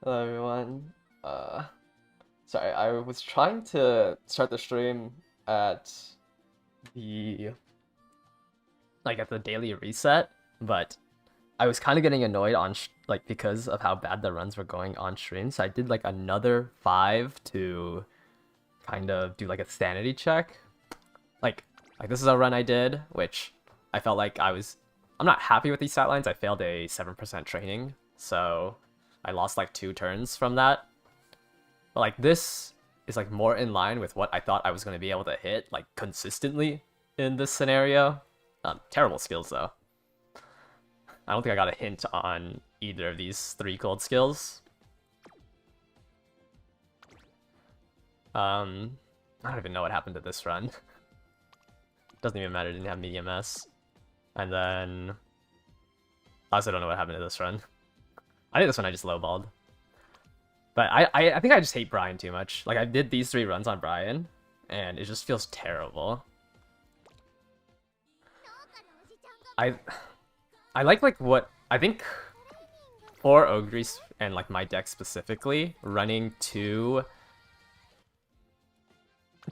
Hello everyone. Sorry, I was trying to start the stream at the at the daily reset, but I was kind of getting annoyed on because of how bad the runs were going on stream. So I did like another 5 to kind of do like a sanity check. Like like this is a run I did, which I felt like I'm not happy with these stat lines. I failed a 7% training, so I lost like 2 turns from that. But like this is like more in line with what I thought I was going to be able to hit like consistently in this scenario. Terrible skills though. I don't think I got a hint on either of these 3 gold skills. I don't even know what happened to this run. Doesn't even matter, didn't have medium S. And then I also don't know what happened to this run. I think this one I just lowballed. But I think I just hate Brian too much. Like I did these 3 runs on Brian, and it just feels terrible. I like what I think for Ogres and like my deck specifically, running two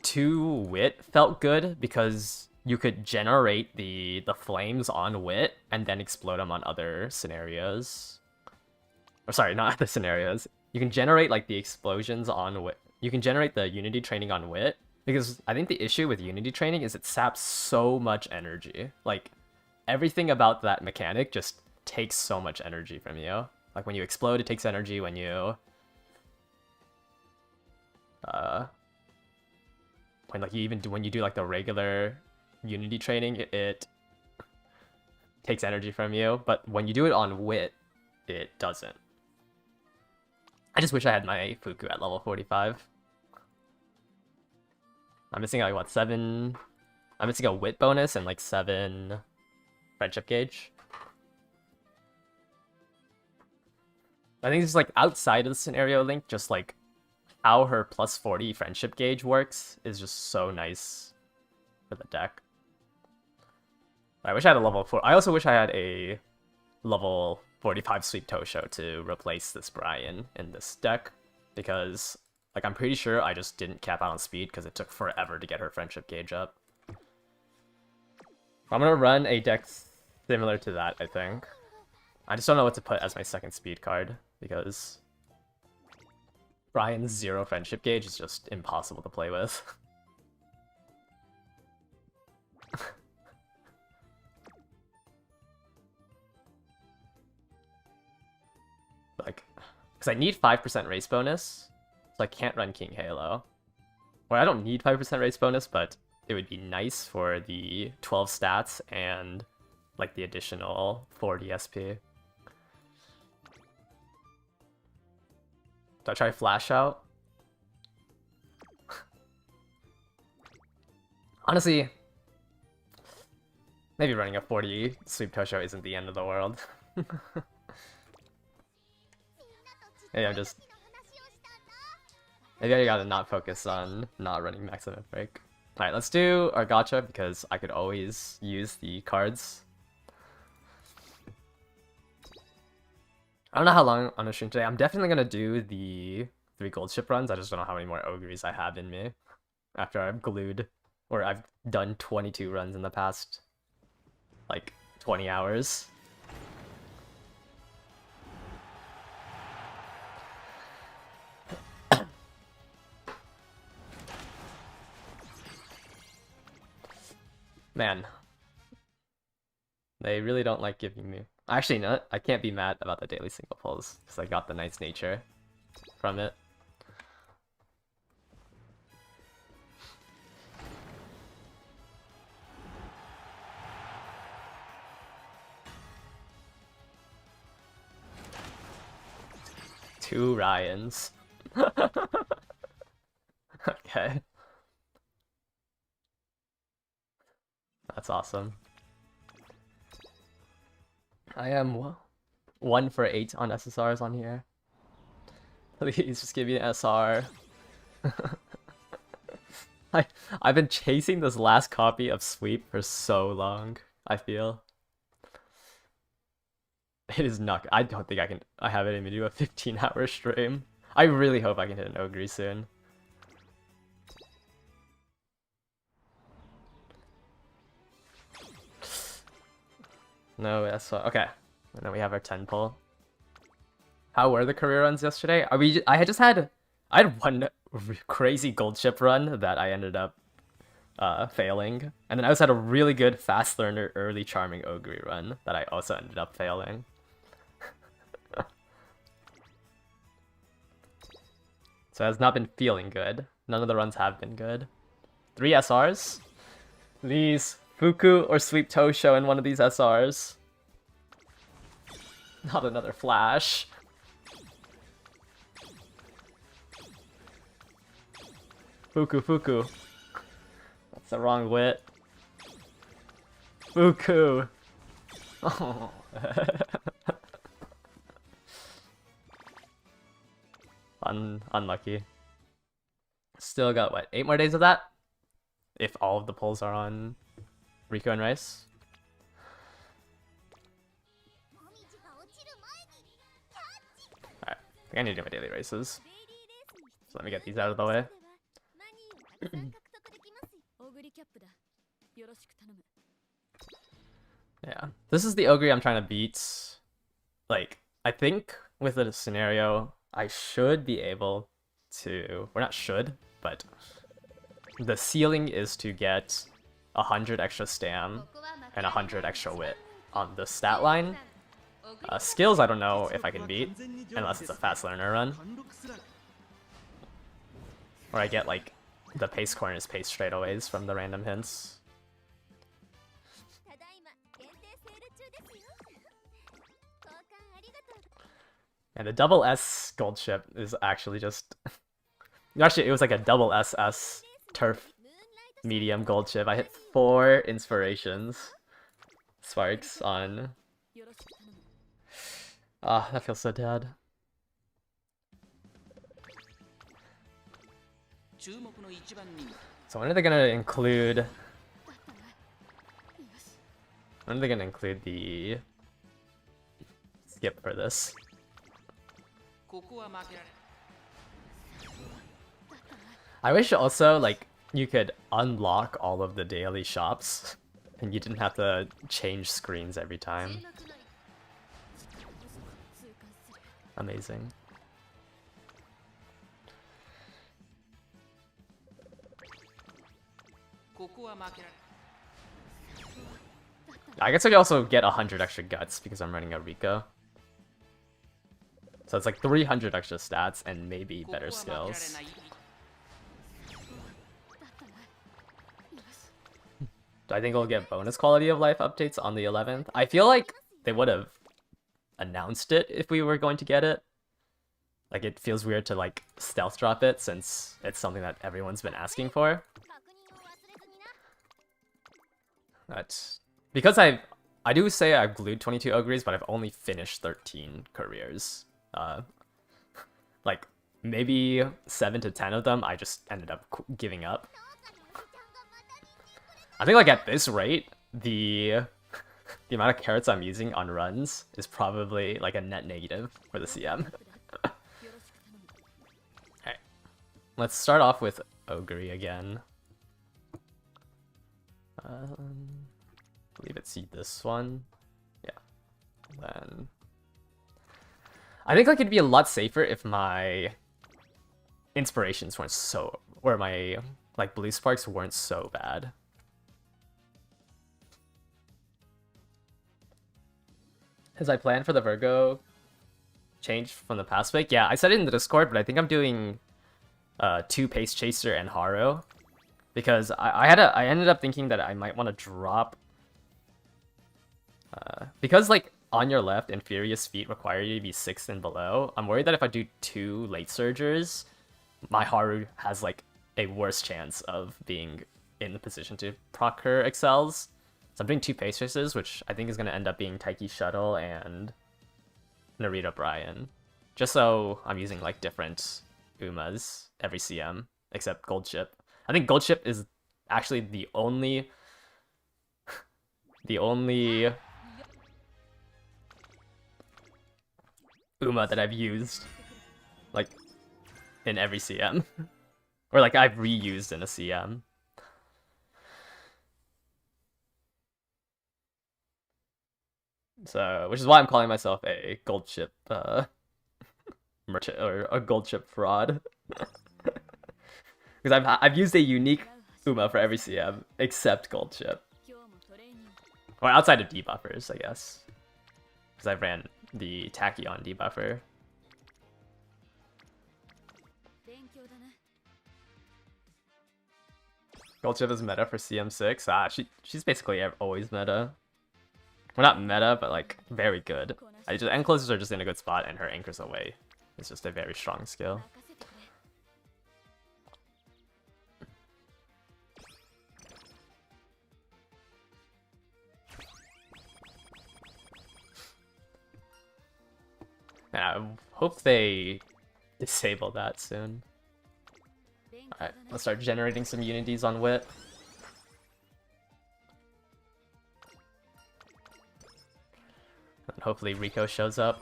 wit felt good because you could generate the flames on wit and then explode them on other scenarios. Or sorry, not other scenarios. You can generate like the explosions on wit. You can generate the unity training on wit because I think the issue with unity training is it saps so much energy. Like everything about that mechanic just takes so much energy from you. Like when you explode, it takes energy. When you when you do like the regular unity training, it takes energy from you. But when you do it on wit, it doesn't. I just wish I had my Fuku at level 45. I'm missing like what, 7? I'm missing a wit bonus and like 7 friendship gauge. I think it's like outside of the scenario link, just like how her plus 40 friendship gauge works is just so nice for the deck. I wish I had a level 4. I also wish I had a level 45 Sweep Tosho to replace this Brian in this deck, because like I'm pretty sure I just didn't cap out on speed because it took forever to get her friendship gauge up. I'm gonna run a deck similar to that, I think. I just don't know what to put as my second speed card because Brian's 0 friendship gauge is just impossible to play with. Like, because I need 5% race bonus, so I can't run King Halo. Or I don't need 5% race bonus, but it would be nice for the 12 stats and like the additional 40 SP. Do I try Flash Out? Honestly, maybe running a 40 Sweep Tosho isn't the end of the world. Maybe I'm just... Maybe I gotta not focus on not running Maximum Break. Alright, let's do our Gacha because I could always use the cards. I don't know how long I'm gonna stream today. I'm definitely gonna do the 3 gold ship runs. I just don't know how many more Ogres I have in me after I've glued, or I've done 22 runs in the past, like, 20 hours. Man. They really don't like giving me... Actually, no, I can't be mad about the daily single pulls, because I got the nice nature from it. Two Ryans. Okay. That's awesome. I am 1 for 8 on SSRs on here. Please just give me an SR. I've been chasing this last copy of Sweep for so long, I feel. It is not. I don't think I can. I have it in me to do a 15-hour stream. I really hope I can hit an Ogre soon. No, that's fine. Okay. And then we have our 10 pull. How were the career runs yesterday? I had one crazy gold ship run that I ended up failing. And then I also had a really good fast learner early charming ogre run that I also ended up failing. So it has not been feeling good. None of the runs have been good. 3 SRs? Please, Fuku or Sweep Tosho in one of these SRs. Not another flash. Fuku. That's the wrong wit. Fuku. Oh. Unlucky. Still got, what, 8 more days of that? If all of the pulls are on Rico and Rice. Alright, I think I need to do my daily races. So let me get these out of the way. Yeah, this is the Ogre I'm trying to beat. Like, I think with the scenario, I should be able to... Or not should, but the ceiling is to get 100 extra stam and 100 extra wit on the stat line. Skills I don't know if I can beat, unless it's a fast learner run. Or I get like the pace corners pace straightaways from the random hints. And the double S gold ship is actually just... Actually, it was like a double SS turf medium gold ship. I hit 4 inspirations. Sparks on... Ah, that feels so dead. So when are they gonna include... When are they gonna include the... skip for this? I wish also, like, you could unlock all of the daily shops, and you didn't have to change screens every time. Amazing. I guess I could also get 100 extra guts because I'm running a Rico. So it's like 300 extra stats and maybe better skills. Do I think we'll get bonus quality of life updates on the 11th? I feel like they would have announced it if we were going to get it. Like, it feels weird to like stealth drop it since it's something that everyone's been asking for. But because I do say I've glued 22 ogres, but I've only finished 13 careers. Like maybe 7 to 10 of them I just ended up giving up. I think like at this rate, the amount of carrots I'm using on runs is probably like a net negative for the CM. Alright, let's start off with Ogre again. I believe it's this one. Yeah. Then I think like it'd be a lot safer if my inspirations weren't so, or my like blue sparks weren't so bad. As I planned for the Virgo change from the past week. Yeah, I said it in the Discord, but I think I'm doing 2 Pace Chaser and Haro. Because I ended up thinking that I might want to drop... because, like, on your left, Infurious Feet require you to be 6th and below, I'm worried that if I do 2 Late Surgers, my Haru has, like, a worse chance of being in the position to proc her Excels. So I'm doing 2 Pace Chasers, which I think is going to end up being Taiki Shuttle and Narita Brian. Just so I'm using, like, different Umas every CM, except GOLDSHIP. I think GOLDSHIP is actually the only Uma that I've used, like, in every CM. Or, like, I've reused in a CM. So, which is why I'm calling myself a gold ship, merchant, or a gold ship fraud. Because I've used a unique Uma for every CM, except gold ship. Or outside of debuffers, I guess. Because I ran the Tachyon debuffer. Goldship is meta for CM6. Ah, she's basically always meta. Well, not meta, but like very good. End closers are just in a good spot, and her anchors away. It's just a very strong skill. And I hope they disable that soon. Alright, let's start generating some unities on Wit. And hopefully Rico shows up.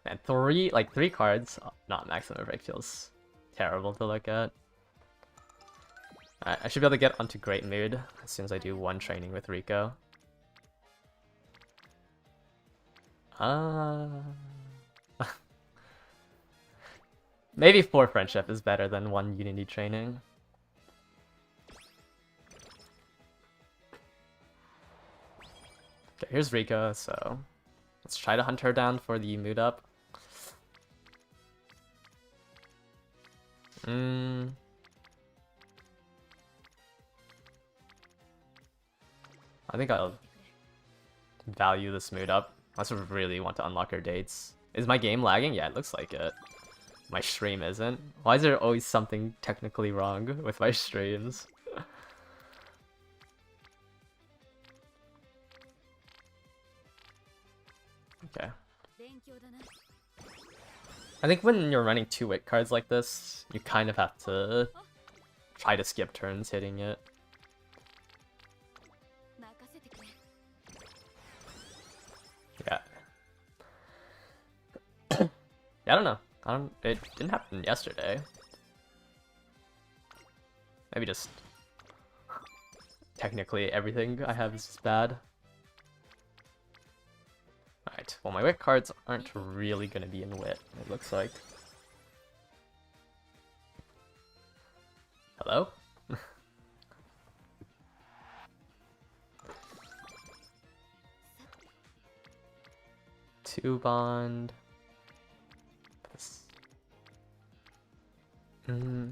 And three cards, not maximum break feels terrible to look at. Alright, I should be able to get onto Great Mood as soon as I do one training with Rico. Maybe 4 friendship is better than 1 unity training. Okay, here's Rika, so let's try to hunt her down for the mood up. I think I'll value this mood up. Unless we really want to unlock her dates. Is my game lagging? Yeah, it looks like it. My stream isn't. Why is there always something technically wrong with my streams? Okay. I think when you're running 2 Wit cards like this, you kind of have to try to skip turns hitting it. Yeah. Yeah, I don't know. It didn't happen yesterday. Maybe just technically everything I have is bad. Alright, well my Wit cards aren't really gonna be in Wit, it looks like. Hello? 2 bond.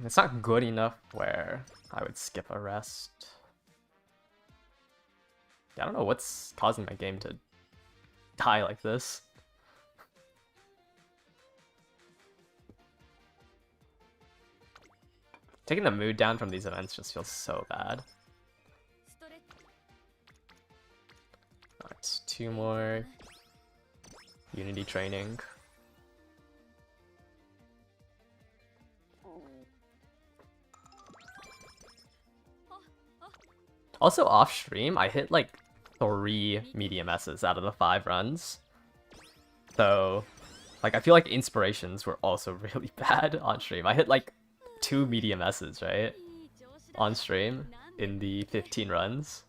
It's not good enough where I would skip a rest. Yeah, I don't know what's causing my game to die like this. Taking the mood down from these events just feels so bad. Alright, 2 more unity training. Also off stream, I hit like 3 medium S's out of the 5 runs. So, like I feel like inspirations were also really bad on stream. I hit like 2 medium S's, right? On stream in the 15 runs.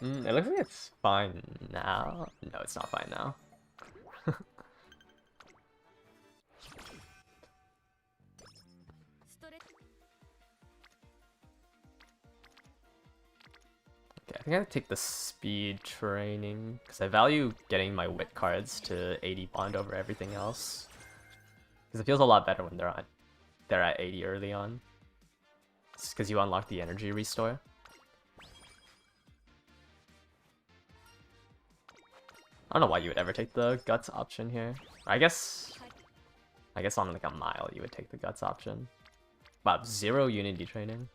It looks like it's fine now. No, it's not fine now. Okay, I think I take the speed training because I value getting my Wit cards to 80 bond over everything else. Because it feels a lot better when they're at 80 early on. It's because you unlock the energy restore. I don't know why you would ever take the guts option here. I guess on like a mile you would take the guts option. But 0 unity training.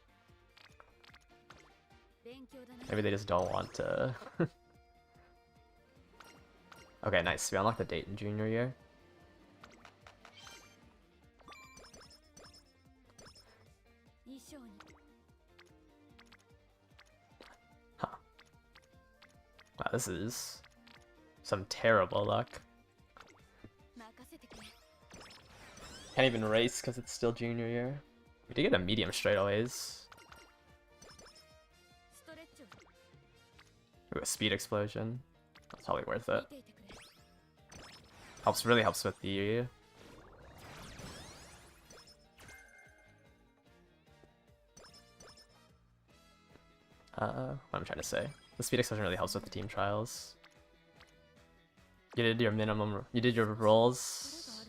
Maybe they just don't want to Okay, nice. We unlocked the date in junior year. Huh. Wow, this is some terrible luck. Can't even race because it's still junior year. We did get a medium straightaways. Ooh, a speed explosion. That's probably worth it. Really helps with the... what am I trying to say? The speed explosion really helps with the team trials. You did your minimum, you did your rolls.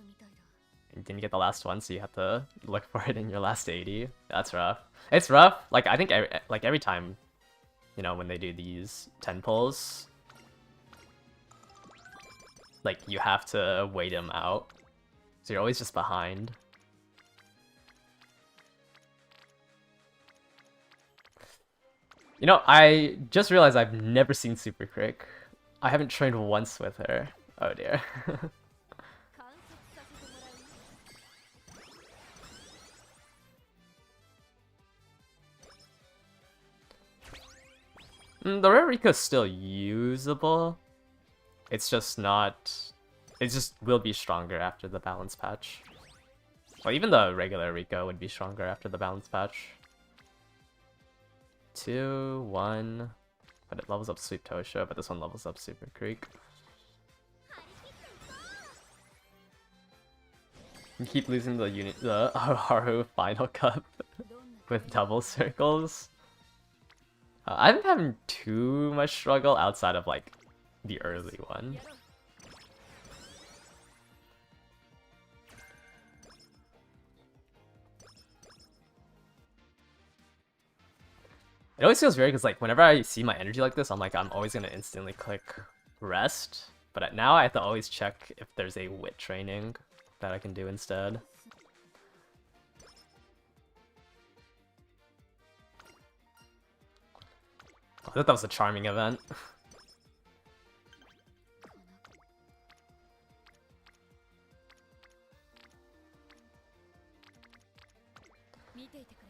You didn't get the last one, so you have to look for it in your last 80. That's rough. It's rough. Like, I think every time, you know, when they do these 10 pulls, like, you have to wait them out. So you're always just behind. You know, I just realized I've never seen Super Crick. I haven't trained once with her. Oh dear. The rare Rico's still usable. It's just not... It just will be stronger after the balance patch. Well, even the regular Rico would be stronger after the balance patch. 2, 1... But it levels up Sweep Tosha, but this one levels up Super Creek. You keep losing the Aoharu Final Cup with double circles. I haven't having too much struggle outside of like the early one. It always feels weird because like whenever I see my energy like this, I'm always gonna instantly click rest. But now I have to always check if there's a wit training that I can do instead. I thought that was a charming event.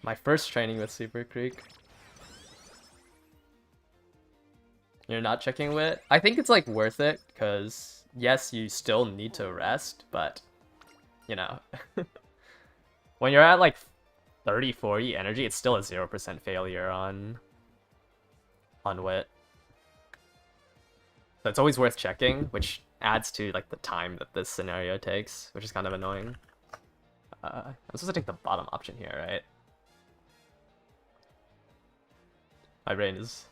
My first training with Super Creek. You're not checking wit? I think it's like worth it, because yes, you still need to rest, but you know, when you're at like 30, 40 energy, it's still a 0% failure on wit. So it's always worth checking, which adds to like the time that this scenario takes, which is kind of annoying. I'm supposed to take the bottom option here, right? My brain is...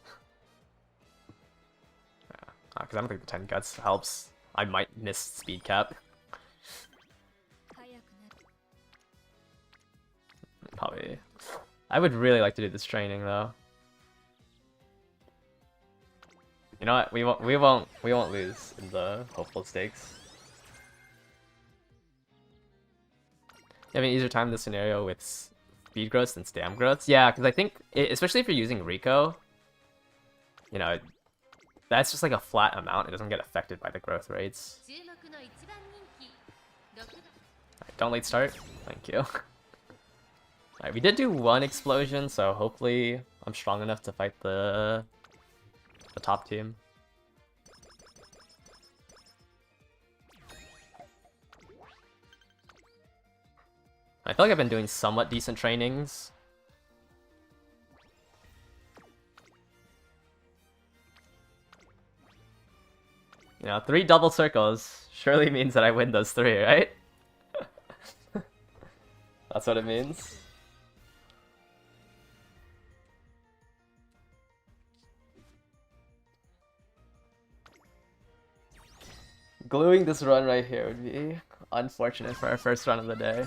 because I don't think the 10 guts helps. I might miss speed cap. Probably. I would really like to do this training though. You know what? We won't lose in the hopeful stakes. You have an easier time in this scenario with speed growths than stam growths? Yeah, because I think, especially if you're using Rico, you know, that's just like a flat amount. It doesn't get affected by the growth rates. Alright, don't late start. Thank you. Alright, we did do one explosion, so hopefully I'm strong enough to fight the top team. I feel like I've been doing somewhat decent trainings. You know, 3 double circles surely means that I win those 3, right? That's what it means. Gluing this run right here would be unfortunate for our first run of the day.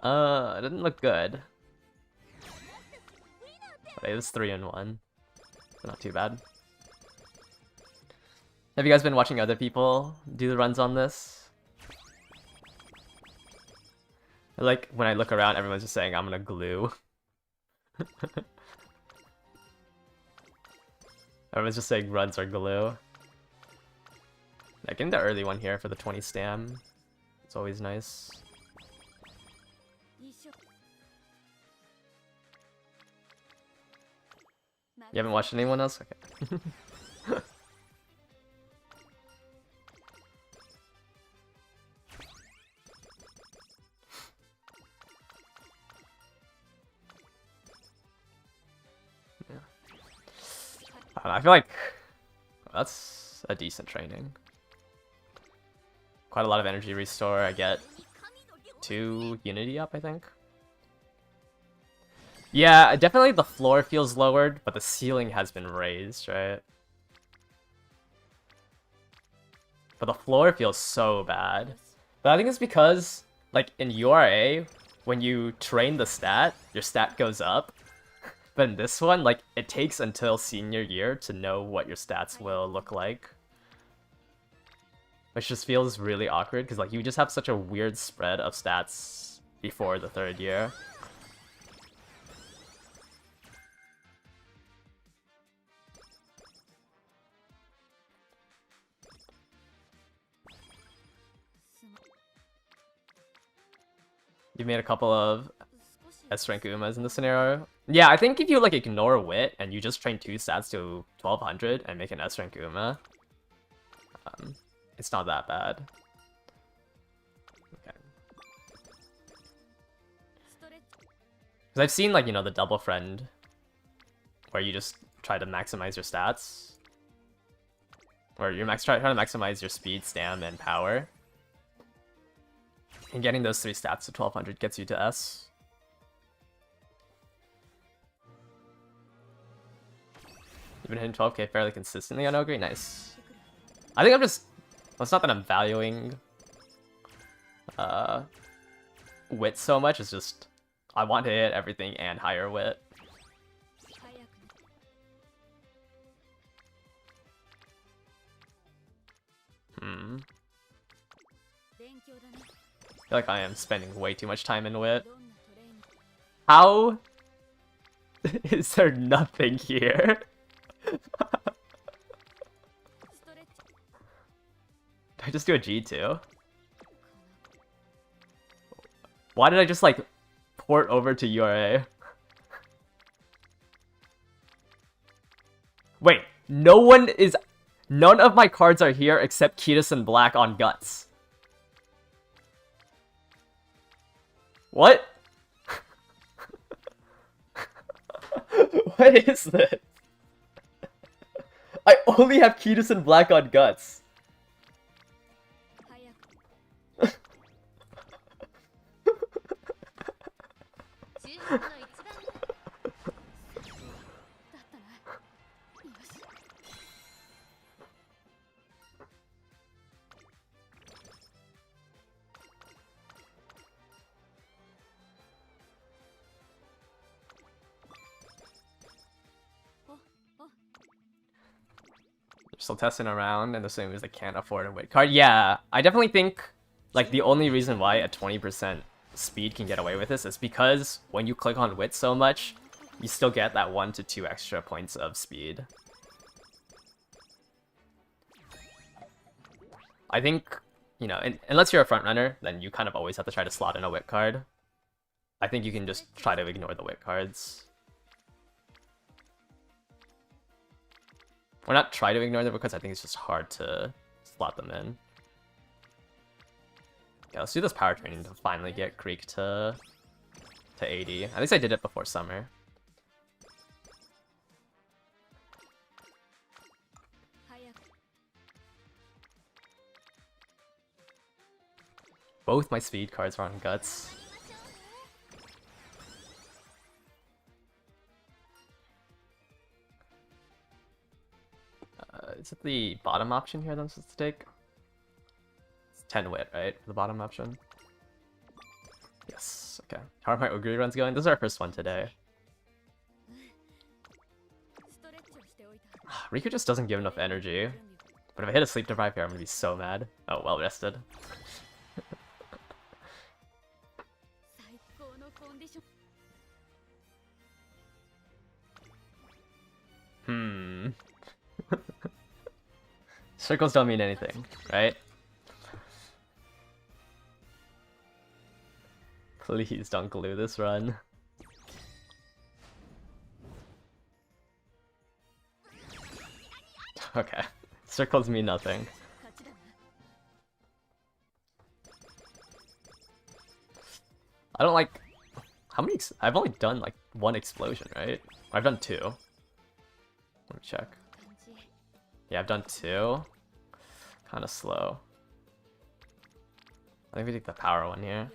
It didn't look good. But it was 3-1. So not too bad. Have you guys been watching other people do the runs on this? Like, when I look around, everyone's just saying, I'm gonna glue. Everyone's just saying runs are glue. Like in the early one here for the 20 stam. It's always nice. You haven't watched anyone else? Okay. Yeah. I don't know, I feel like that's a decent training. Quite a lot of energy restore. I get 2 Unity up, I think. Yeah, definitely the floor feels lowered, but the ceiling has been raised, right? But the floor feels so bad. But I think it's because, like, in URA, when you train the stat, your stat goes up. But in this one, like, it takes until senior year to know what your stats will look like. Which just feels really awkward, because, like, you just have such a weird spread of stats before the 3rd year. You've made a couple of S-rank Umas in this scenario. Yeah, I think if you like ignore Wit and you just train 2 stats to 1200 and make an S-rank Uma, it's not that bad. Okay. Because I've seen like, you know, the double friend where you just try to maximize your stats. Or you're trying to maximize your speed, stam, and power. And getting those 3 stats to 1200 gets you to S. You've been hitting 12k fairly consistently on Ogre? Nice. I think I'm just... Well, it's not that I'm valuing Wit so much, it's just... I want to hit everything and higher Wit. I feel like I am spending way too much time in Wit. How is there nothing here? Did I just do a G2? Why did I just like port over to URA? Wait, none of my cards are here except Kiris and Black on Guts. What? What is this? I only have Kiris and Black on Guts. Still testing around and assuming they can't afford a Wit card. Yeah, I definitely think like the only reason why a 20% speed can get away with this is because when you click on Wit so much, you still get that 1 to 2 extra points of speed. I think, you know, unless you're a front runner, then you kind of always have to try to slot in a Wit card. I think you can just try to ignore the Wit cards. Or not try to ignore them because I think it's just hard to slot them in. Yeah, let's do this power training to finally get Creek to 80. At least I did it before summer. Both my speed cards are on Guts. Is it the bottom option here that I'm supposed to take? It's 10 Wit, right? For the bottom option. Yes, okay. How are my Ogre runs going? This is our first one today. Riku just doesn't give enough energy. But if I hit a sleep deprive here, I'm gonna be so mad. Oh, well rested. Circles don't mean anything, right? Please don't glue this run. Okay. Circles mean nothing. I don't like... How many... I've only done like one explosion, right? I've done two. Let me check. Yeah, I've done two. Kind of slow. I think we take the power one here.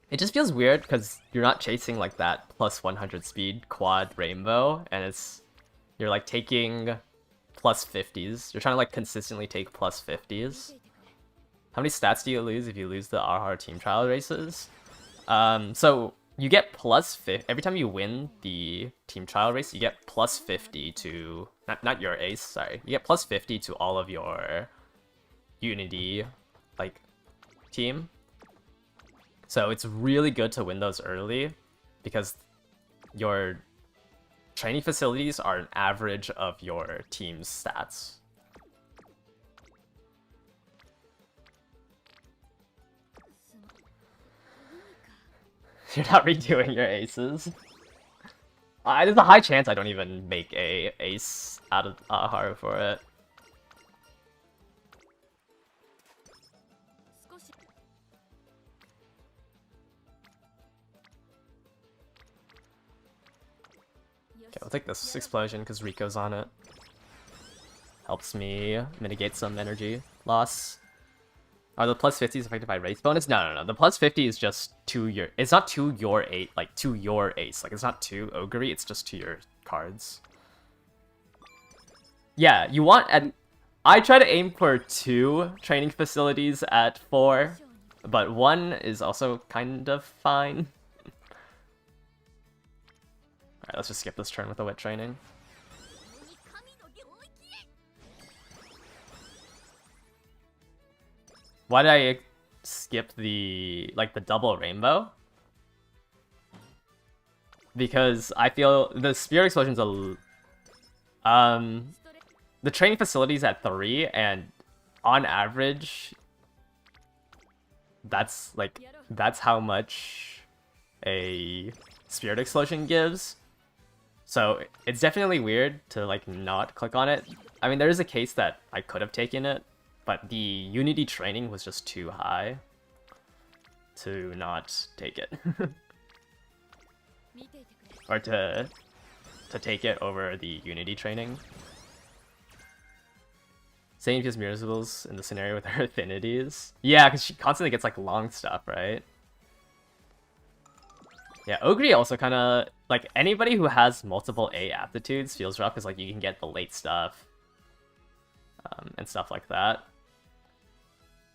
It just feels weird because you're not chasing like that plus 100 speed quad rainbow, and you're like taking plus 50s. You're trying to like consistently take plus 50s. How many stats do you lose if you lose the Aoharu team trial races? So you get plus 50 every time you win the team trial race. You get plus 50 to not your ace. Sorry, you get plus 50 to all of your Unity like team. So it's really good to win those early because your training facilities are an average of your team's stats. You're not redoing your aces. There's a high chance I don't even make a ace out of Aoharu for it. Okay, I'll take this explosion because Rico's on it. Helps me mitigate some energy loss. Are the plus 50s affected by race bonus? No. The plus 50 is just to your... It's not to your ace, like to your ace. Like it's not to Ogre, it's just to your cards. Yeah, you want... And I try to aim for 2 training facilities at 4, but 1 is also kind of fine. Alright, let's just skip this turn with the wet training. Why did I skip the double rainbow? Because I feel the Spirit Explosion's the training facility's at 3, and on average that's how much a Spirit Explosion gives. So it's definitely weird to like not click on it. I mean, there is a case that I could have taken it, but the Unity training was just too high to not take it. Or to take it over the Unity training. Same as Miracles in the scenario with her affinities. Yeah, because she constantly gets like long stuff, right? Yeah, Ogre also kind of... Like, anybody who has multiple A aptitudes feels rough because like you can get the late stuff. And stuff like that.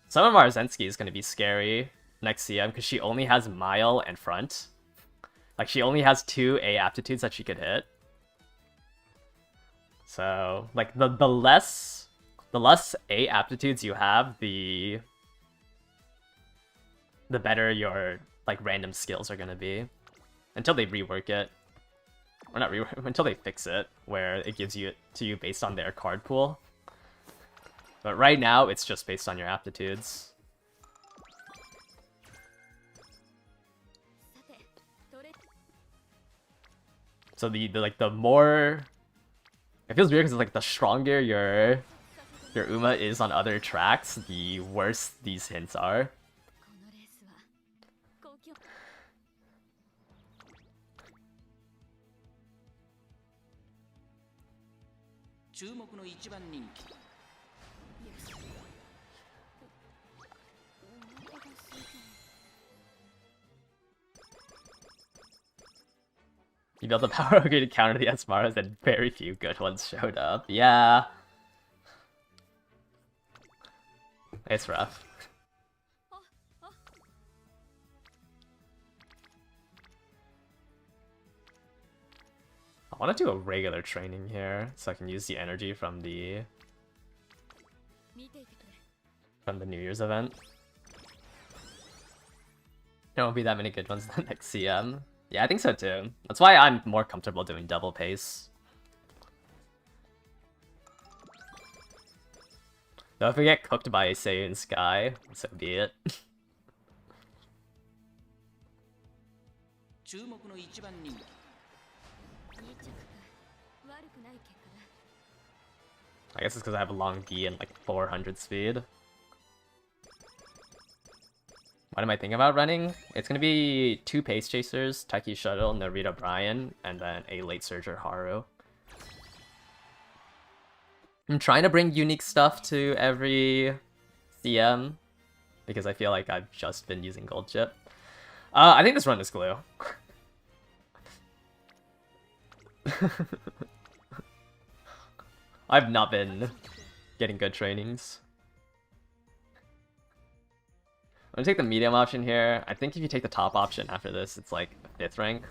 Some of Marzensky is going to be scary next CM because she only has Mile and Front. Like, she only has 2 A aptitudes that she could hit. So, like, the less A aptitudes you have, the better your, like, random skills are going to be. Until they rework it. Or not rework, until they fix it, where it gives you to you based on their card pool. But right now, it's just based on your aptitudes. So the more... It feels weird because like the stronger your Uma is on other tracks, the worse these hints are. You built the power Ogre to counter the Asmaras, and very few good ones showed up. Yeah. It's rough. I want to do a regular training here, so I can use the energy from the New Year's event. There won't be that many good ones in the next CM. Yeah, I think so too. That's why I'm more comfortable doing double pace. Though if we get cooked by Seiya Sky, so be it. I guess it's because I have a long B and like 400 speed. What am I thinking about running? It's gonna be 2 Pace Chasers, Taiki Shuttle, Narita Brian, and then a Late Surger Haru. I'm trying to bring unique stuff to every CM, because I feel like I've just been using GOLDSHIP. I think this run is glue. I've not been getting good trainings. I'm gonna take the medium option here. I think if you take the top option after this, it's like 5th rank.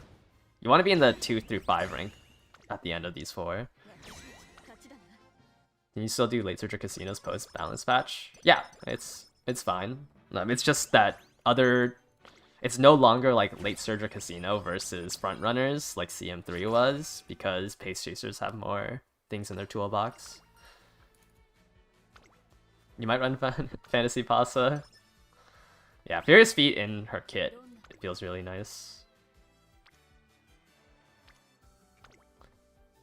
You want to be in the 2 through 5 rank at the end of these 4. Can you still do Late Surger Casinos post balance patch? Yeah, it's fine. It's just that it's no longer like Late Surger Casino versus front runners like CM3 was, because Pace Chasers have more things in their toolbox. You might run Fantasy Pasa. Yeah, Furious Feet in her kit, it feels really nice.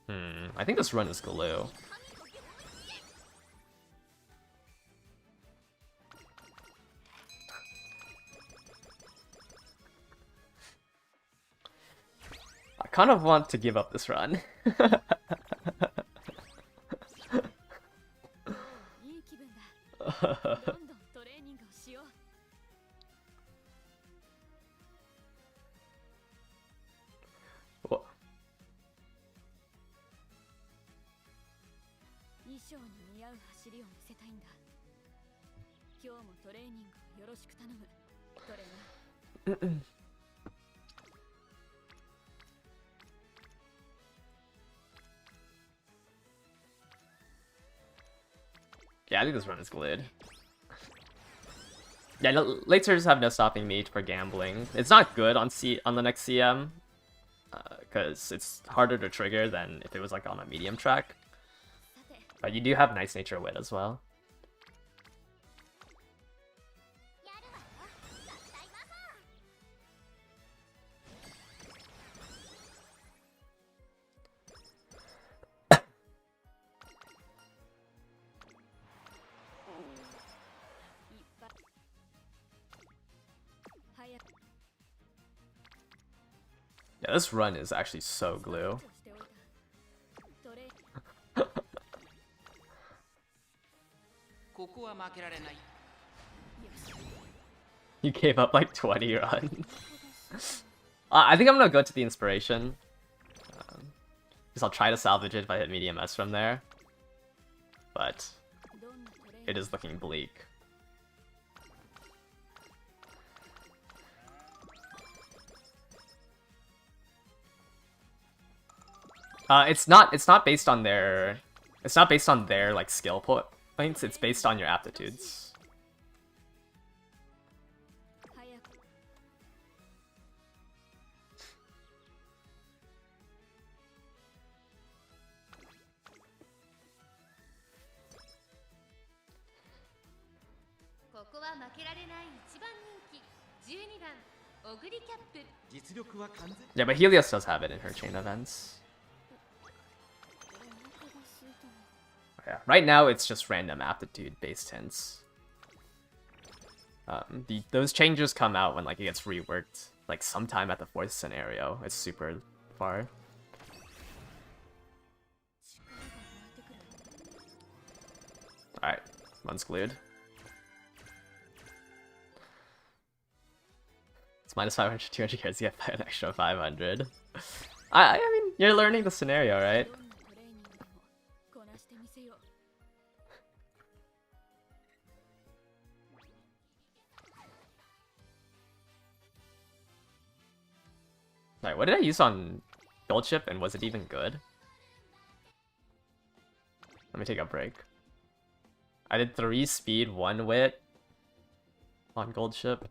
I think this run is glue. I kind of want to give up this run. Yeah, I think this run is glued. Yeah, late surges have no stopping me for gambling. It's not good on the next CM, because it's harder to trigger than if it was like on a medium track. But you do have nice nature wit as well. Yeah, this run is actually so glue. You gave up like 20 runs. I think I'm gonna go to the inspiration. Because I'll try to salvage it if I hit medium S from there. But it is looking bleak. It's not based on their like skill points. It's based on your aptitudes. Yeah, but Helios does have it in her chain events. Yeah, right now it's just random aptitude-based hints. Those changes come out when like it gets reworked, like sometime at the 4th scenario. It's super far. Alright, one's glued. It's minus 500, 200 cards, you get an extra 500. I mean, you're learning the scenario, right? Alright, what did I use on GOLDSHIP, and was it even good? Let me take a break. I did 3 speed, 1 wit on GOLDSHIP.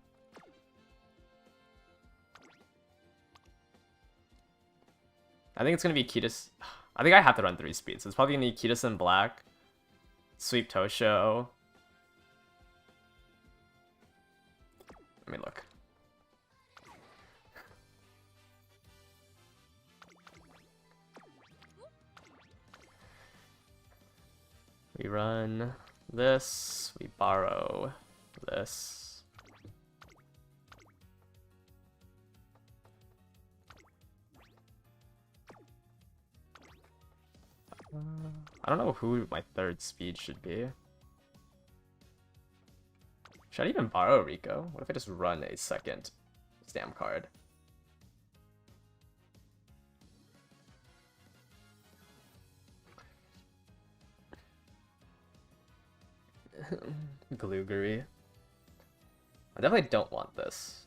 I think it's gonna be Kitas. I think I have to run 3 speeds. So it's probably gonna be Kitas in black, Sweep Tosho. Let me look. We run this, we borrow this. I don't know who my 3rd speed should be. Should I even borrow Rico? What if I just run a 2nd stamp card? Gluggery. I definitely don't want this.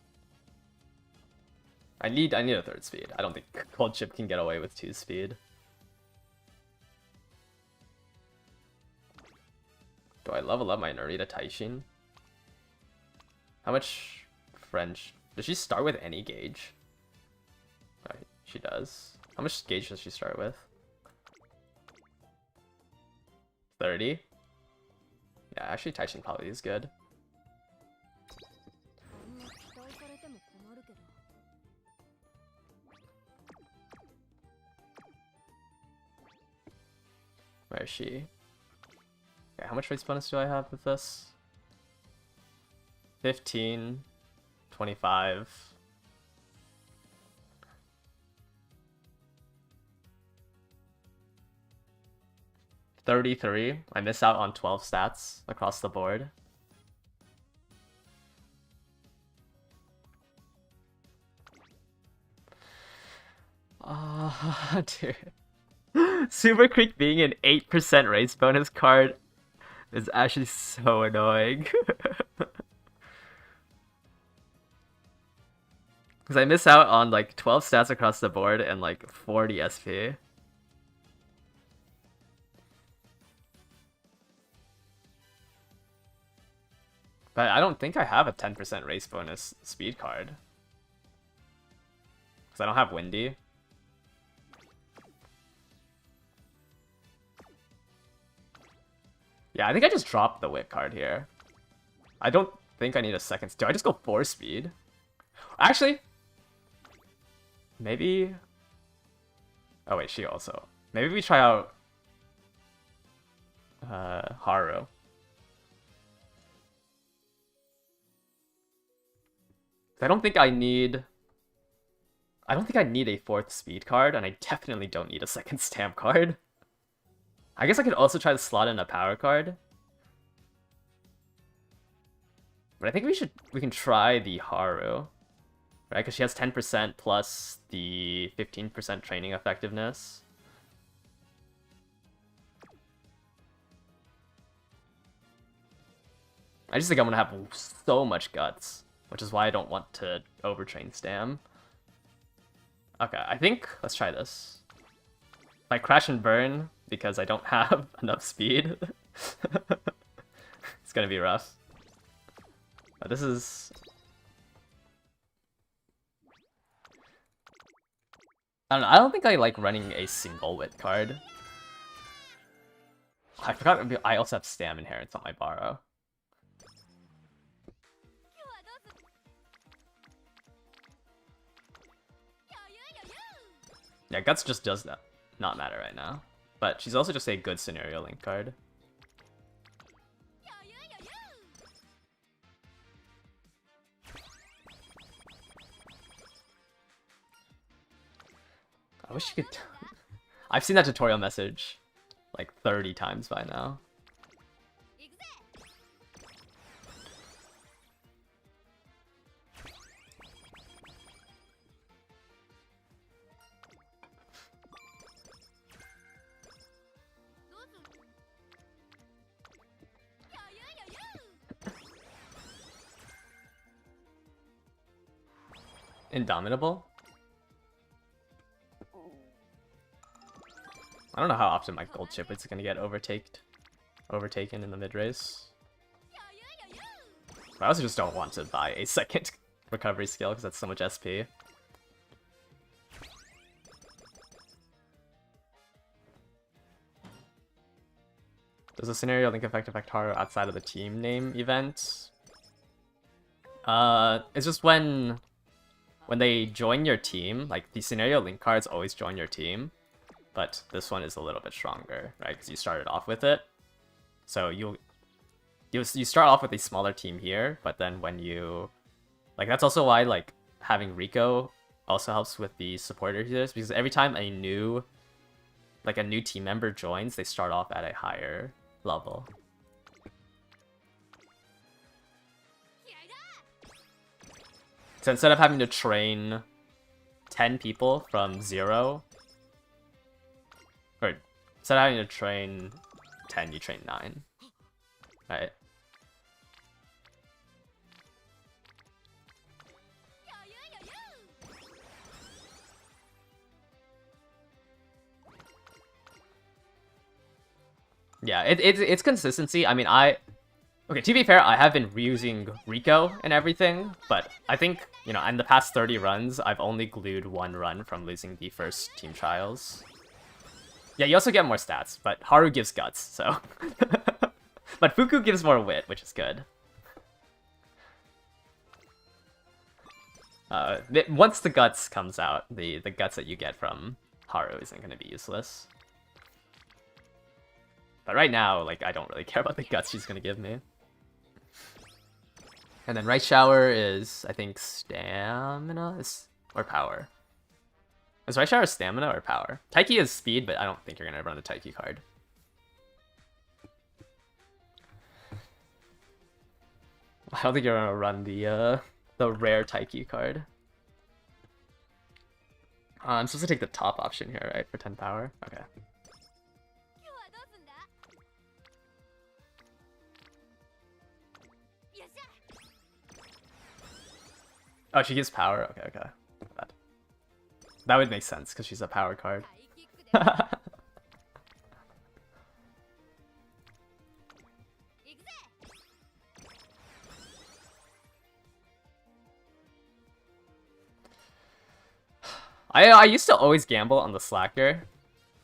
I need a 3rd speed. I don't think GOLDSHIP can get away with 2 speed. Do I level up my Narita Taishin? How much French? Does she start with any gauge? Right, she does. How much gauge does she start with? 30? Yeah, actually Taishin probably is good. Where is she? Okay, how much race bonus do I have with this? 15, 25. $33. I miss out on 12 stats across the board. Dude. Super Creek being an 8% race bonus card is actually so annoying. Because I miss out on like 12 stats across the board and like 40 SP. But I don't think I have a 10% race bonus speed card. Because I don't have Windy. Yeah, I think I just dropped the Wit card here. I don't think I need a 2nd. Do I just go 4 speed? Actually, maybe... Oh wait, she also. Maybe we try out Haru. I don't think I need a 4th speed card, and I definitely don't need a 2nd stamp card. I guess I could also try to slot in a power card. But I think we can try the Haru. Right, because she has 10% plus the 15% training effectiveness. I just think I'm gonna have so much guts, which is why I don't want to overtrain Stam. Okay, I think let's try this. If I crash and burn because I don't have enough speed, it's gonna be rough. But this is... I don't know, I don't think I like running a single Wit card. I forgot I also have Stam Inherents on my borrow. Yeah, Guts just does that. Not matter right now. But she's also just a good scenario link card. I wish you could... I've seen that tutorial message like 30 times by now. Indomitable? I don't know how often my GOLDSHIP is gonna get overtaken in the mid race. But I also just don't want to buy a 2nd recovery skill because that's so much SP. Does the scenario link effect affect Haru outside of the team name event? It's just when they join your team, like the scenario link cards always join your team, but this one is a little bit stronger, right? Because you started off with it. So you start off with a smaller team here, but then when you like, that's also why like having Rico also helps with the supporter healers, because every time a new team member joins, they start off at a higher level. So instead of having to train 10 people from 0, or instead of having to train 10, you train 9, right? Yeah, it's consistency. I mean, okay, to be fair, I have been reusing Rico and everything, but I think, you know, in the past 30 runs, I've only glued 1 run from losing the first team trials. Yeah, you also get more stats, but Haru gives guts, so... But Fuku gives more wit, which is good. Once the guts comes out, the guts that you get from Haru isn't going to be useless. But right now, like, I don't really care about the guts she's gonna give me. And then right shower is, I think, stamina or power. Is right shower stamina or power? Taiki is speed, but I don't think you're gonna run the Taiki card. I don't think you're gonna run the rare Taiki card. I'm supposed to take the top option here, right, for 10 power? Okay. Oh, she gives power? Okay, okay. That would make sense, because she's a power card. I used to always gamble on the Slacker,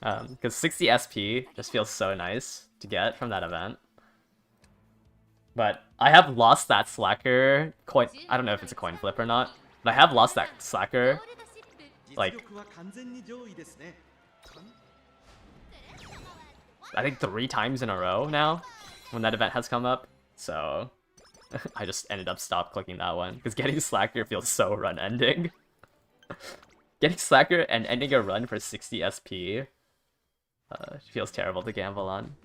because 60 SP just feels so nice to get from that event. But I have lost that Slacker coin. I don't know if it's a coin flip or not, but I have lost that Slacker, like, I think 3 times in a row now when that event has come up. So I just ended up stop clicking that one because getting Slacker feels so run ending. Getting Slacker and ending a run for 60 SP feels terrible to gamble on.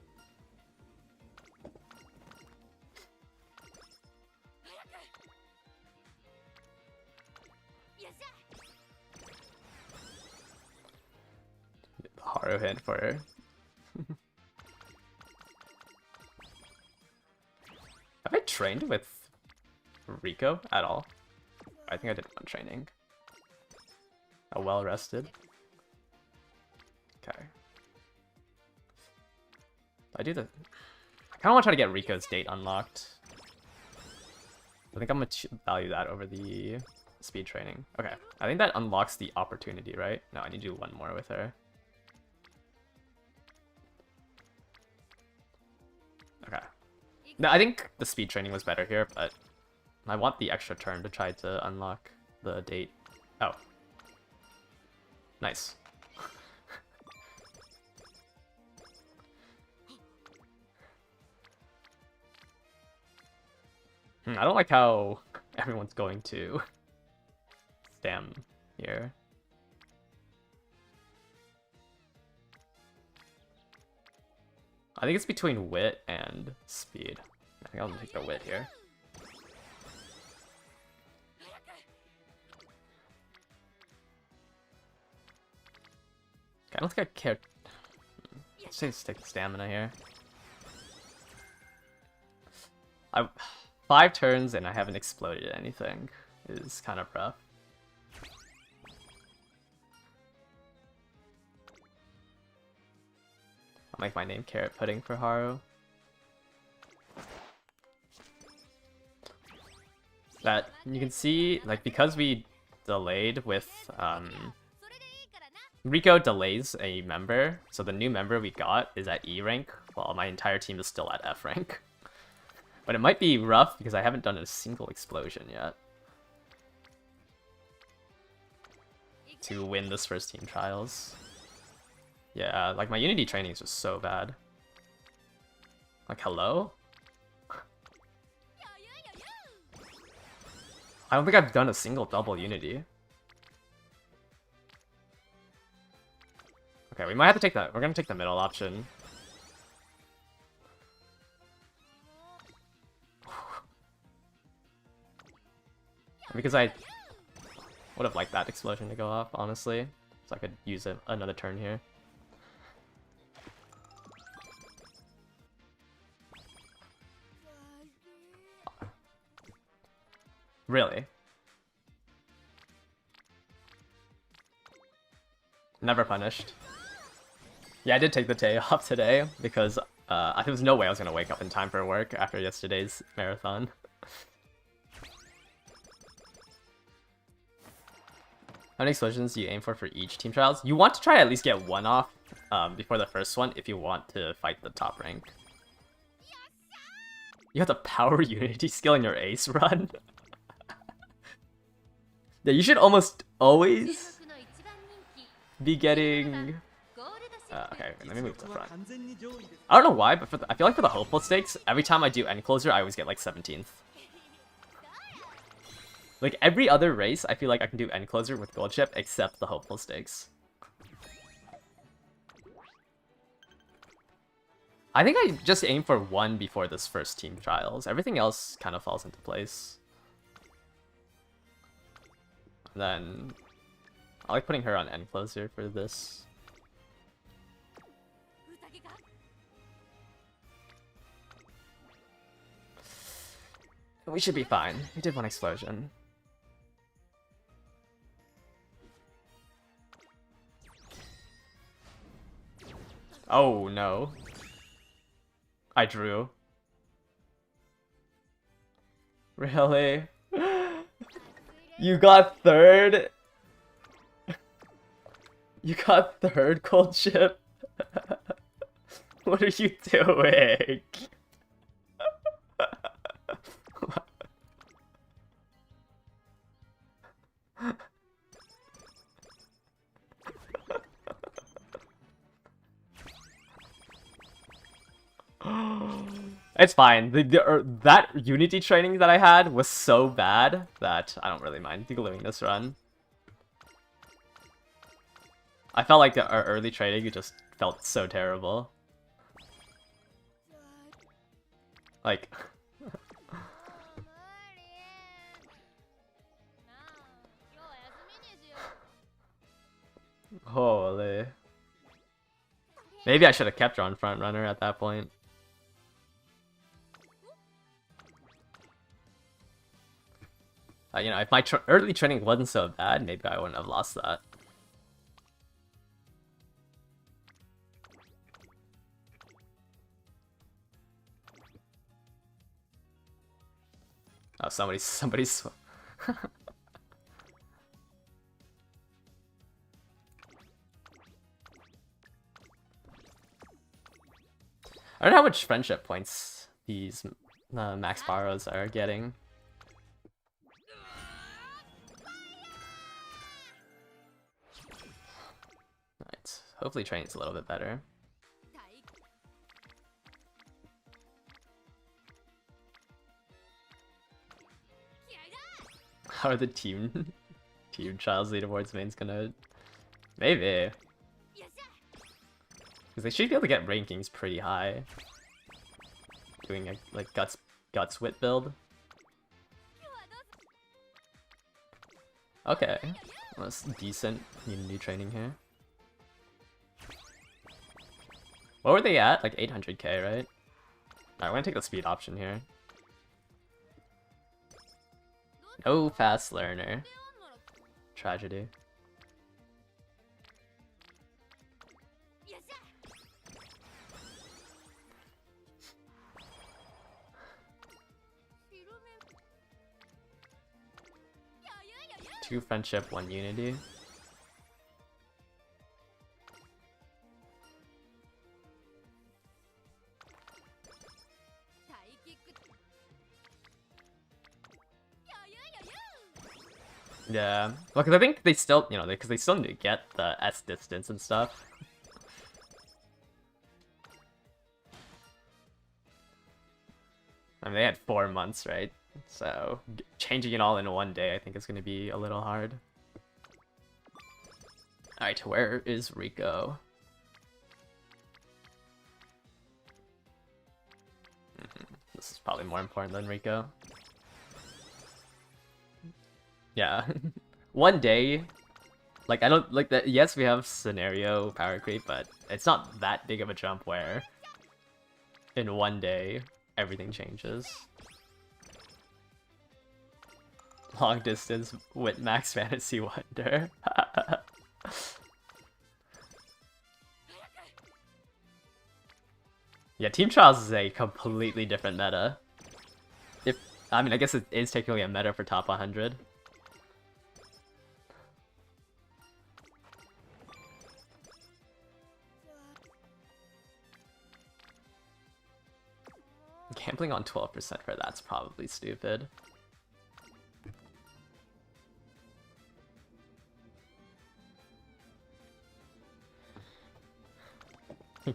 Haru hit for her. Have I trained with Rico at all? I think I did one training. Oh, well rested. Okay. I kind of want to try to get Rico's date unlocked. I think I'm gonna value that over the speed training. Okay, I think that unlocks the opportunity, right? No, I need to do one more with her. Okay. No, I think the speed training was better here, but I want the extra turn to try to unlock the date. Oh. Nice. I don't like how everyone's going to stam here. I think it's between wit and speed. I think I'll take the wit here. I don't think I care. Let's take the stamina here. 5 turns and I haven't exploded anything is kind of rough. I'll make my name Carrot Pudding for Haru. That you can see, like, because we delayed with Rico delays a member, so the new member we got is at E rank while my entire team is still at F rank. But it might be rough because I haven't done a single explosion yet to win this first team trials. Yeah, like my Unity training is just so bad. Like, hello? I don't think I've done a single double Unity. Okay, we might have to take that. We're gonna take the middle option. Because I would have liked that explosion to go off, honestly. So I could use another turn here. Really? Never punished. Yeah, I did take the day off today because there was no way I was gonna wake up in time for work after yesterday's marathon. How many explosions do you aim for each team trials? You want to try to at least get one off before the first one if you want to fight the top rank. You have the power Unity skill in your ace run? Yeah, you should almost always be getting... okay, let me move to the front. I don't know why, but I feel like for the hopeful stakes, every time I do end closer, I always get like 17th. Like every other race, I feel like I can do end closer with GOLDSHIP except the hopeful stakes. I think I just aim for one before this first team trials. Everything else kind of falls into place. And then I like putting her on end closer for this. We should be fine. We did one explosion. Oh no. I drew. Really? You got third? You got third, GOLDSHIP? What are you doing? It's fine. That Unity training that I had was so bad that I don't really mind gluing this run. I felt like our early training just felt so terrible. Like... Holy... Maybe I should have kept her on front runner at that point. You know, if my early training wasn't so bad, maybe I wouldn't have lost that. Oh, somebody's... I don't know how much friendship points these Max Barrows are getting. Alright, hopefully training's a little bit better. How are the team trials leaderboards mains gonna... Maybe. Because they should be able to get rankings pretty high. Doing a like guts wit build. Okay. Well, that's decent Unity training here. What were they at? Like 800k, right? Alright, I'm gonna take the speed option here. No fast learner. Tragedy. Two friendship, one Unity. Yeah. Well, because I think they still, because they still need to get the S distance and stuff. I mean, they had 4 months, right? So changing it all in one day, I think is going to be a little hard. Alright, where is Rico? This is probably more important than Rico. Yeah. One day, like, I don't, like, that. Yes, we have scenario power creep, but it's not that big of a jump where in one day, everything changes. Long distance with Max Fantasy Wonder. Yeah, Team Trials is a completely different meta. I mean, I guess it is technically a meta for top 100. Gambling on 12% for that's probably stupid.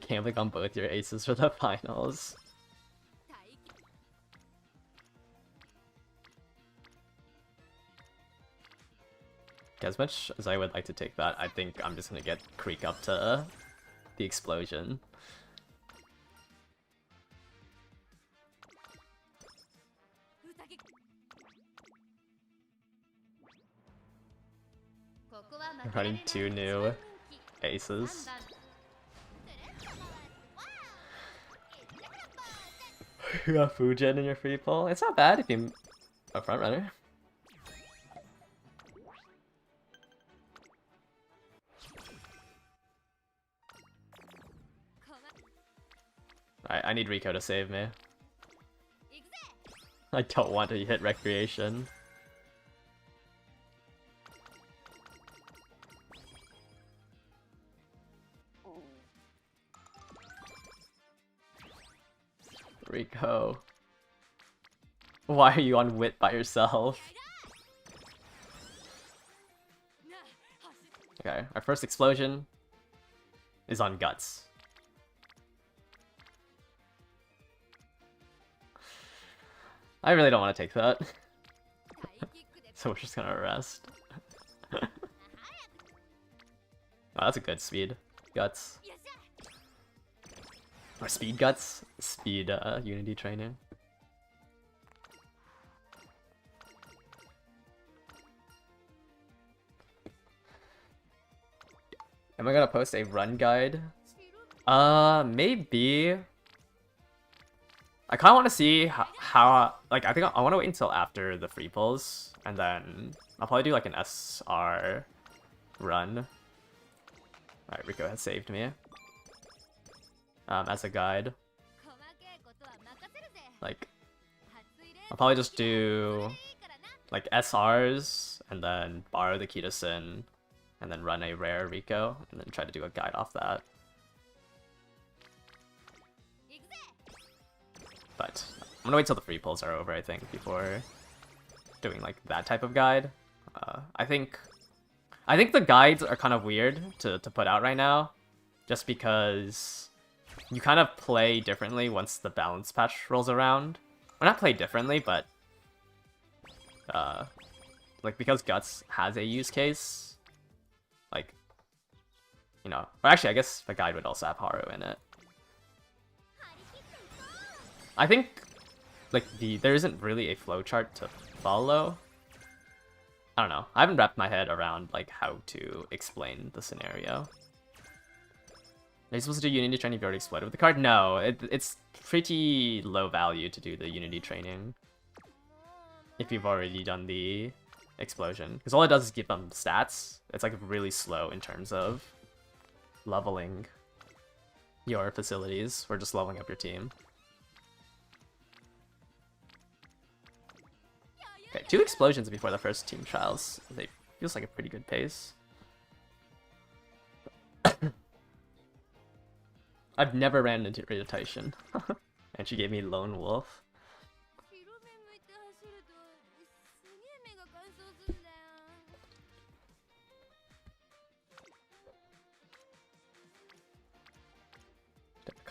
Gambling on both your aces for the finals. As much as I would like to take that, I think I'm just gonna get Creek up to the explosion. Running 2 new aces. You got Fujin in your free pull? It's not bad if you're a front runner. Alright, I need Rico to save me. I don't want to hit Recreation. Rico. Why are you on Wit by yourself? Okay, our first explosion is on Guts. I really don't want to take that. So we're just gonna rest. Oh, that's a good speed. Guts. Or speed Guts? Speed Unity training. Am I gonna post a run guide? Maybe. I kind of want to see how, like, I think I want to wait until after the free pulls, and then I'll probably do like an SR run. Alright, Rico has saved me. As a guide. Like, I'll probably just do like SRs, and then borrow the Kitasin, and then run a rare Rico, and then try to do a guide off that. But I'm gonna wait till the free pulls are over, I think, before doing like that type of guide. I think the guides are kind of weird to put out right now, just because you kind of play differently once the balance patch rolls around. Well, not play differently, but like, because Guts has a use case, like, you know, or actually I guess the guide would also have Haru in it. I think, like, there isn't really a flowchart to follow. I don't know. I haven't wrapped my head around, like, how to explain the scenario. Are you supposed to do Unity training if you already exploded with the card? No, it's pretty low value to do the Unity training if you've already done the explosion. Because all it does is give them stats. It's, like, really slow in terms of leveling your facilities, or just leveling up your team. Okay, 2 explosions before the first team trials. It feels like a pretty good pace. I've never ran into Rita Taishin. And she gave me Lone Wolf.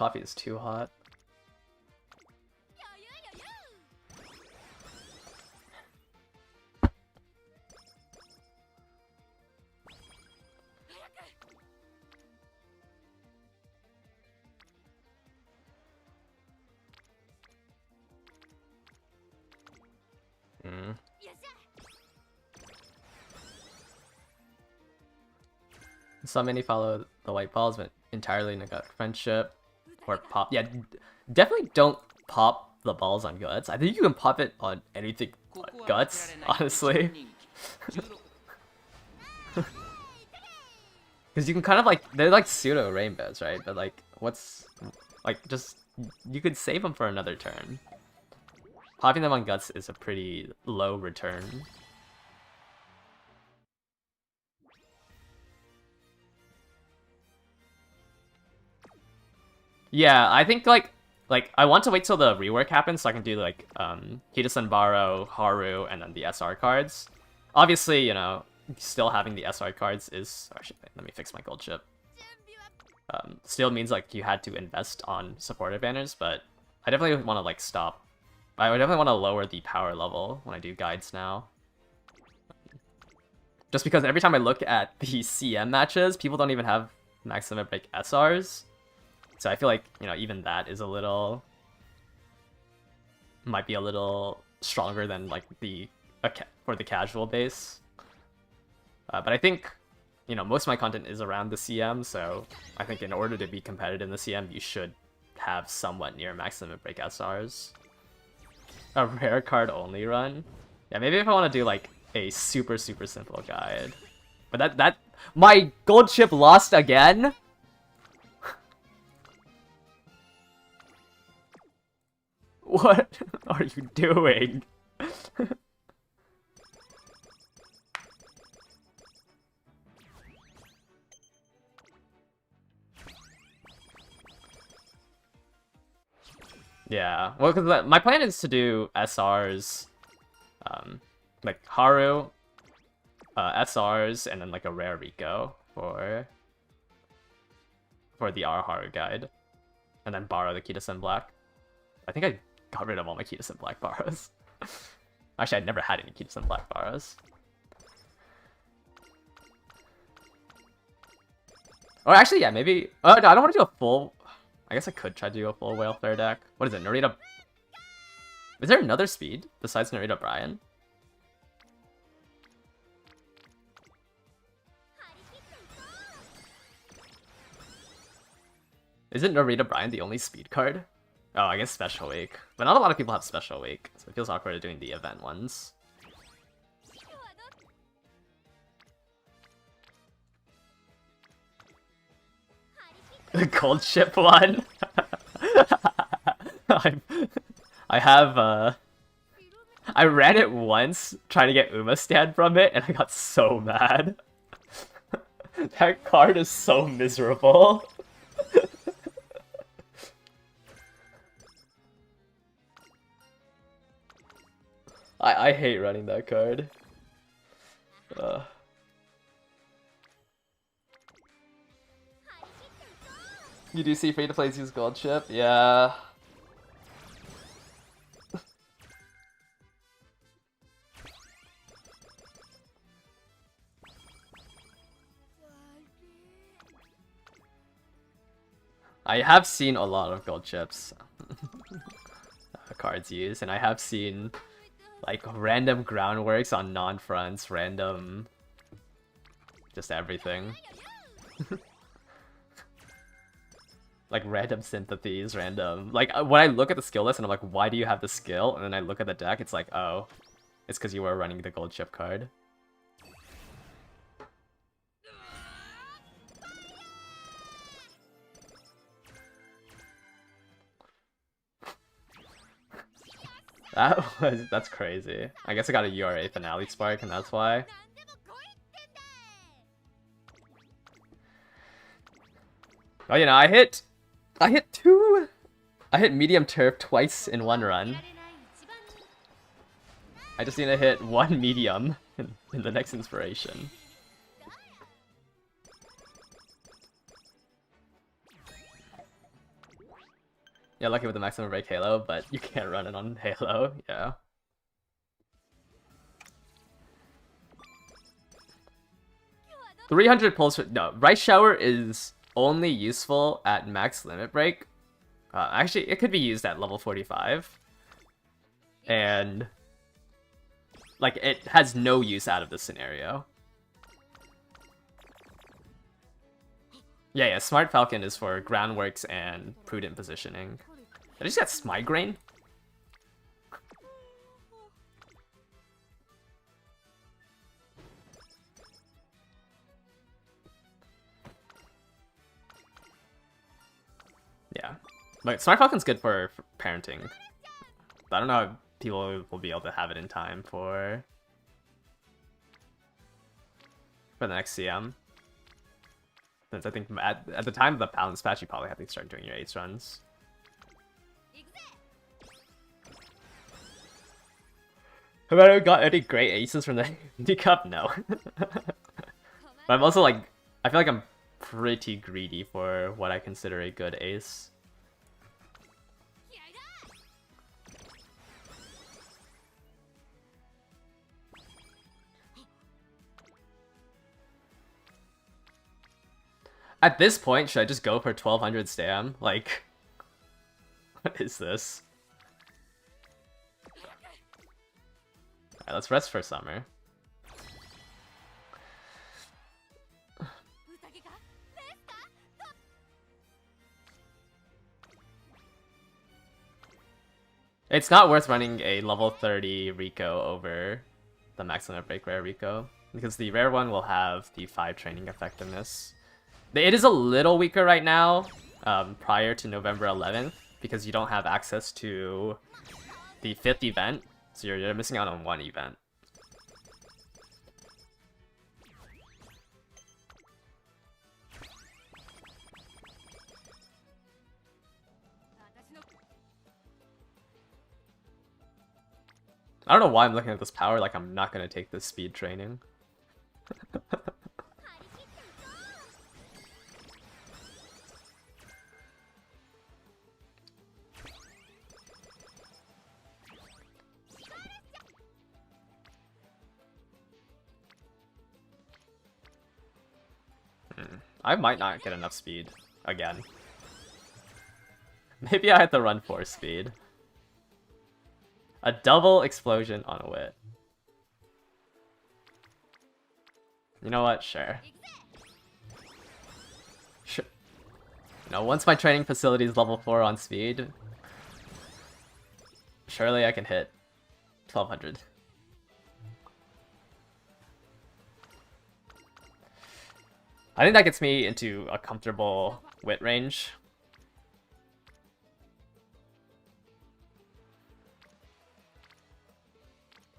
coffee is too hot. So many follow the white balls, but entirely neglect friendship or pop. Yeah, definitely don't pop the balls on guts. I think you can pop it on anything but guts, honestly. Because you can kind of like, they're like pseudo rainbows, right? But like, what's, like, just, you could save them for another turn. Popping them on guts is a pretty low return. Yeah, I think like I want to wait till the rework happens so I can do like Hida-Senbaro, Haru, and then the SR cards. Obviously, you know, still having the SR cards is actually, let me fix my gold chip. Still means like you had to invest on supportive banners, but I definitely want to like stop. I definitely want to lower the power level when I do guides now. Just because every time I look at the CM matches, people don't even have maximum break SRs. So I feel like, you know, even that is a little... might be a little stronger than, like, for the casual base. But I think, you know, most of my content is around the CM, so I think in order to be competitive in the CM, you should have somewhat near maximum break SRs. A rare card only run? Yeah, maybe if I want to do, like, a super simple guide. But that... My gold chip lost again? What are you doing? Yeah, well, because my plan is to do SRs, like Haru, SRs, and then like a rare Rico for the Aoharu guide, and then borrow the Kitasen Black. I think I got rid of all my Kitasen Black borrows. Actually, I'd never had any Kitasen Black borrows. Or actually, yeah, maybe... Oh, no, I don't want to do a full... I guess I could try to do a full Whaleflare deck. What is it, Narita... Is there another speed besides Narita Brian? Isn't Narita Brian the only speed card? Oh, I guess Special Wake. But not a lot of people have Special Wake, so it feels awkward doing the event ones. The gold chip one? I have, I ran it once, trying to get Uma stand from it, and I got so mad. That card is so miserable. I hate running that card. You do see free-to-plays use gold chip? Yeah. I have seen a lot of gold chips cards used, and I have seen like random groundworks on non-fronts, random just everything. Like random sympathies, random like when I look at the skill list and I'm like, why do you have the skill? And then I look at the deck, it's like, oh, it's because you were running the gold chip card. That's crazy. I guess I got a URA finale spark and that's why. Oh, you know, I hit medium turf twice in one run. I just need to hit one medium in the next inspiration. Yeah, lucky with the maximum break Halo, but you can't run it on Halo. Yeah. $300 pulse. No, Rice Shower is only useful at max limit break. Actually, it could be used at level 45. And like it has no use out of this scenario. Yeah, Smart Falcon is for groundworks and prudent positioning. I just got migraine. Yeah, but Smart Falcon's good for parenting. I don't know if people will be able to have it in time for the next CM. Since I think at the time of the balance patch, you probably have to start doing your ace runs. Have I got any great aces from the Indie Cup? No. But I'm also like, I feel like I'm pretty greedy for what I consider a good ace. At this point, should I just go for 1200 stam? Like, what is this? Alright, let's rest for summer. It's not worth running a level 30 Rico over the maximum break rare Rico, because the rare one will have the 5 training effectiveness. It is a little weaker right now, prior to November 11th, because you don't have access to the 5th event, so you're missing out on one event. I don't know why I'm looking at this power like I'm not going to take this speed training. I might not get enough speed again. Maybe I have to run 4 speed. A double explosion on a wit. You know what? Sure. Sure. You know, once my training facility is level 4 on speed, surely I can hit 1200. I think that gets me into a comfortable wit range.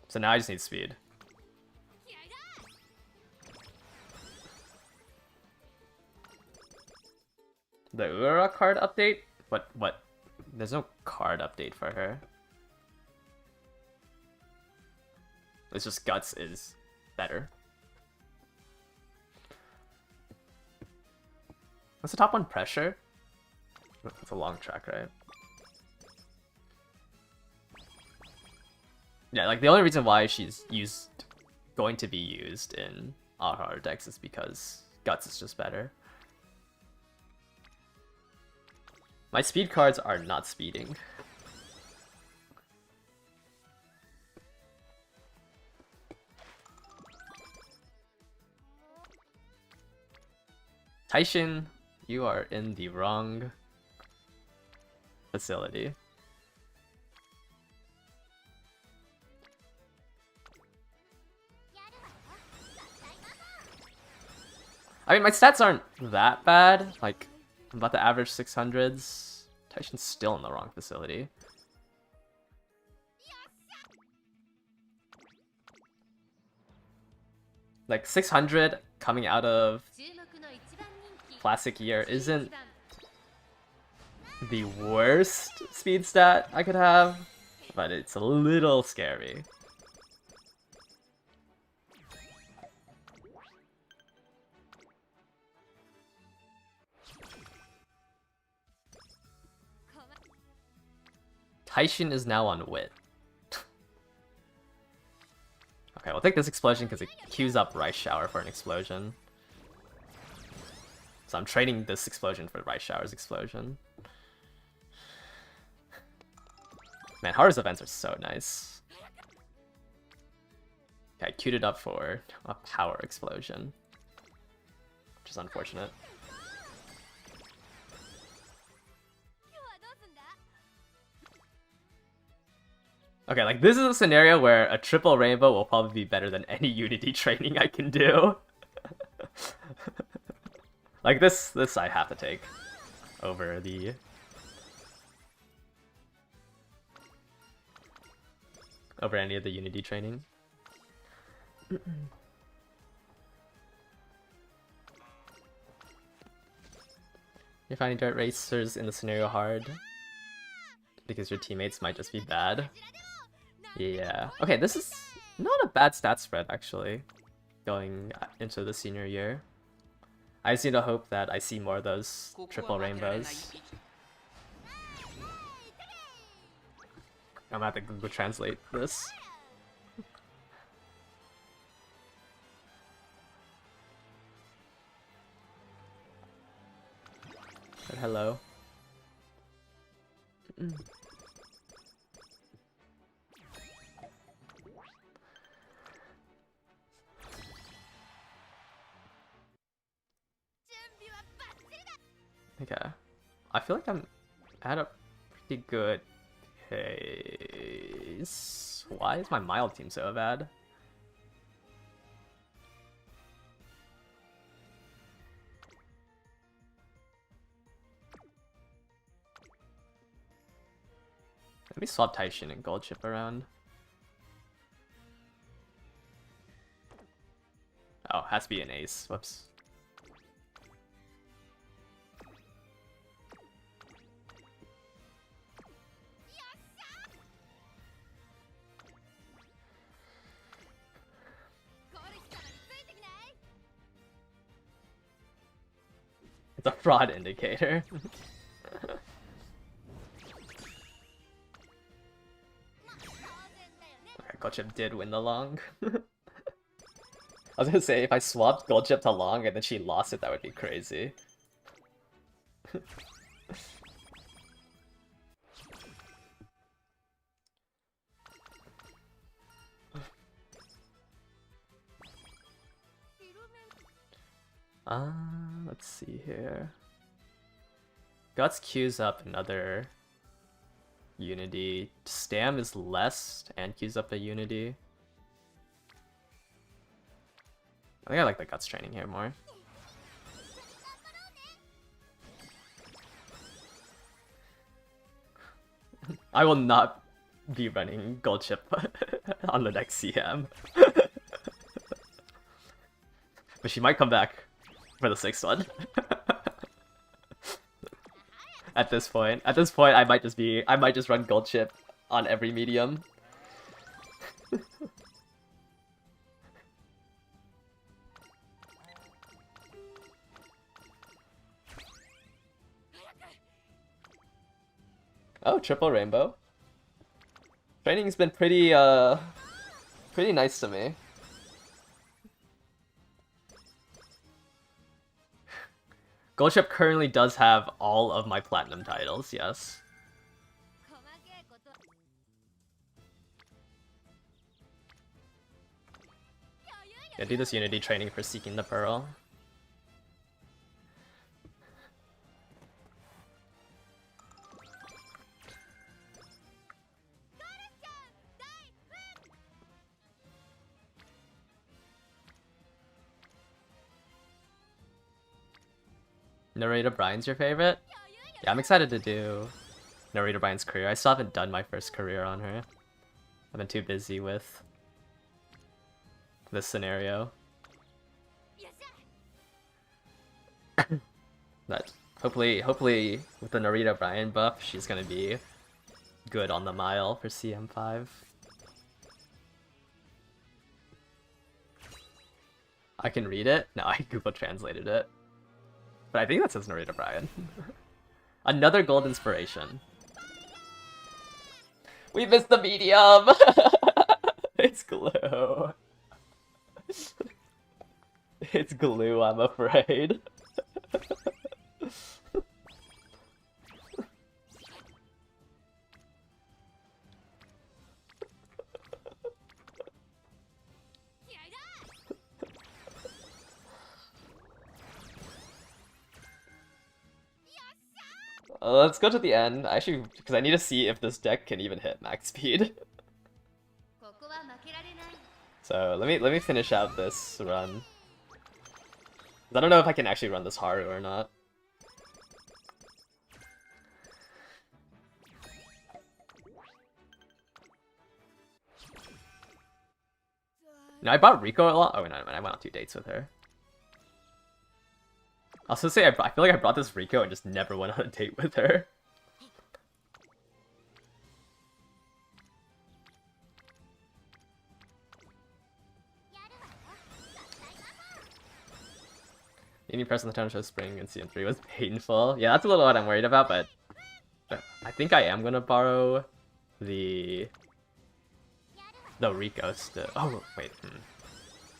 So now I just need speed. The Ura card update? What? There's no card update for her. It's just Guts is better. What's the top one? Pressure? That's a long track, right? Yeah, like the only reason why she's going to be used in Aoharu decks is because Guts is just better. My speed cards are not speeding. Taishin, you are in the wrong facility. I mean, my stats aren't that bad. Like, I'm about to average 600s. Taishin's still in the wrong facility. Like, 600 coming out of Classic Year isn't the worst speed stat I could have, but it's a little scary. Taishin is now on Wit. Okay, we'll take this explosion because it queues up Rice Shower for an explosion. So I'm trading this explosion for Rice Shower's explosion. Man, Haru's events are so nice. Okay, I queued it up for a power explosion, which is unfortunate. Okay, like this is a scenario where a triple rainbow will probably be better than any Unity training I can do. Like this I have to take over any of the Unity training. You're finding dirt racers in the scenario hard because your teammates might just be bad. Yeah. Okay, this is not a bad stat spread actually, going into the senior year. I just need to hope that I see more of those triple rainbows. I'm gonna have to Google translate this. But hello. Okay. I feel like I'm at a pretty good pace. Why is my mild team so bad? Let me swap Taishin and GOLDSHIP around. Oh, has to be an ace. Whoops. It's a fraud indicator. Okay, GOLDSHIP did win the long. I was gonna say, if I swapped GOLDSHIP to long and then she lost it, that would be crazy. Let's see here. Guts queues up another Unity. Stam is less and queues up a Unity. I think I like the Guts training here more. I will not be running GOLDSHIP on the next CM. But she might come back for the 6th one. At this point, I might just run GOLDSHIP on every medium. Oh, triple rainbow. Training's been pretty nice to me. GOLDSHIP currently does have all of my platinum titles, yes. Yeah, do this Unity training for Seeking the Pearl. Narrator Brian's your favorite? Yeah, I'm excited to do Narrator Brian's career. I still haven't done my first career on her. I've been too busy with this scenario. But hopefully with the Narita Brian buff, she's gonna be good on the mile for CM5. I can read it? No, I Google translated it. But I think that says Narita Brian. Another gold inspiration. We missed the medium! It's glue. It's glue, I'm afraid. Let's go to the end, actually, because I need to see if this deck can even hit max speed. So let me finish out this run. I don't know if I can actually run this Haru or not. No, I bought Rico a lot. Oh, no, I went on 2 dates with her. I was gonna say, I feel like I brought this Rico and just never went on a date with her. Any press on the Town Show Spring in Season 3 was painful. Yeah, that's a little what I'm worried about, but I think I am gonna borrow the Rico still. Oh, wait.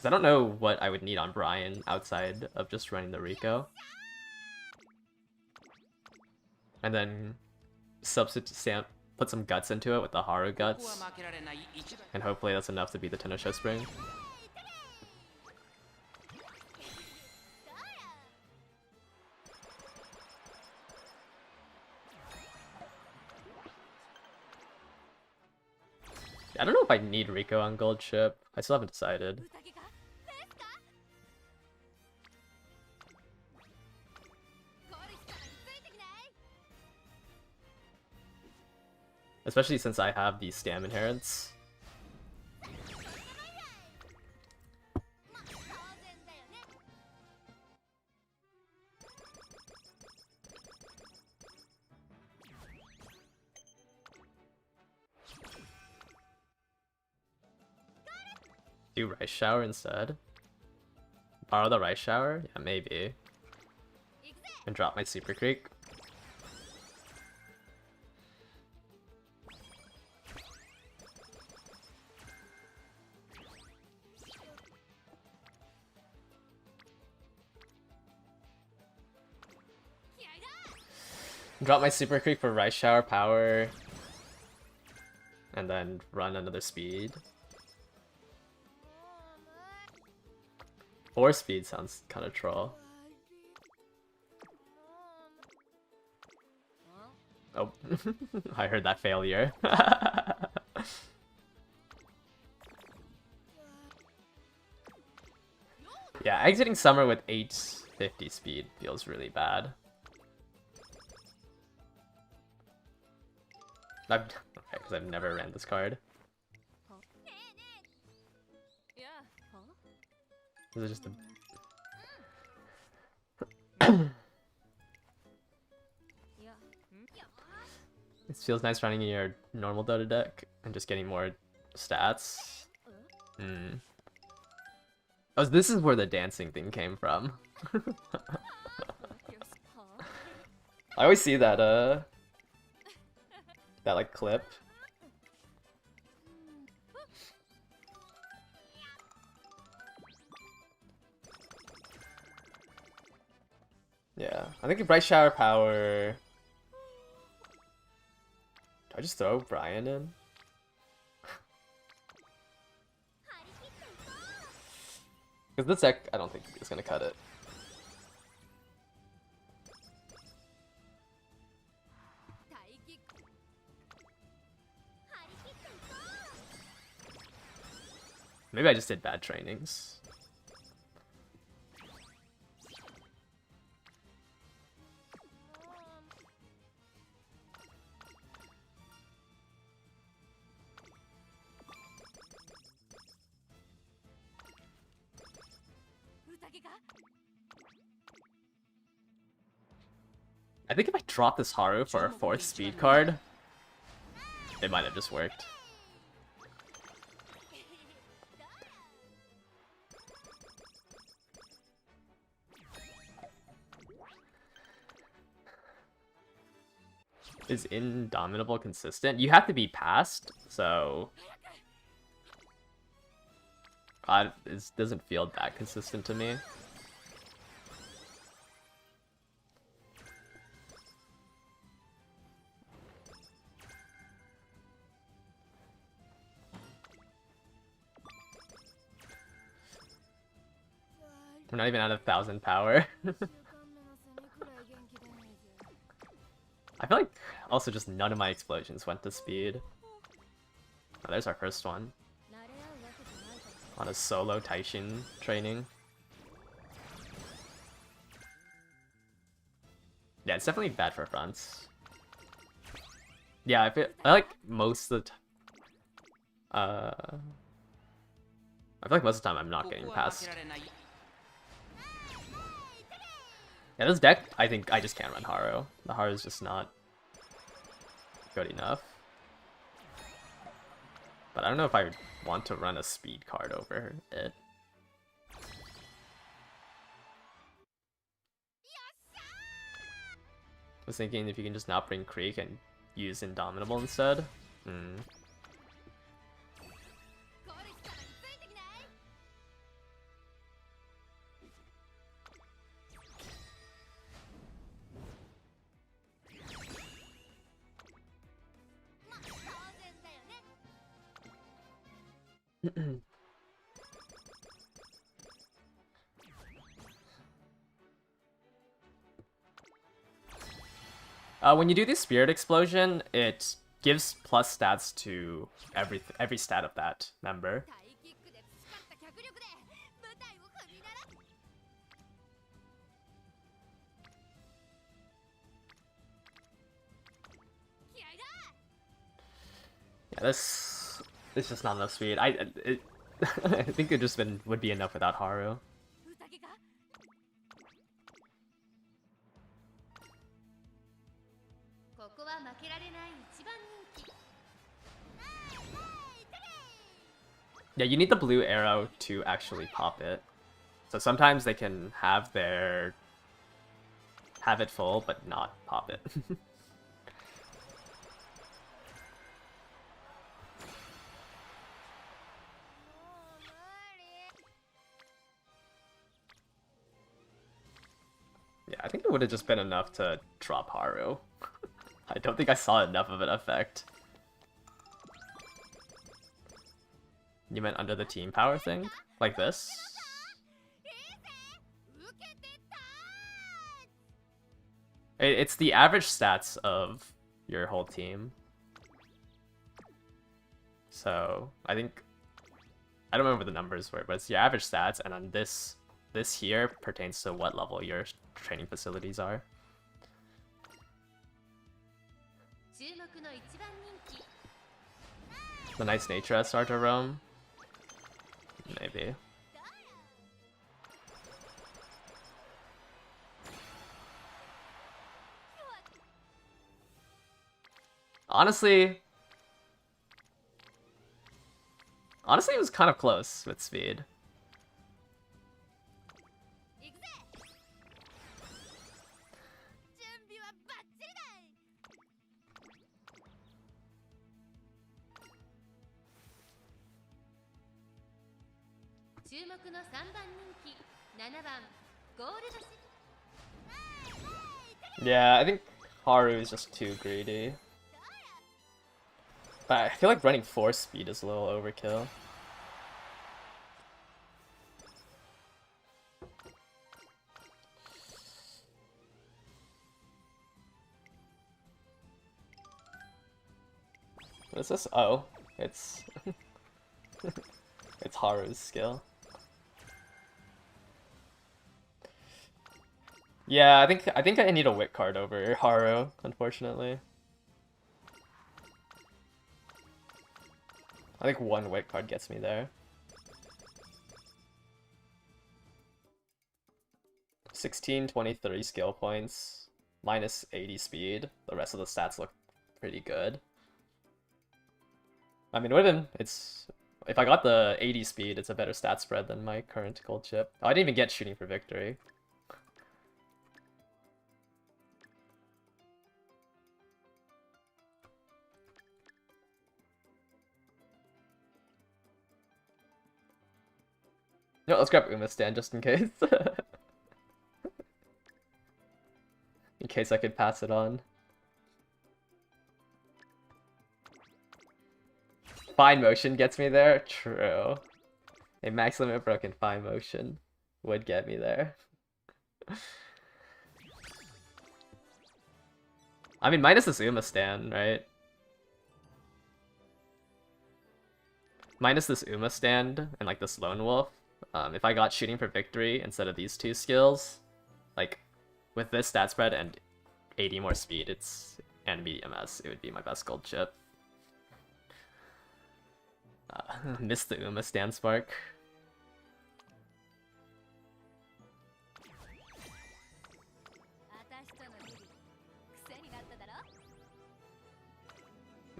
I don't know what I would need on Brian outside of just running the Rico. And then put some guts into it with the Haru guts. And hopefully that's enough to beat the Tenosho Spring. I don't know if I need Rico on GOLDSHIP. I still haven't decided. Especially since I have the Stam inherents. Do Rice Shower instead? Borrow the Rice Shower? Yeah, maybe. And drop my Super Creek. Drop my Super Creek for Rice Shower power. And then run another speed. 4 speed sounds kind of troll. Oh, I heard that failure. Yeah, exiting summer with 850 speed feels really bad. Okay, because I've never ran this card. Is it just a... It feels nice running in your normal Dota deck and just getting more stats. Oh, this is where the dancing thing came from. I always see that, that, like, clip. Yeah, I think a Bright Shower power... Do I just throw Brian in? Because this deck, I don't think is gonna cut it. Maybe I just did bad trainings. I think if I drop this Haru for a 4th speed card, it might have just worked. Is Indomitable consistent? You have to be passed, so... it doesn't feel that consistent to me. We're not even at 1,000 power. I feel like also just none of my explosions went to speed. Oh, there's our first one. On a solo Taishin training. Yeah, it's definitely bad for fronts. Yeah, I like most of the I feel like most of the time I'm not getting past. Yeah, this deck, I think I just can't run Haru. The Haru is just not good enough. But I don't know if I want to run a speed card over it. I was thinking if you can just not bring Creek and use Indomitable instead. When you do the Spirit Explosion, it gives plus stats to every stat of that member. Yeah, this is just not enough speed. I think it just would be enough without Haru. Yeah, you need the blue arrow to actually pop it. So sometimes they can have it full, but not pop it. Yeah, I think it would have just been enough to drop Haru. I don't think I saw enough of an effect. You meant under the team power thing? Like this? It's the average stats of your whole team. So, I don't remember what the numbers were, but it's your average stats, and then this here pertains to what level your training facilities are. The nice nature at Starter Rome? Maybe. Honestly, it was kind of close with speed. Yeah, I think Haru is just too greedy. But I feel like running 4 speed is a little overkill. What is this? Oh, it's it's Haru's skill. Yeah, I think I need a wit card over Haru, unfortunately. I think one wit card gets me there. 16, 23 skill points, minus 80 speed. The rest of the stats look pretty good. I mean, if I got the 80 speed, it's a better stat spread than my current gold chip. Oh, I didn't even get shooting for victory. No, let's grab Uma stand just in case. In case I could pass it on. Fine motion gets me there? True. A max limit broken fine motion would get me there. I mean, minus this Uma stand, right? Minus this Uma stand and like this Lone Wolf, if I got shooting for victory instead of these two skills, like with this stat spread and 80 more speed, and medium S, it would be my best gold chip. Missed the Uma stand spark.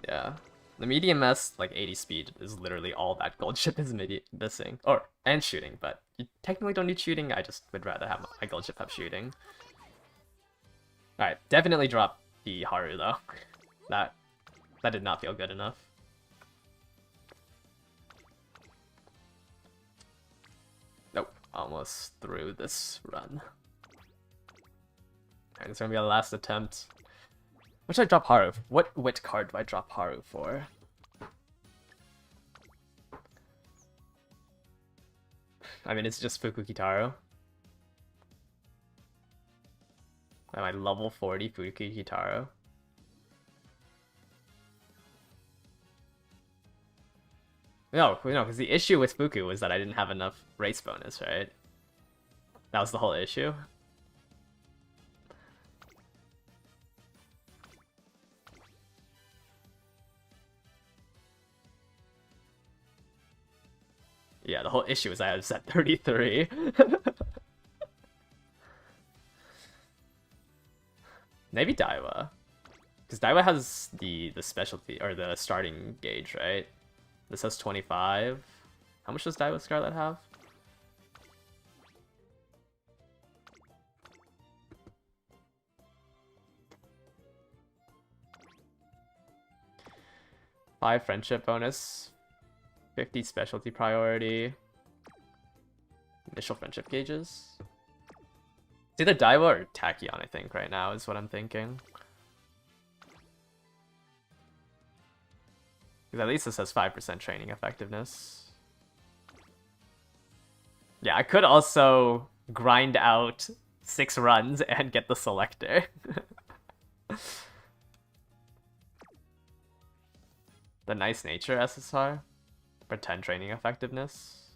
Yeah. The medium S, like 80 speed, is literally all that gold chip is missing. And shooting, but you technically don't need shooting, I just would rather have my gold chip have shooting. Alright, definitely drop the Haru though. That did not feel good enough. Nope, almost through this run. Alright, it's gonna be our last attempt. What should I drop Haru? What wit card do I drop Haru for? I mean, it's just Fukukitaro. My level 40 Fukukitaro. No, because the issue with Fuku was that I didn't have enough race bonus, right? That was the whole issue. Yeah, the whole issue is I had set 33. Maybe Daiwa. Because Daiwa has the specialty, or the starting gauge, right? This has 25. How much does Daiwa Scarlet have? Five friendship bonus. 50 specialty priority. Initial friendship gauges. It's either Daiwa or Tachyon, I think, right now, is what I'm thinking. Because at least this has 5% training effectiveness. Yeah, I could also grind out 6 runs and get the selector. The nice nature SSR for 10 training effectiveness.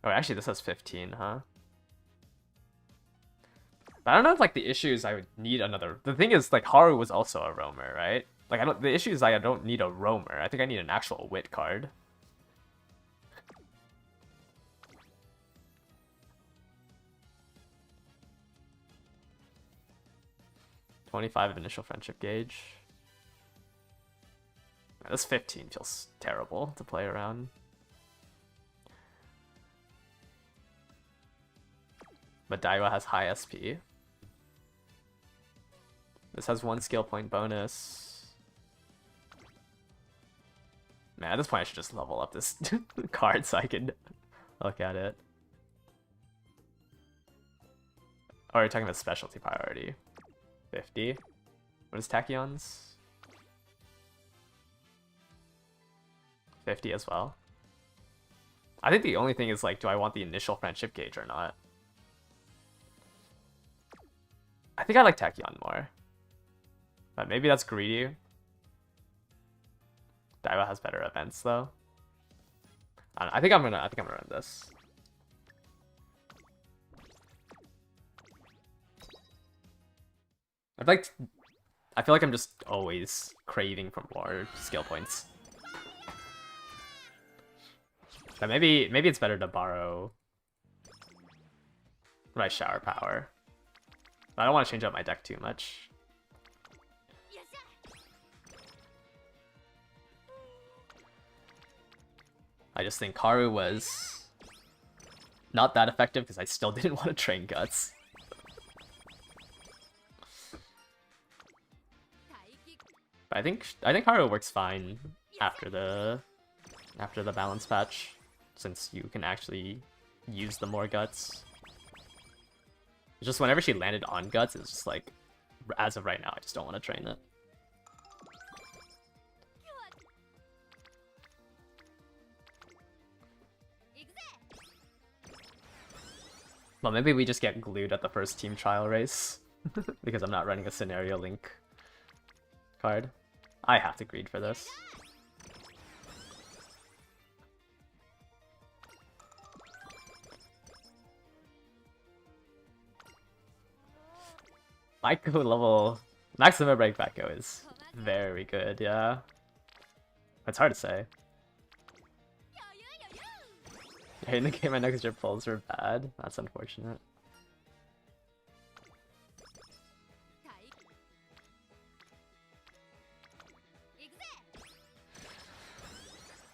Oh, actually, this has 15, huh? But I don't know if like the issue is I would need another. The thing is, like, Haru was also a roamer, right? Like, the issue is I don't need a roamer. I think I need an actual wit card. $25 of initial friendship gauge. This 15 feels terrible to play around. But Daiwa has high SP. This has 1 skill point bonus. Man, at this point I should just level up this card so I can look at it. Oh, you're talking about specialty priority. 50. What is Tachyon's? 50 as well. I think the only thing is, like, do I want the initial friendship gauge or not? I think I like Tachyon more. But maybe that's greedy. Daiwa has better events though. I don't know, I think I'm gonna run this. I feel like I'm just always craving for more skill points. But maybe it's better to borrow my shower power. But I don't want to change up my deck too much. I just think Haru was not that effective because I still didn't want to train Guts. But I think Haru works fine after the balance patch. since you can actually use the more guts. It's just whenever she landed on guts, it's just like, as of right now, I just don't want to train it. Well, maybe we just get glued at the first team trial race. Because I'm not running a scenario link card. I have to greed for this. Baiko level... Maximum break Baiko is very good, yeah. It's hard to say. In the game I know because your pulls were bad. That's unfortunate.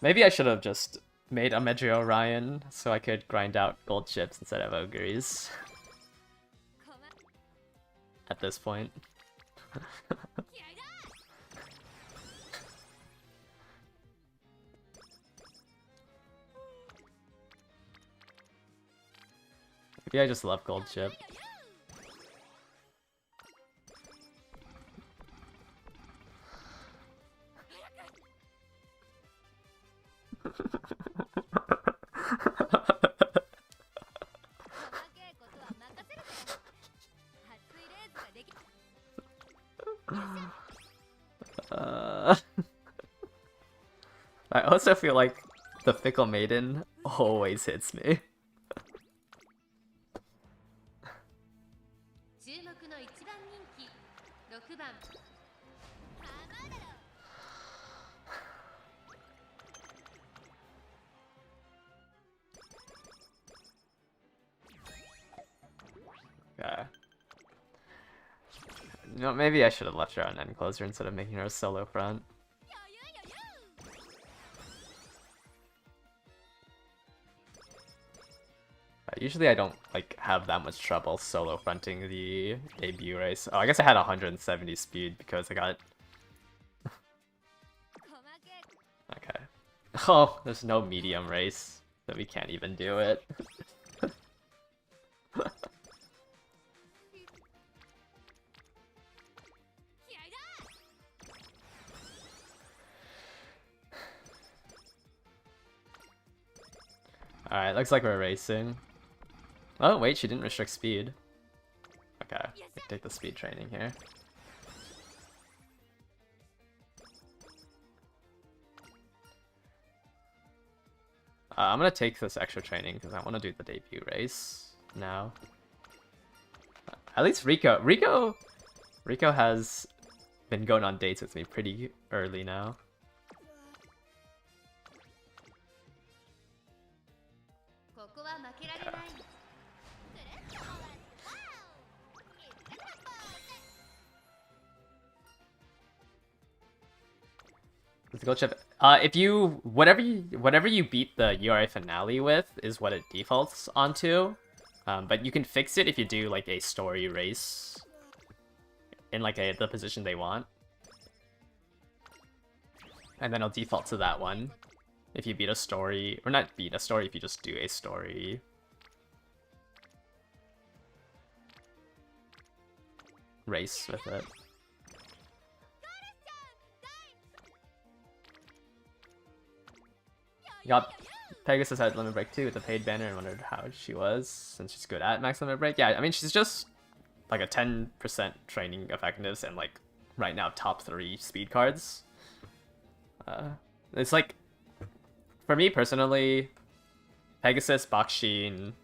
Maybe I should have just made a Medri Orion so I could grind out gold chips instead of ogres. At this point. Maybe I just love gold chip. I also feel like the Fickle Maiden always hits me. Okay. You know, maybe I should have left her on end closer instead of making her a solo front. Usually I don't like have that much trouble solo fronting the debut race. Oh, I guess I had 170 speed because I got... Okay. Oh, there's no medium race, so we can't even do it. Alright, looks like we're racing. Oh, wait, she didn't restrict speed. Okay, I can take the speed training here. I'm gonna take this extra training because I want to do the debut race now. At least Rico has been going on dates with me pretty early now. Okay. Let's go chip. If you whatever you beat the URA finale with is what it defaults onto. But you can fix it if you do like a story race in like the position they want. And then it'll default to that one. If you beat a story, or not beat a story, if you just do a story race with it. Got Pegasus had Limit Break too with the paid banner and wondered how she was since she's good at max Limit Break. Yeah, I mean she's just like a 10% training effectiveness and like right now top 3 speed cards. It's like for me personally, Pegasus, Bakshin,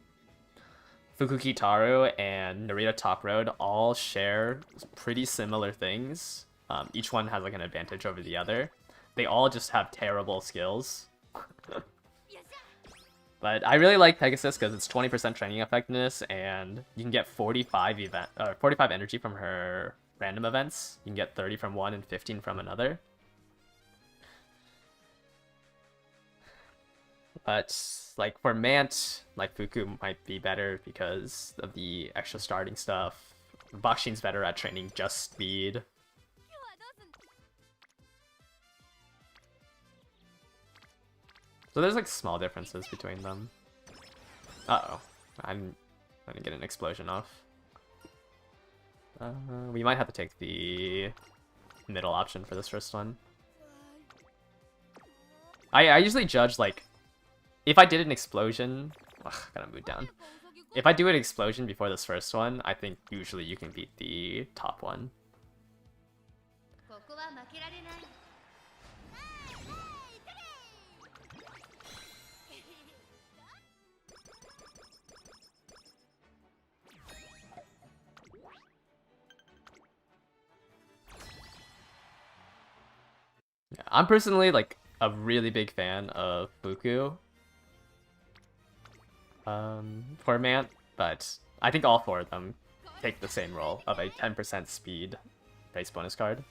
Fukukitaru, and Narita Top Road all share pretty similar things. Each one has like an advantage over the other. They all just have terrible skills. But I really like Pegasus because it's 20% training effectiveness, and you can get 45 energy from her random events. You can get 30 from one and 15 from another. But like for Mant, like Fuku might be better because of the extra starting stuff. Bakshin's better at training just speed. So there's like small differences between them. Uh-oh. I didn't get an explosion off. We might have to take the middle option for this first one. I usually judge, like, if I did an explosion... Ugh, gotta move down. If I do an explosion before this first one, I think usually you can beat the top one. Yeah, I'm personally, like, a really big fan of Fuku. For Mant, but I think all four of them take the same role of a 10% speed base bonus card.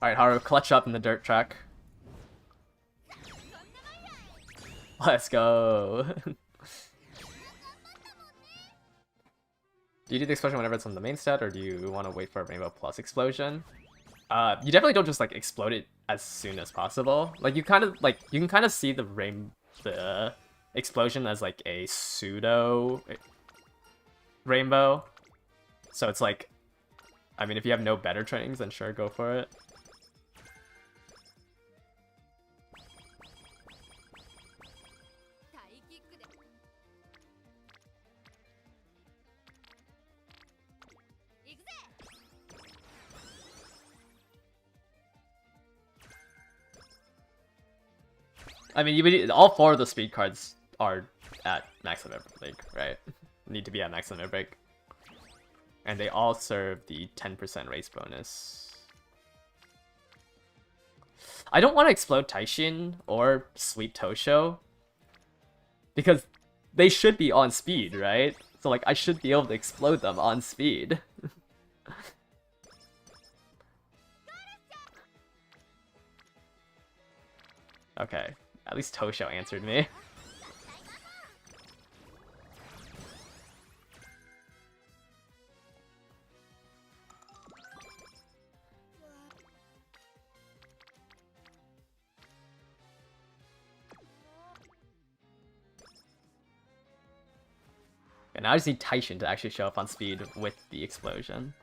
Alright, Haru, clutch up in the dirt track. Let's go! Do you do the explosion whenever it's on the main stat, or do you want to wait for a Rainbow Plus explosion? You definitely don't just like explode it as soon as possible. Like you can kind of see the explosion as like a pseudo rainbow. So it's like, I mean, if you have no better trainings, then sure, go for it. I mean, all four of the speed cards are at max limit break, right? Need to be at max limit break. And they all serve the 10% race bonus. I don't want to explode Taishin or Sweet Tosho, because they should be on speed, right? So like, I should be able to explode them on speed. Okay. At least Tosho answered me. And now I just need Taishin to actually show up on speed with the explosion.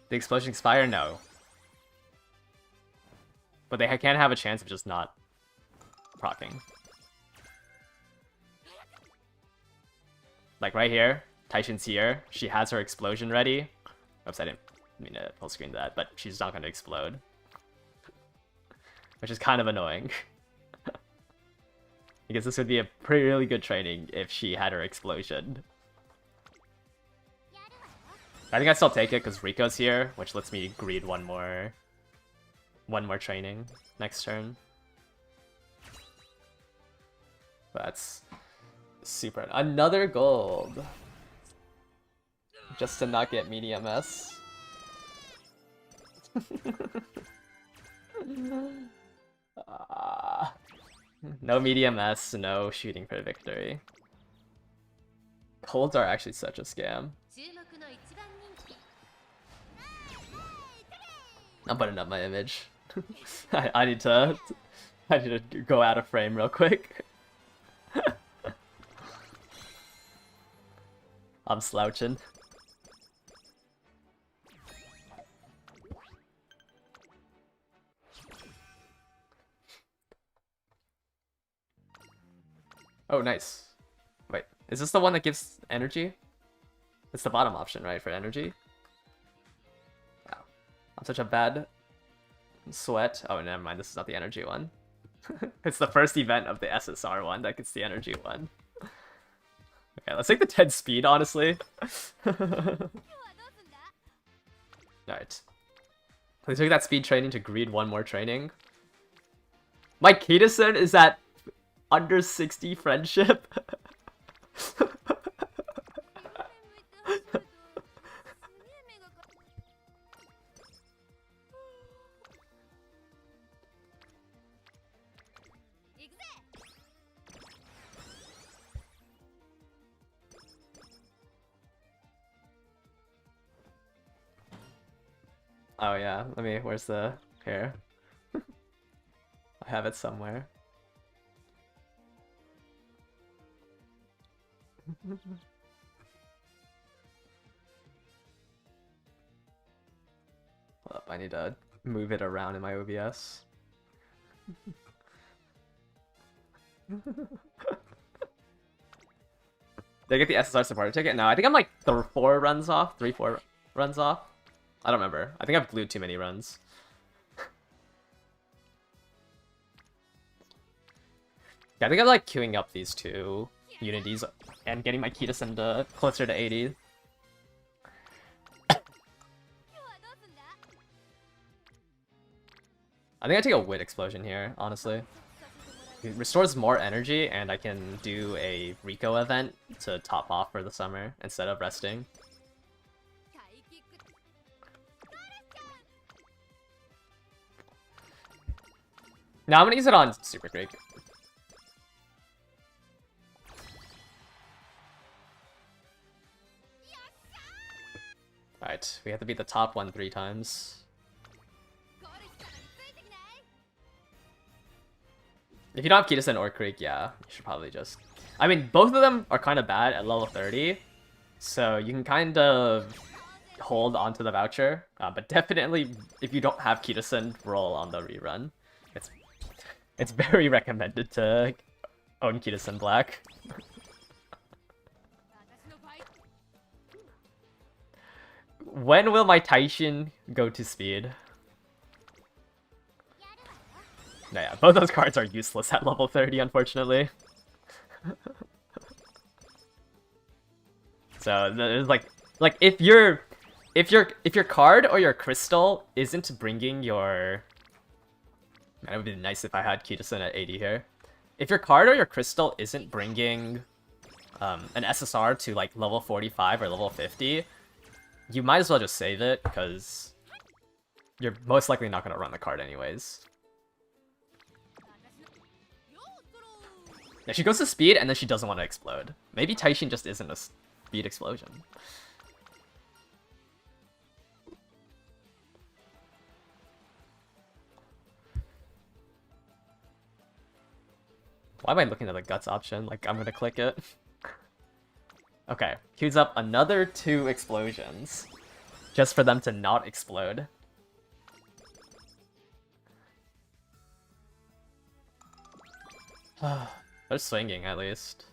The explosion expire? No. But they can have a chance of just not proccing. Like right here, Taishin's here. She has her explosion ready. Oops, I didn't mean to full screen that, but she's not going to explode. Which is kind of annoying. Because this would be a really good training if she had her explosion. I think I still take it because Rico's here, which lets me greed one more training next turn. That's super. Another gold! Just to not get medium S. No medium S, no shooting for victory. Golds are actually such a scam. I'm putting up my image. I need to go out of frame real quick. I'm slouching. Oh, nice. Wait, is this the one that gives energy? It's the bottom option, right, for energy? Wow. I'm such a bad sweat. Oh, never mind, this is not the energy one. It's the first event of the SSR one that gets the energy one. Okay, let's take the 10 speed, honestly. Alright. Let's take that speed training to greed one more training. My Kitasen is at under 60 friendship. Oh yeah, where's the hair? I have it somewhere. Hold up, I need to move it around in my OBS. Did I get the SSR supporter ticket? No, I think I'm like 4 runs off, 3-4 runs off. I don't remember. I think I've glued too many runs. Yeah, I think I'm like queuing up these 2 unities and getting my Kitasen to closer to 80. I think I take a Wit Explosion here, honestly. It restores more energy, and I can do a Rico event to top off for the summer instead of resting. Now I'm gonna use it on Super Creek. Alright, we have to beat the top one 3 times. If you don't have Kitasen or Creek, yeah, you should probably just... I mean, both of them are kind of bad at level 30, so you can kind of hold onto the voucher, but definitely, if you don't have Kitasen, roll on the rerun. It's very recommended to own Kitasen Black. When will my Taishin go to speed? No, yeah, both those cards are useless at level 30, unfortunately. So there's like if your card or your crystal isn't bringing your... Man, it would be nice if I had Kitasen at 80 here. If your card or your crystal isn't bringing an SSR to like level 45 or level 50, you might as well just save it, because you're most likely not going to run the card anyways. Yeah, she goes to speed, and then she doesn't want to explode. Maybe Taishin just isn't a speed explosion. Why am I looking at the guts option? Like, I'm gonna click it. Okay, queues up another 2 explosions. Just for them to not explode. They're swinging, at least.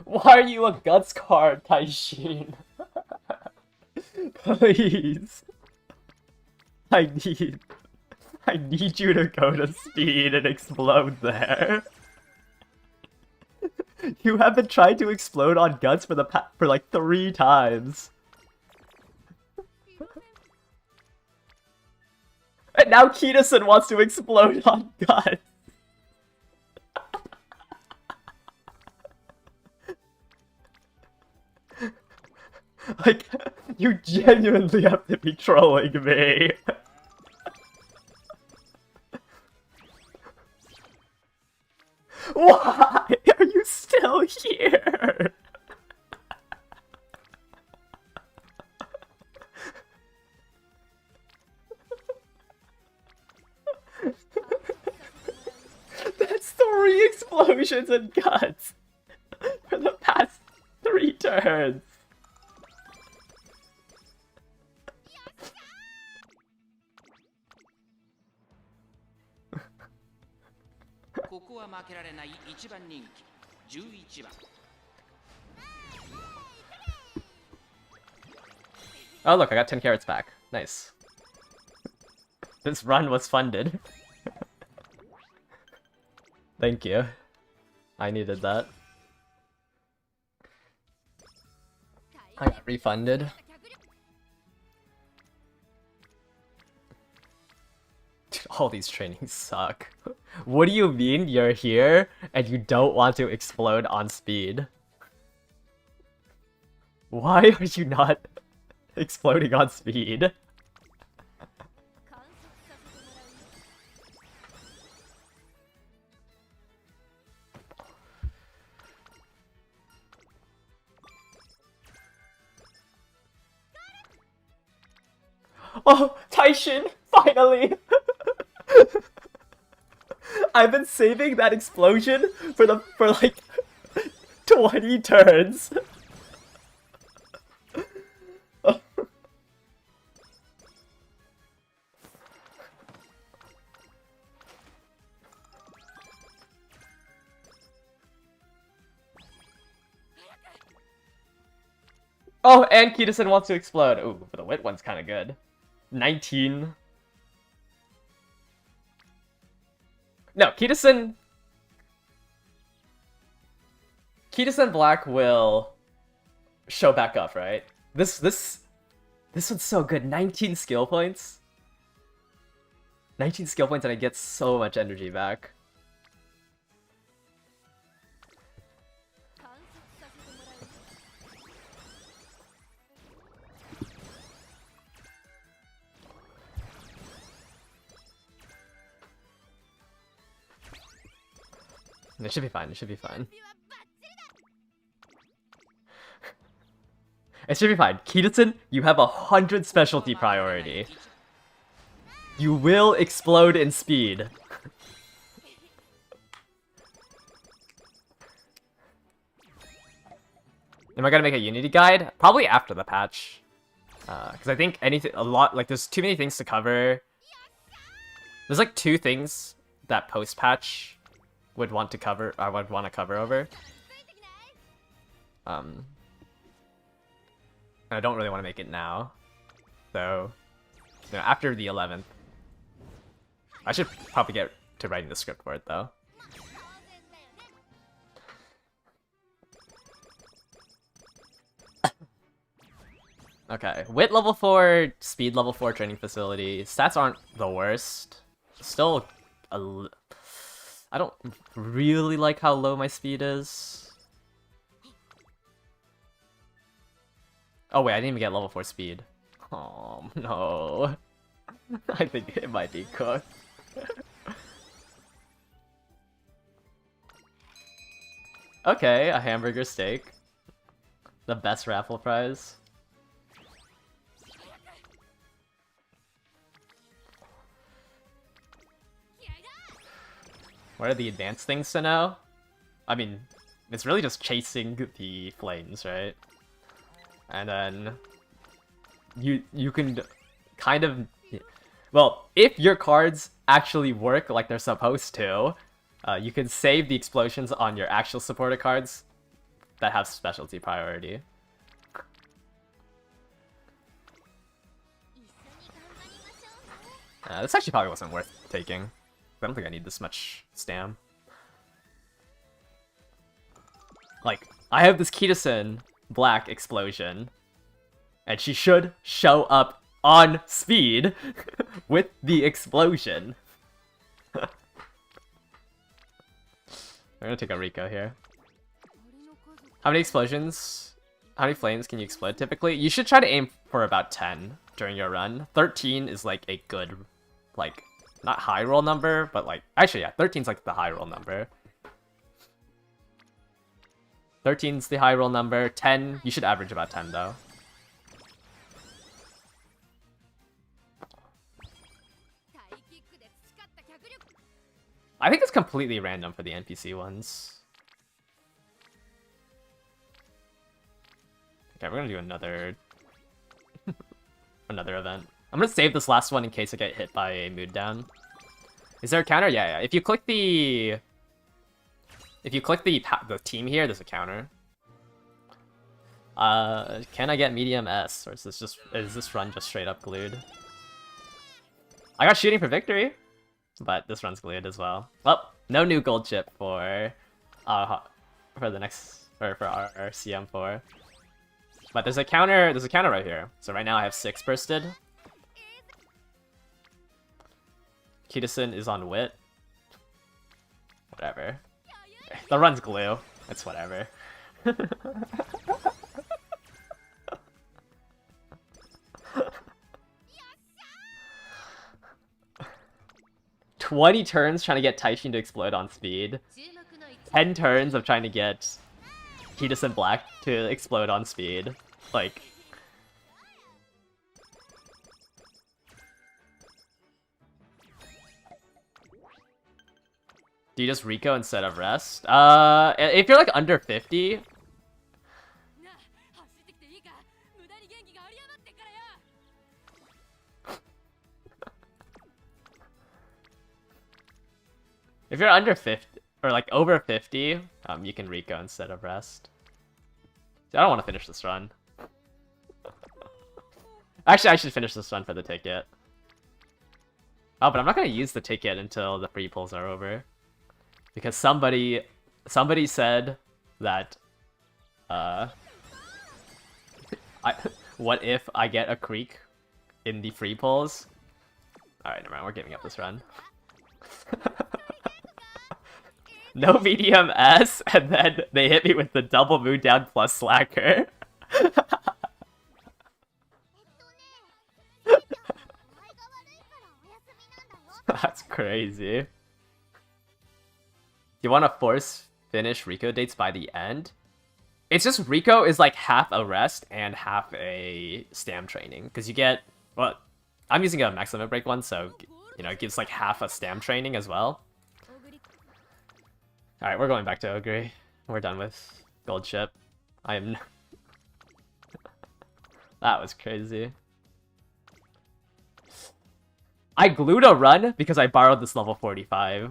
Why are you a guts card, Taishin? Please. I need you to go to speed and explode there. You haven't tried to explode on guts for like 3 times. And now Kitasen wants to explode on guts. Like, you genuinely have to be trolling me. Why are you still here? That's 3 explosions and guts for the past 3 turns. Oh look, I got 10 carrots back. Nice. This run was funded. Thank you. I needed that. I got refunded. Dude, all these trainings suck. What do you mean you're here and you don't want to explode on speed? Why are you not exploding on speed? Oh, Taishin, finally! I've been saving that explosion for like 20 turns. Oh, and Kitasen wants to explode. Ooh, but the wit one's kind of good. 19. No, Kitasen Black will show back up, right? This one's so good. 19 skill points. 19 skill points and I get so much energy back. It should be fine, it should be fine. It should be fine. Kitasen, you have 100 specialty priority. You will explode in speed. Am I gonna make a Unity guide? Probably after the patch. Because I think there's too many things to cover. There's like 2 things that post-patch would want to cover, I would want to cover over. And I don't really want to make it now. So, you know, after the 11th. I should probably get to writing the script for it, though. Okay, wit level 4, speed level 4 training facility. Stats aren't the worst. Still, I don't really like how low my speed is. Oh wait, I didn't even get level 4 speed. Oh no. I think it might be cooked. Okay, a hamburger steak. The best raffle prize. What are the advanced things to know? I mean, it's really just chasing the flames, right? And then you can kind of, well, if your cards actually work like they're supposed to, you can save the explosions on your actual supported cards that have specialty priority. This actually probably wasn't worth taking. I don't think I need this much stam. Like, I have this Kitasen Black explosion, and she should show up on speed with the explosion. We're gonna take a Rico here. How many explosions? How many flames can you explode typically? You should try to aim for about 10 during your run. 13 is like a good, like, not high roll number, but like, actually yeah, 13's like the high roll number. 13's the high roll number. 10, you should average about 10 though. I think it's completely random for the NPC ones. Okay, we're gonna do another another event. I'm gonna save this last one in case I get hit by a mood down. Is there a counter? Yeah. If you click the team here, there's a counter. Can I get medium S, or is this run just straight up glued? I got shooting for victory, but this run's glued as well. Well, no new gold chip for the next, or for our CM4. But there's a counter right here. So right now I have 6 bursted. Kitasen is on wit. Whatever. The run's glue. It's whatever. 20 turns trying to get Taishin to explode on speed. 10 turns of trying to get Kitasen Black to explode on speed. Like, Do you just Rico instead of rest? If you're like under 50, if you're under 50 or like over 50, you can Rico instead of rest. I don't want to finish this run. Actually, I should finish this run for the ticket. Oh, but I'm not gonna use the ticket until the free pulls are over, because somebody said that what if I get a creek in the free pulls? All right, never mind. We're giving up this run. No medium S, and then they hit me with the double moon down plus slacker. That's crazy. You want to force finish Rico dates by the end? It's just Rico is like half a rest and half a stam training. Because you get, well, I'm using a max limit break one, so, you know, it gives like half a stam training as well. Alright, we're going back to Ogre. We're done with Gold Ship. I am... That was crazy. I glued a run because I borrowed this level 45.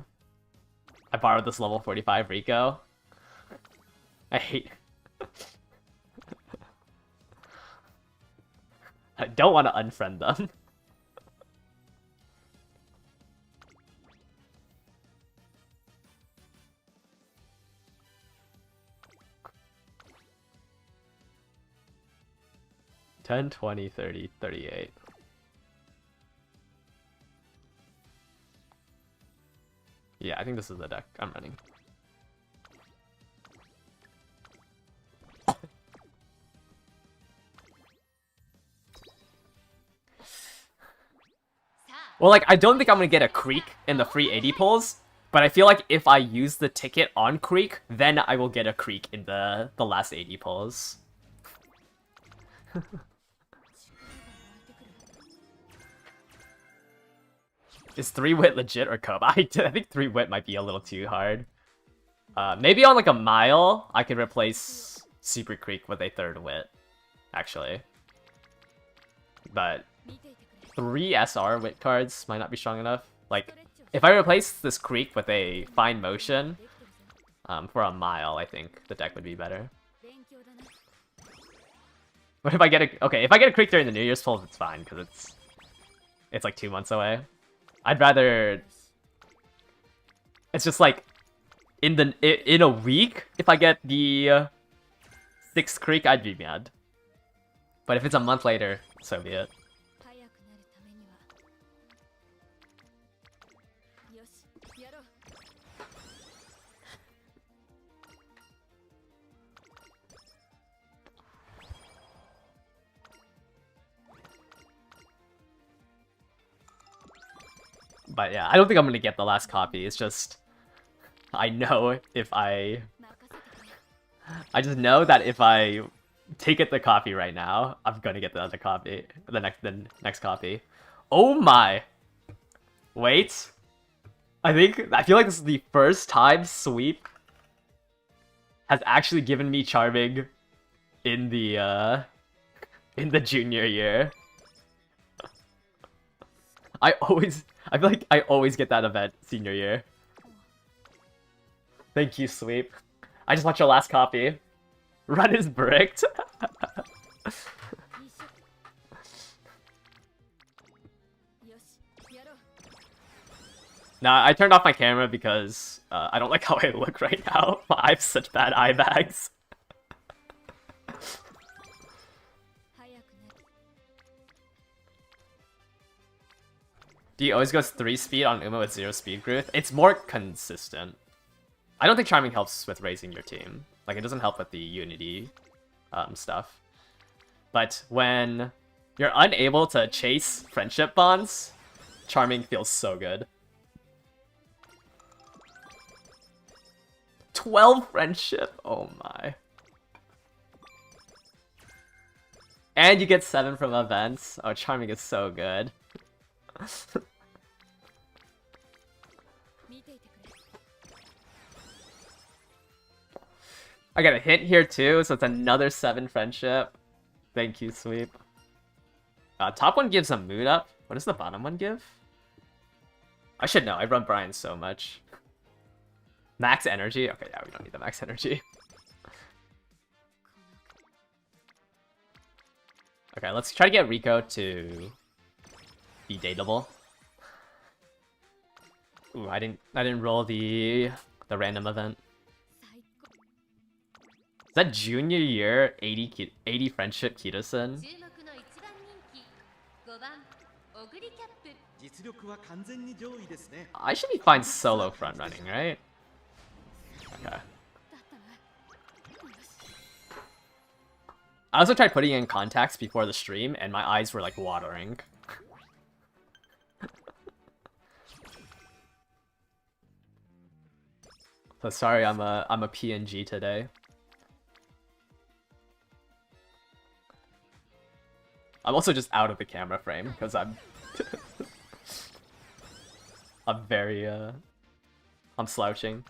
I borrowed this level 45 Rico. I hate... I don't want to unfriend them. $10, $20, $30, $38. Yeah, I think this is the deck I'm running. Well, like, I don't think I'm gonna get a Creek in the free 80 pulls, but I feel like if I use the ticket on Creek, then I will get a Creek in the last 80 pulls. Is 3-wit legit or Kobe? I think 3-wit might be a little too hard. Maybe on like a mile, I could replace Super Creek with a 3rd wit, actually. But 3 SR wit cards might not be strong enough. Like, if I replace this Creek with a Fine Motion for a mile, I think the deck would be better. But if I get a if I get a Creek during the New Year's pulls, it's fine because it's like 2 months away. I'd rather... It's just like, in a week, if I get the 6th Creek, I'd be mad. But if it's a month later, so be it. But yeah, I don't think I'm gonna get the last copy. It's just, I know if I just know that if I take the copy right now, I'm gonna get the other copy, the next copy. Oh my! Wait, I feel like this is the first time Sweep has actually given me Charming in the junior year. I feel like I always get that event senior year. Thank you, Sweep. I just want your last copy. Run is bricked. Nah, I turned off my camera because I don't like how I look right now. I have such bad eye bags. Do you always go 3 speed on Uma with 0 speed growth? It's more consistent. I don't think Charming helps with raising your team. Like, it doesn't help with the Unity stuff. But when you're unable to chase friendship bonds, Charming feels so good. 12 friendship? Oh my. And you get 7 from events. Oh, Charming is so good. I got a hint here too, so it's another 7 friendship. Thank you, Sweep. Top one gives a mood up. What does the bottom one give? I should know. I run Brian so much. Max energy? Okay, yeah, we don't need the max energy. Okay, let's try to get Rico to be dateable. Ooh, I didn't roll the random event. Is that junior year 80 friendship Kitasen? I should be fine solo front running, right? Okay. I also tried putting in contacts before the stream, and my eyes were like watering. So sorry, I'm a PNG today. I'm also just out of the camera frame because I'm I'm very I'm slouching.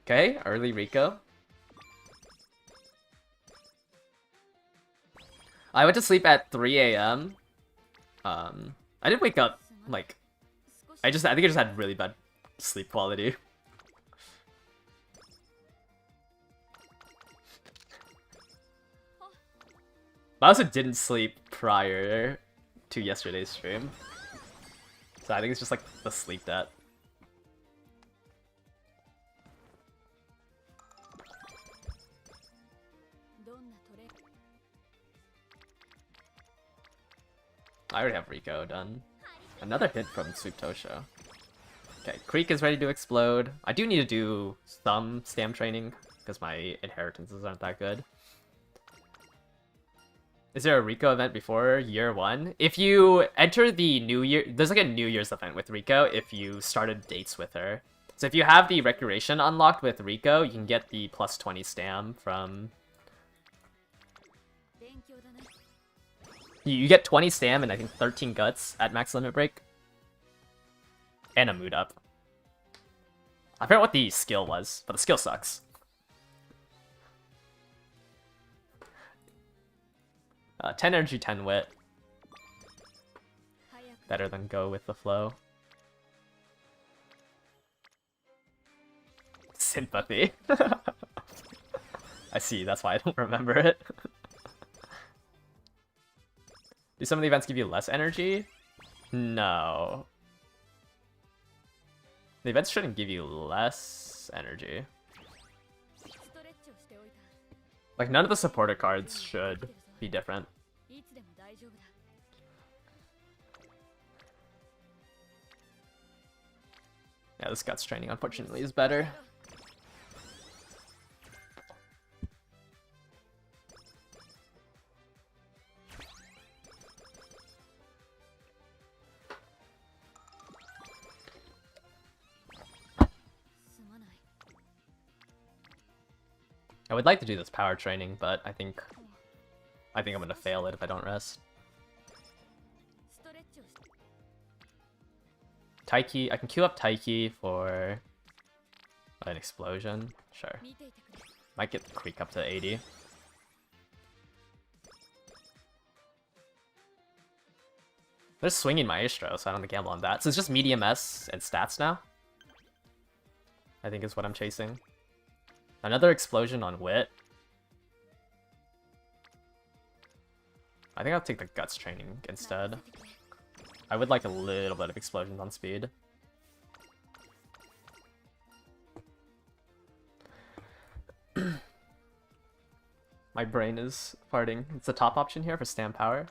Okay, early Rico. I went to sleep at 3 a.m. I didn't wake up like I think I just had really bad sleep quality. I also didn't sleep prior to yesterday's stream. So I think it's just like the sleep debt. I already have Rico done. Another hit from Sweep Tosho. Okay, Creek is ready to explode. I do need to do some stam training because my inheritances aren't that good. Is there a Rico event before year 1? If you enter the New Year... There's like a New Year's event with Rico if you started dates with her. So if you have the Recreation unlocked with Rico, you can get the plus 20 stam from... You get 20 stam and I think 13 guts at max limit break. And a mood up. I forgot what the skill was, but the skill sucks. Uh, 10 energy, 10 wit. Better than go with the flow. Sympathy. I see, that's why I don't remember it. Do some of the events give you less energy? No. The events shouldn't give you less energy. Like, none of the supporter cards should be different. Yeah, this guts training unfortunately is better. I would like to do this power training, but I think I'm gonna fail it if I don't rest. Taiki, I can queue up Taiki for an explosion. Sure. Might get the Creek up to 80. There's swinging Maestro, so I don't have to gamble on that. So it's just medium S and stats now. I think is what I'm chasing. Another explosion on Wit. I think I'll take the Guts training instead. I would like a little bit of explosions on speed. My brain is farting. It's the top option here for Stam Power.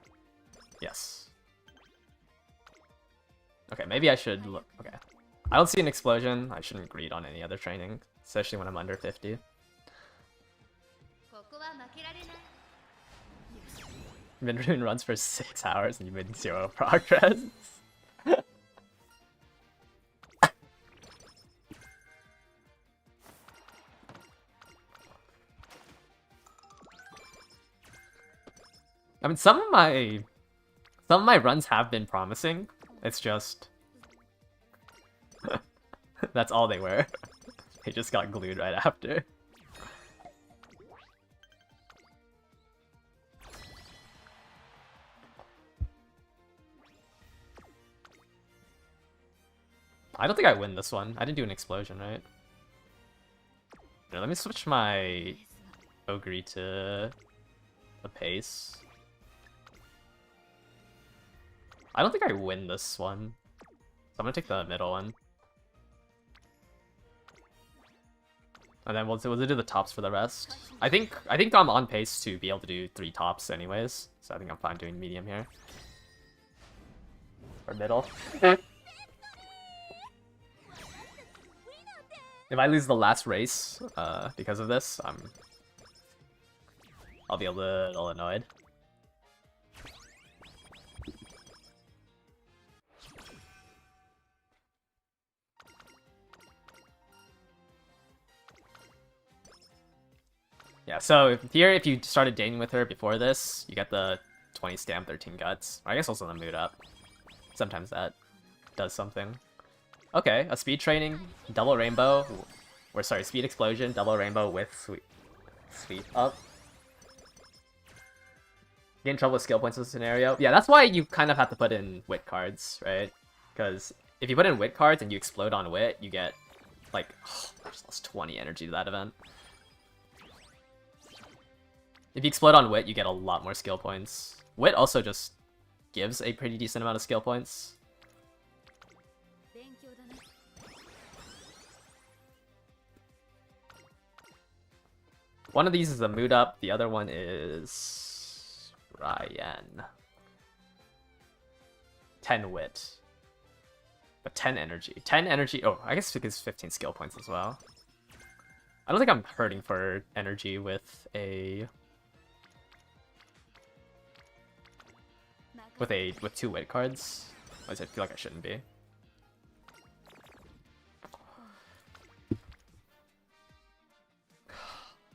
Yes. Okay, maybe I should look. Okay. I don't see an explosion. I shouldn't greed on any other training, especially when I'm under 50. Minrune runs for 6 hours and you made 0 progress. I mean, some of my runs have been promising. It's just That's all they were. They just got glued right after. I don't think I win this one. I didn't do an explosion, right? Here, let me switch my Ogre to a pace. I don't think I win this one. So I'm gonna take the middle one. And then we'll do the tops for the rest. I think I'm on pace to be able to do 3 tops anyways. So I think I'm fine doing medium here. Or middle. If I lose the last race because of this, I'll be a little annoyed. Yeah, so here, if you started dating with her before this, you get the 20 stamp, 13 guts. I guess also the mood up. Sometimes that does something. Okay, a speed training, double rainbow, or sorry, speed explosion, double rainbow with sweep up. Get in trouble with skill points in this scenario. Yeah, that's why you kind of have to put in wit cards, right? Because if you put in wit cards and you explode on wit, you get like, I just lost 20 energy to that event. If you explode on wit, you get a lot more skill points. Wit also just gives a pretty decent amount of skill points. One of these is a mood up, the other one is Ryan. 10 wit. But 10 energy. 10 energy, oh, I guess it gives 15 skill points as well. I don't think I'm hurting for energy with with 2 wit cards. I feel like I shouldn't be.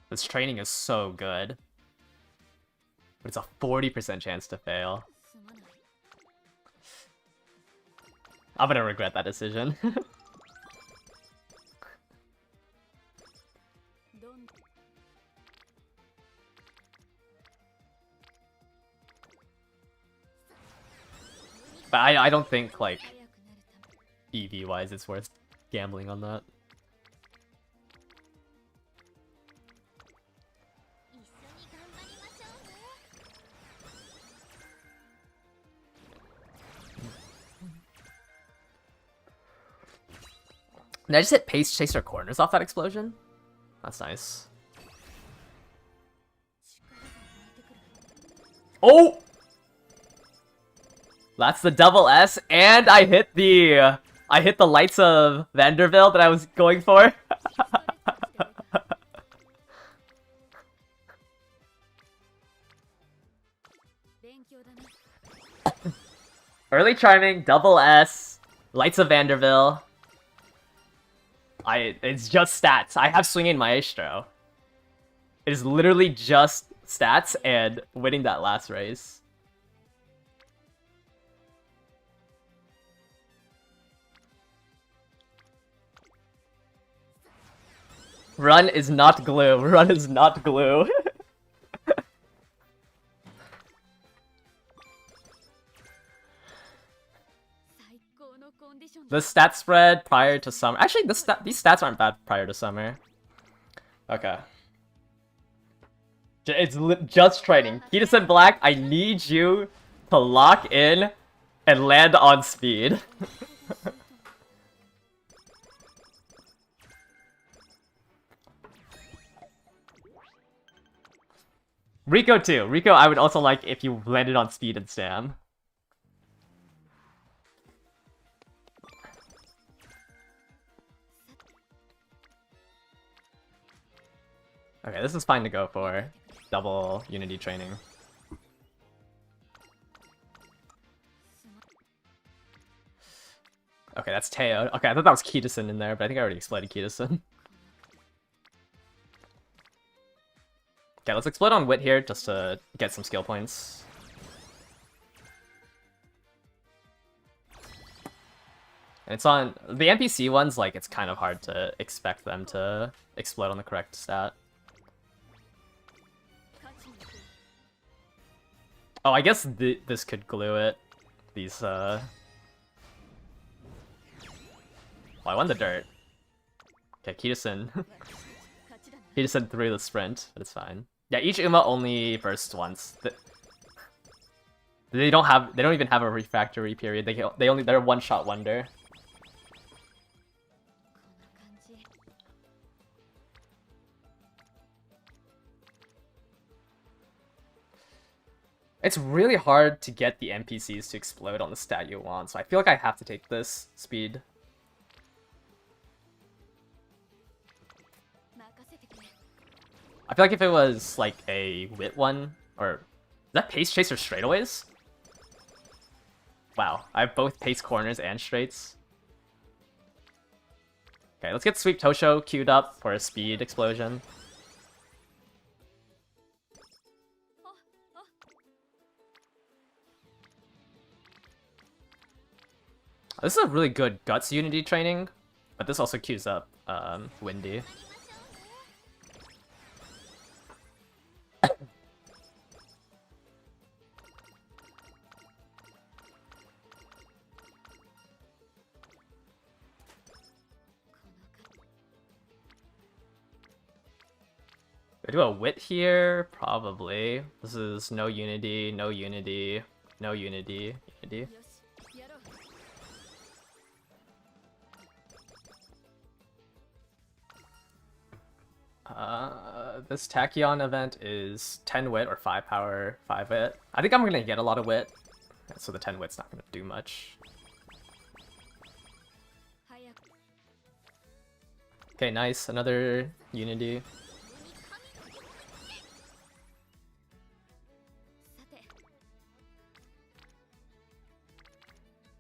This training is so good. But it's a 40% chance to fail. I'm gonna regret that decision. But I don't think, like, EV-wise it's worth gambling on that. Did I just hit Pace Chaser corners off that explosion? That's nice. Oh! That's the double S, and I hit the Lights of Vanderbilt that I was going for. Early Charming, double S, Lights of Vanderbilt. It's just stats. I have Swinging Maestro. It is literally just stats and winning that last race. Run is not glue. Run is not glue. The stat spread prior to summer. Actually, these stats aren't bad prior to summer. Okay. It's just training. Kitasen Black, I need you to lock in and land on speed. Rico too. Rico, I would also like if you landed on speed and stam. Okay, this is fine to go for. Double Unity training. Okay, that's Teo. Okay, I thought that was Kitasen in there, but I think I already exploded Kitasen. Okay, let's explode on Wit here just to get some skill points. And it's on the NPC ones, like it's kind of hard to expect them to explode on the correct stat. Oh, I guess this could glue it. These Oh, I won the dirt. Okay, Kitasen. Kitasen threw the sprint, but it's fine. Yeah, each Uma only bursts once. They don't even have a refractory period. They're one-shot wonder. It's really hard to get the NPCs to explode on the stat you want, so I feel like I have to take this speed. I feel like if it was like a wit one, or is that pace chase or straightaways? Wow, I have both pace corners and straights. Okay, let's get Sweep Tosho queued up for a speed explosion. This is a really good Guts Unity training, but this also queues up Windy. I do a wit here? Probably. This is no unity, no unity, no unity, unity. This Tachyon event is 10 wit or 5 power, 5 wit. I think I'm gonna get a lot of wit, so the 10 wit's not gonna do much. Okay, nice. Another unity.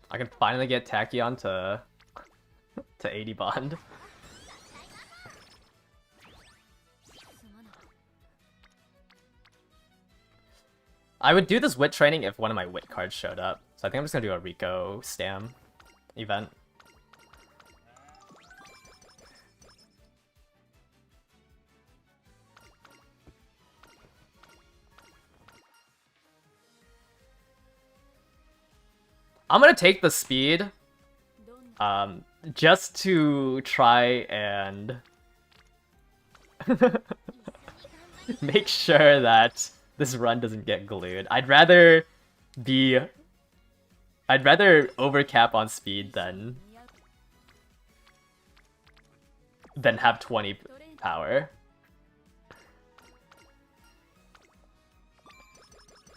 I can finally get Tachyon to 80 bond. I would do this wit training if one of my wit cards showed up. So I think I'm just gonna do a Rico Stam event. I'm gonna take the speed, just to try and make sure that this run doesn't get glued. I'd rather overcap on speed than have 20 power.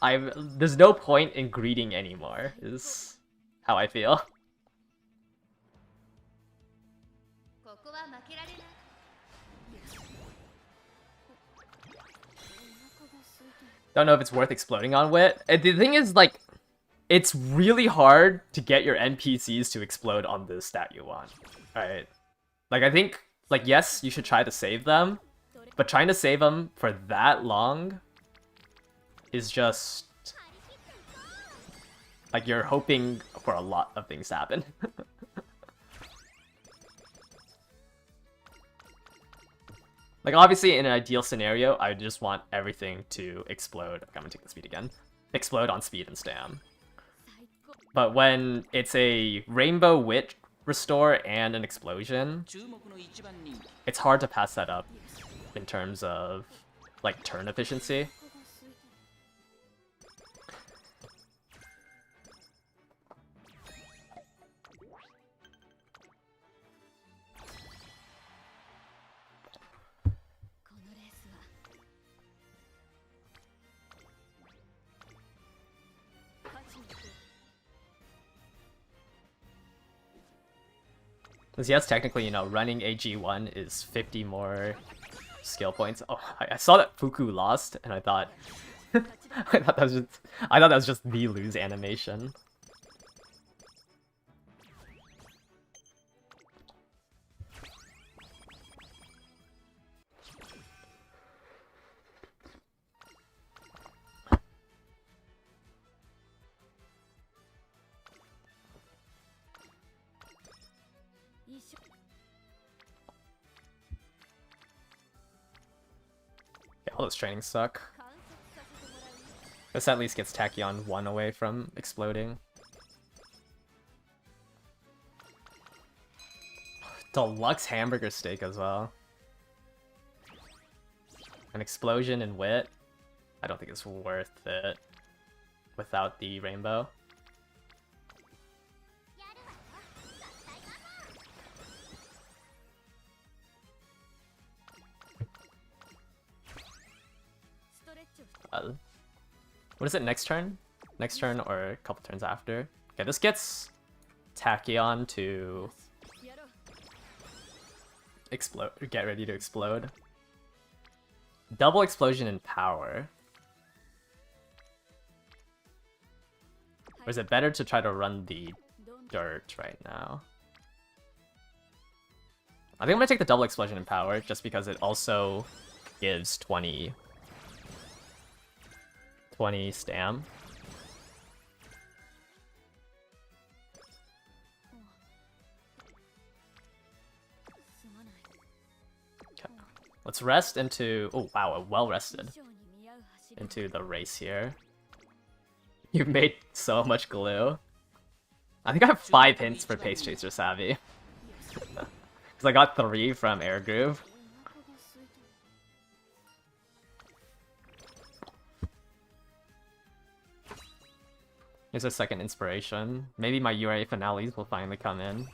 There's no point in greeting anymore, is how I feel. Don't know if it's worth exploding on wit. The thing is, like, it's really hard to get your NPCs to explode on the stat you want. Alright. Like, I think, like, yes, you should try to save them, but trying to save them for that long is just... like, you're hoping for a lot of things to happen. Like, obviously, in an ideal scenario, I just want everything to explode. I'm gonna take the speed again. Explode on speed and stam. But when it's a Rainbow Wit restore and an explosion, it's hard to pass that up in terms of, like, turn efficiency. Because yes, technically, you know, running AG1 is 50 more skill points. Oh, I saw that Fuku lost, and I thought, I thought that was just the lose animation. Yeah, all those trainings suck. This at least gets Tachyon 1 away from exploding. Deluxe hamburger steak as well. An explosion in wit. I don't think it's worth it without the rainbow. What is it, next turn? Next turn or a couple turns after? Okay, this gets Tachyon to explode. Get ready to explode. Double explosion in power. Or is it better to try to run the dirt right now? I think I'm gonna take the double explosion in power just because it also gives 20 stam. Okay. Let's rest into... Oh wow, well rested. Into the race here. You've made so much glue. I think I have 5 hints for Pace Chaser Savvy. Because I got 3 from Air Groove. Here's a second inspiration. Maybe my URA finales will finally come in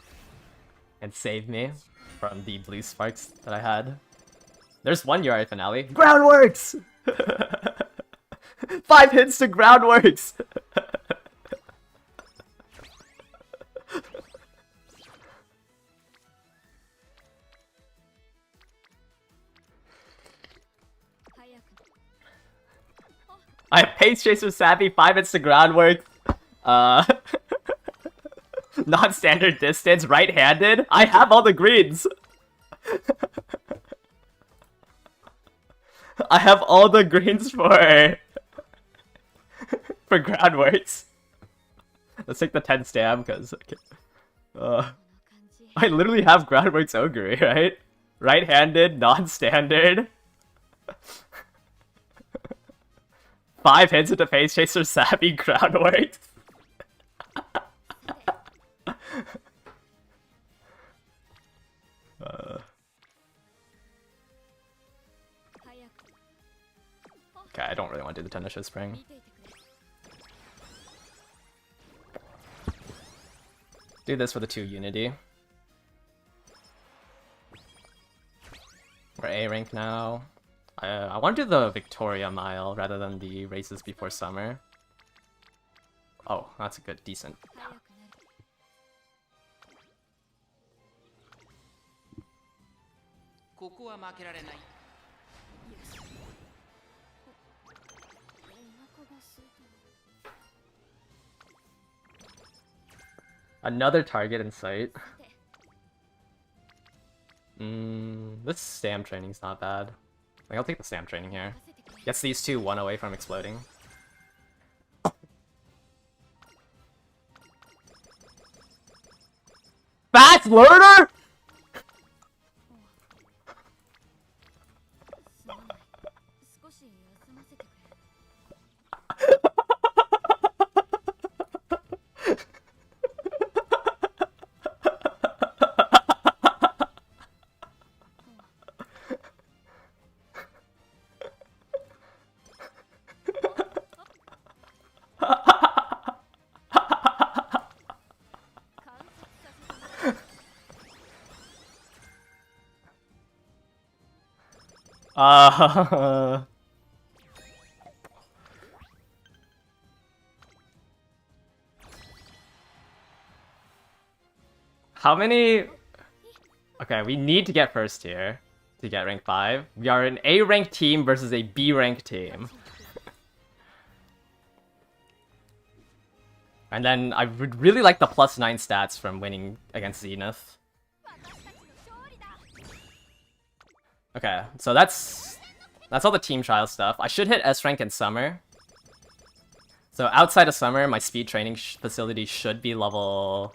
and save me from the blue sparks that I had. There's one URA finale. Groundworks! 5 hits to Groundworks! I have Pace Chaser Savvy, 5 hits to Groundworks. Non-standard distance, right-handed. I have all the greens. I have all the greens for Groundworks. Let's take the 10 stam because I literally have Groundworks Ogre, right? Right-handed, non-standard. 5 hits into Pace Chaser Savvy Groundworks. Okay, I don't really want to do the Tenosho Spring. Do this for the 2 Unity. We're A rank now. I want to do the Victoria Mile rather than the races before summer. Oh, that's a good, decent. Another target in sight. This Stam training's not bad. I'll take the Stam training here. Gets these 2 1 away from exploding. Fast learner! How many... Okay, we need to get first here to get rank 5. We are an A rank team versus a B rank team. And then I would really like the +9 stats from winning against Zenith. Okay, so that's all the team trial stuff. I should hit S rank in summer. So outside of summer, my speed training facility should be level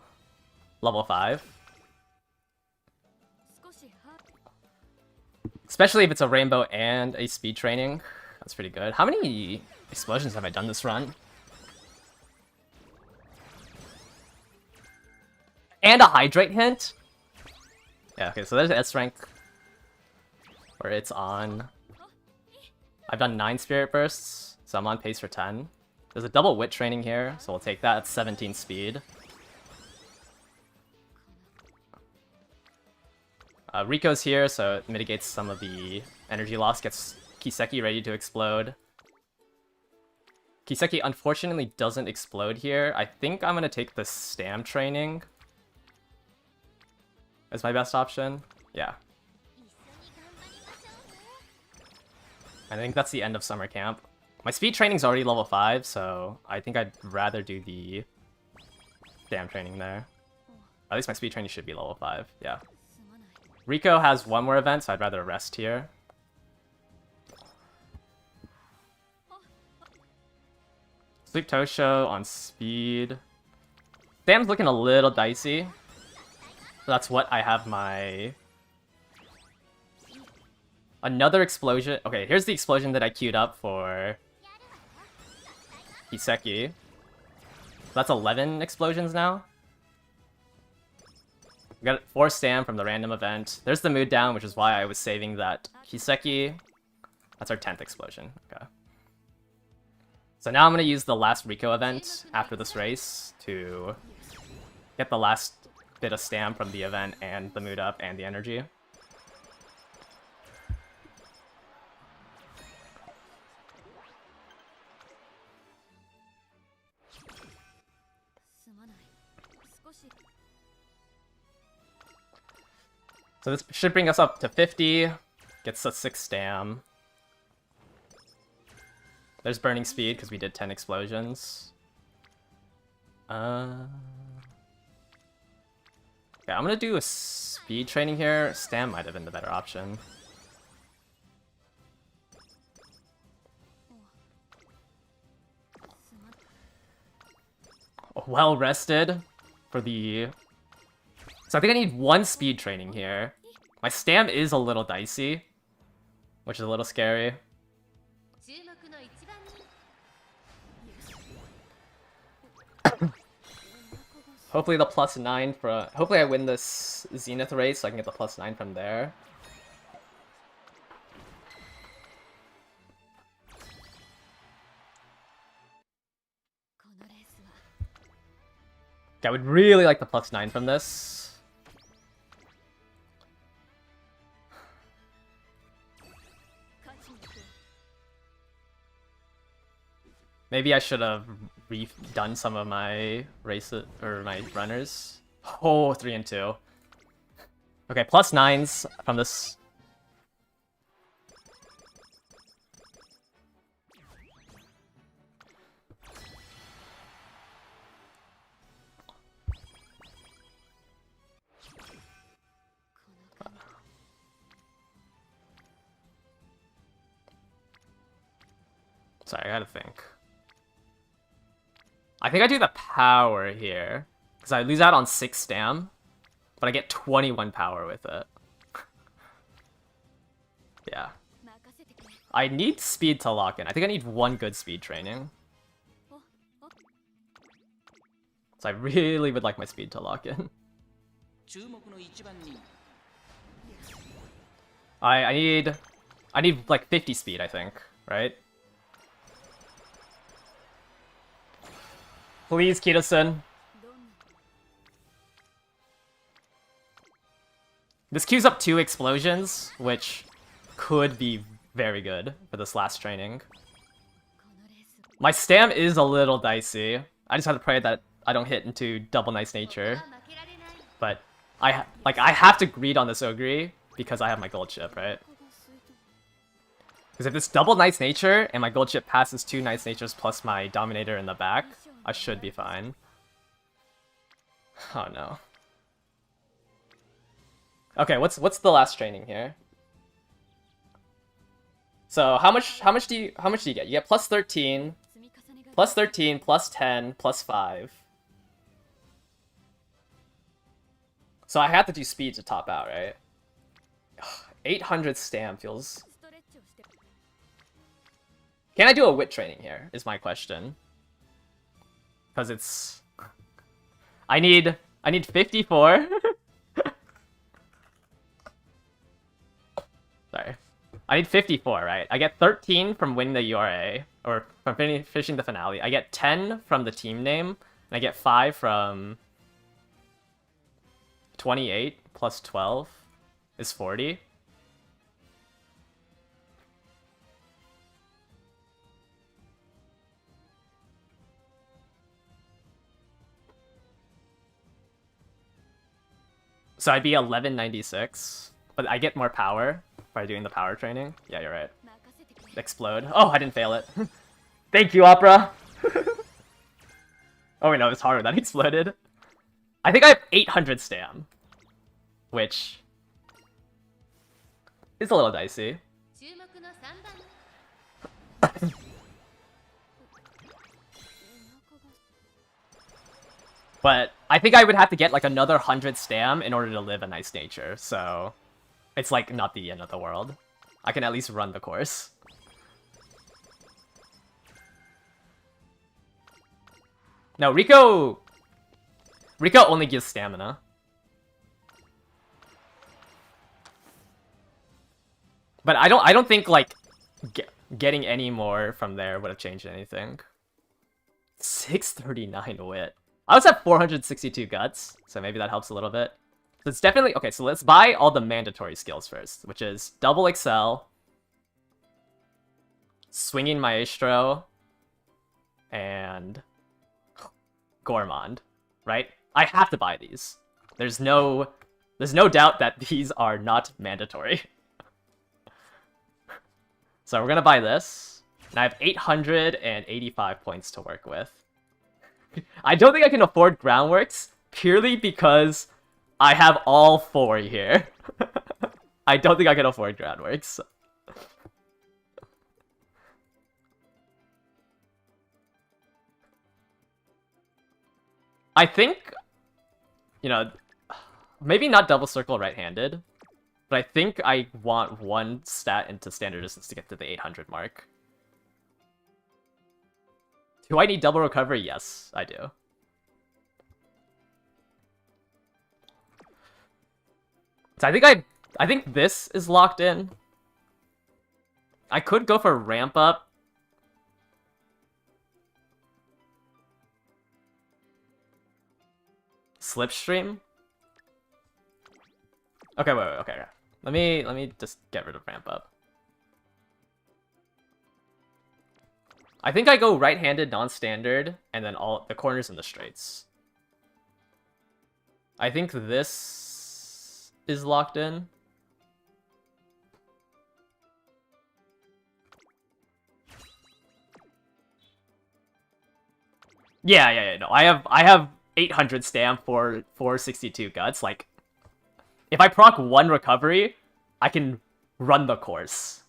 5. Especially if it's a rainbow and a speed training. That's pretty good. How many explosions have I done this run? And a hydrate hint? Yeah, okay, so there's S rank. Where it's on. I've done 9 spirit bursts, so I'm on pace for 10. There's a double wit training here, so we'll take that. It's 17 speed. Rico's here, so it mitigates some of the energy loss, gets Kiseki ready to explode. Kiseki unfortunately doesn't explode here. I think I'm going to take the Stam training as my best option. Yeah. I think that's the end of summer camp. My speed training's already level 5, so I think I'd rather do the Stam training there. At least my speed training should be level 5, yeah. Rico has one more event, so I'd rather rest here. Sleep Tosho on speed. Stam's looking a little dicey. That's what I have my... Another explosion. Okay, here's the explosion that I queued up for Kiseki. That's 11 explosions now. We got 4 Stam from the random event. There's the mood down, which is why I was saving that Kiseki. That's our 10th explosion. Okay. So now I'm going to use the last Rico event after this race to get the last bit of Stam from the event and the mood up and the energy. So this should bring us up to 50. Gets us 6 Stam. There's burning speed because we did 10 explosions. Yeah, I'm gonna do a speed training here. Stam might have been the better option. Well rested for the... So I think I need 1 speed training here. My Stam is a little dicey, which is a little scary. Hopefully the +9 for... Hopefully I win this Zenith race so I can get the +9 from there. I would really like the +9 from this. Maybe I should have redone some of my races or my runners. Oh, 3 and 2. Okay, +9s from this. Sorry, I gotta think. I think I do the power here, because I lose out on 6 Stam, but I get 21 power with it. Yeah. I need speed to lock in. I think I need 1 good speed training. So I really would like my speed to lock in. I need like 50 speed, I think, right? Please, Kito-san. This queues up 2 explosions, which could be very good for this last training. My Stam is a little dicey. I just have to pray that I don't hit into double nice nature. But I have to greed on this Ogre because I have my gold chip, right? Because if it's double nice nature and my gold chip passes 2 nice natures plus my dominator in the back, I should be fine. Oh no. Okay, what's the last training here? So how much do you get? You get +13, +13, +10, +5. So I have to do speed to top out, right? 800 stam feels... Can I do a wit training here, is my question. Because it's... I need 54. Sorry. I need 54, right? I get 13 from winning the URA, or from finishing the finale. I get 10 from the team name, and I get 5 from 28 plus 12 is 40. So I'd be 1196, but I get more power by doing the power training. Yeah, you're right. Explode. Oh, I didn't fail it. Thank you, Opera. Oh wait, no, it's harder. That exploded. I think I have 800 stam, which is a little dicey. But I think I would have to get like another 100 stam in order to live a nice nature, so it's like not the end of the world. I can at least run the course. No, Rico only gives stamina. But I don't think like getting any more from there would have changed anything. 639 wit. I also have 462 guts, so maybe that helps a little bit. So it's definitely... Okay, so let's buy all the mandatory skills first, which is double excel, swinging maestro, and gourmand, right? I have to buy these. There's no doubt that these are not mandatory. So we're gonna buy this, and I have 885 points to work with. I don't think I can afford Groundworks, purely because I have all 4 here. I don't think I can afford Groundworks. I think, you know, maybe not double circle right-handed, but I think I want 1 stat into standard distance to get to the 800 mark. Do I need double recovery? Yes, I do. So I think this is locked in. I could go for ramp up. Slipstream. Okay, wait, okay. Let me just get rid of ramp up. I think I go right-handed, non-standard, and then all the corners and the straights. I think this is locked in. Yeah, no. I have 800 stam for 462 guts. Like, if I proc 1 recovery, I can run the course.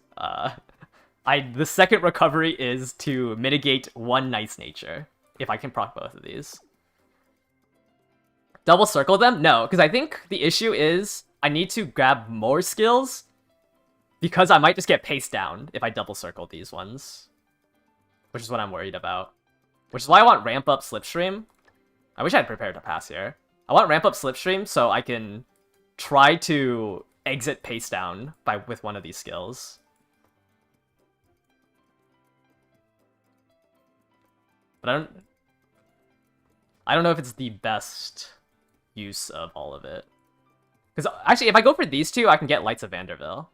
The second recovery is to mitigate 1 nice nature, if I can proc both of these. Double circle them? No, because I think the issue is I need to grab more skills, because I might just get paced down if I double circle these ones. Which is what I'm worried about. Which is why I want ramp up Slipstream. I wish I had prepared to pass here. I want ramp up Slipstream so I can try to exit pace down with one of these skills. But I don't know if it's the best use of all of it. Because actually, if I go for these 2, I can get Lights of Vanderbilt.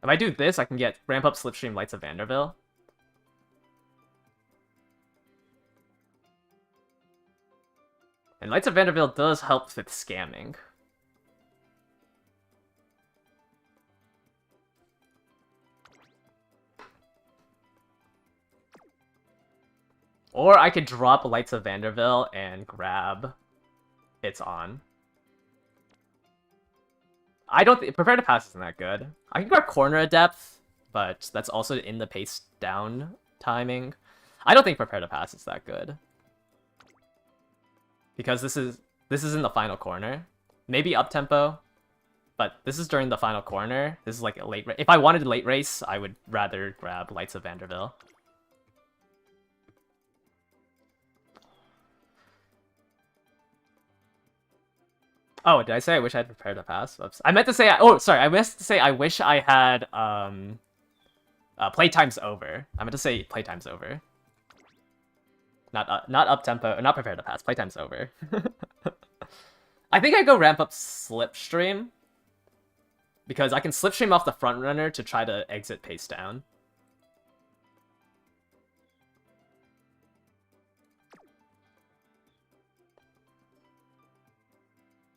If I do this, I can get ramp up Slipstream Lights of Vanderbilt. And Lights of Vanderbilt does help with scamming. Or I could drop Lights of Vanderbilt and grab It's On. I don't think Prepare to Pass isn't that good. I can grab Corner of Depth, but that's also in the pace down timing. I don't think Prepare to Pass is that good. Because this is in the final corner. Maybe up tempo, but this is during the final corner. This is like a late race. If I wanted a late race, I would rather grab Lights of Vanderbilt. Oh, did I say I wish I had Prepared to Pass? Oops. I meant to say... Oh, sorry. I meant to say I wish I had Playtime's Over. I meant to say Playtime's Over. Not up tempo, not Prepared to Pass. Playtime's Over. I think I go ramp up Slipstream because I can Slipstream off the front runner to try to exit pace down.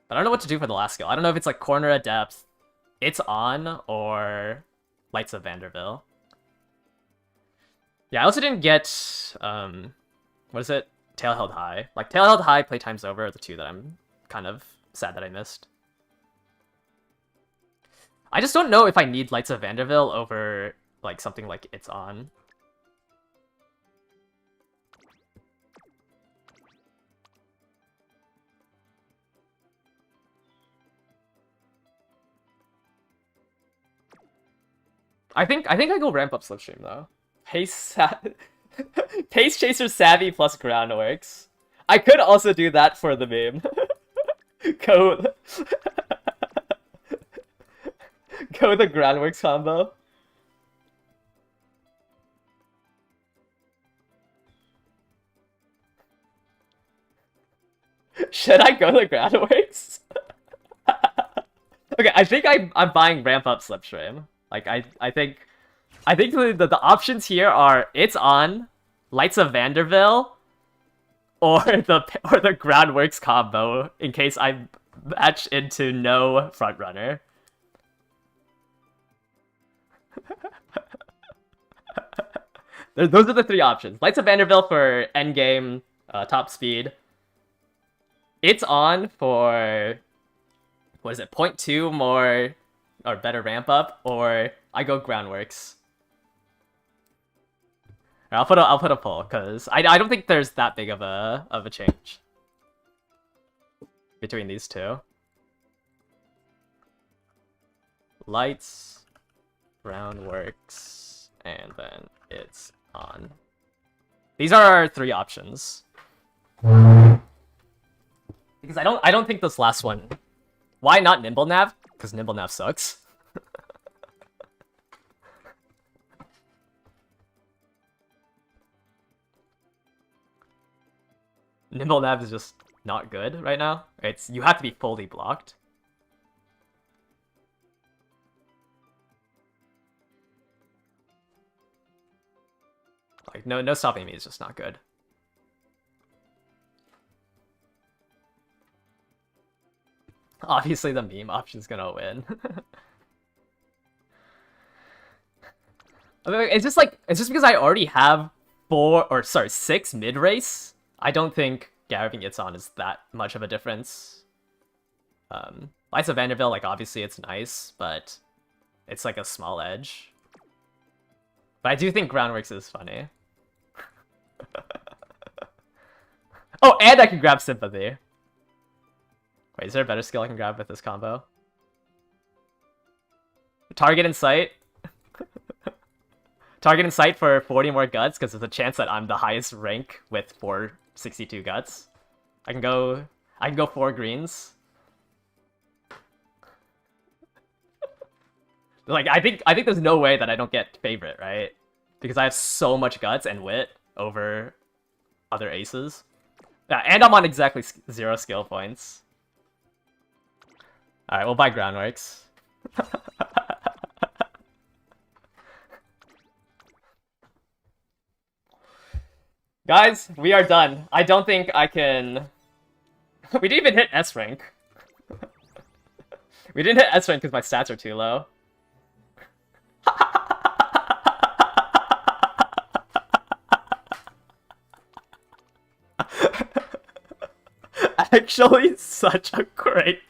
But I don't know what to do for the last skill. I don't know if it's like Corner at Depth, It's On, or Lights of Vanderbilt. Yeah, I also didn't get, what is it? Tail Held High. Like, Tail Held High, Playtime's Over are the two that I'm kind of sad that I missed. I just don't know if I need Lights of Vanderbilt over, like, something like It's On. I think I go ramp up Slipstream though. Pace Chaser Savvy plus Groundworks. I could also do that for the meme. Go the Groundworks combo. Should I go the Groundworks? Okay, I think I'm buying ramp up Slipstream. Like, I think the options here are It's On, Lights of Vanderbilt, or the Groundworks combo in case I match into no frontrunner. Those are the three options. Lights of Vanderbilt for endgame top speed. It's On for, what is it, 0.2 more or better ramp up, or I go Groundworks. I'll put a poll because I don't think there's that big of a change between these two. Lights, Groundworks, and then It's On. These are our three options. Because I don't think this last one. Why not Nimble Nav? Because Nimble Nav sucks. Nimble Nav is just not good right now. You have to be fully blocked. Like no stopping me is just not good. Obviously the meme option's gonna win. I mean, it's just because I already have 6 mid-race. I don't think grabbing It's On is that much of a difference. Lights of Vanderbilt, like, obviously it's nice, but it's like a small edge. But I do think Groundworks is funny. Oh, and I can grab Sympathy. Wait, is there a better skill I can grab with this combo? Target in Sight. Target in Sight for 40 more guts, because there's a chance that I'm the highest rank with 462 guts. I can go 4 greens. Like, I think there's no way that I don't get favorite, right? Because I have so much guts and wit over other aces. Yeah, and I'm on exactly 0 skill points. Alright, we'll buy Groundworks. Guys, we are done. I don't think I can... We didn't even hit S rank. We didn't hit S rank because my stats are too low. Actually, such a great...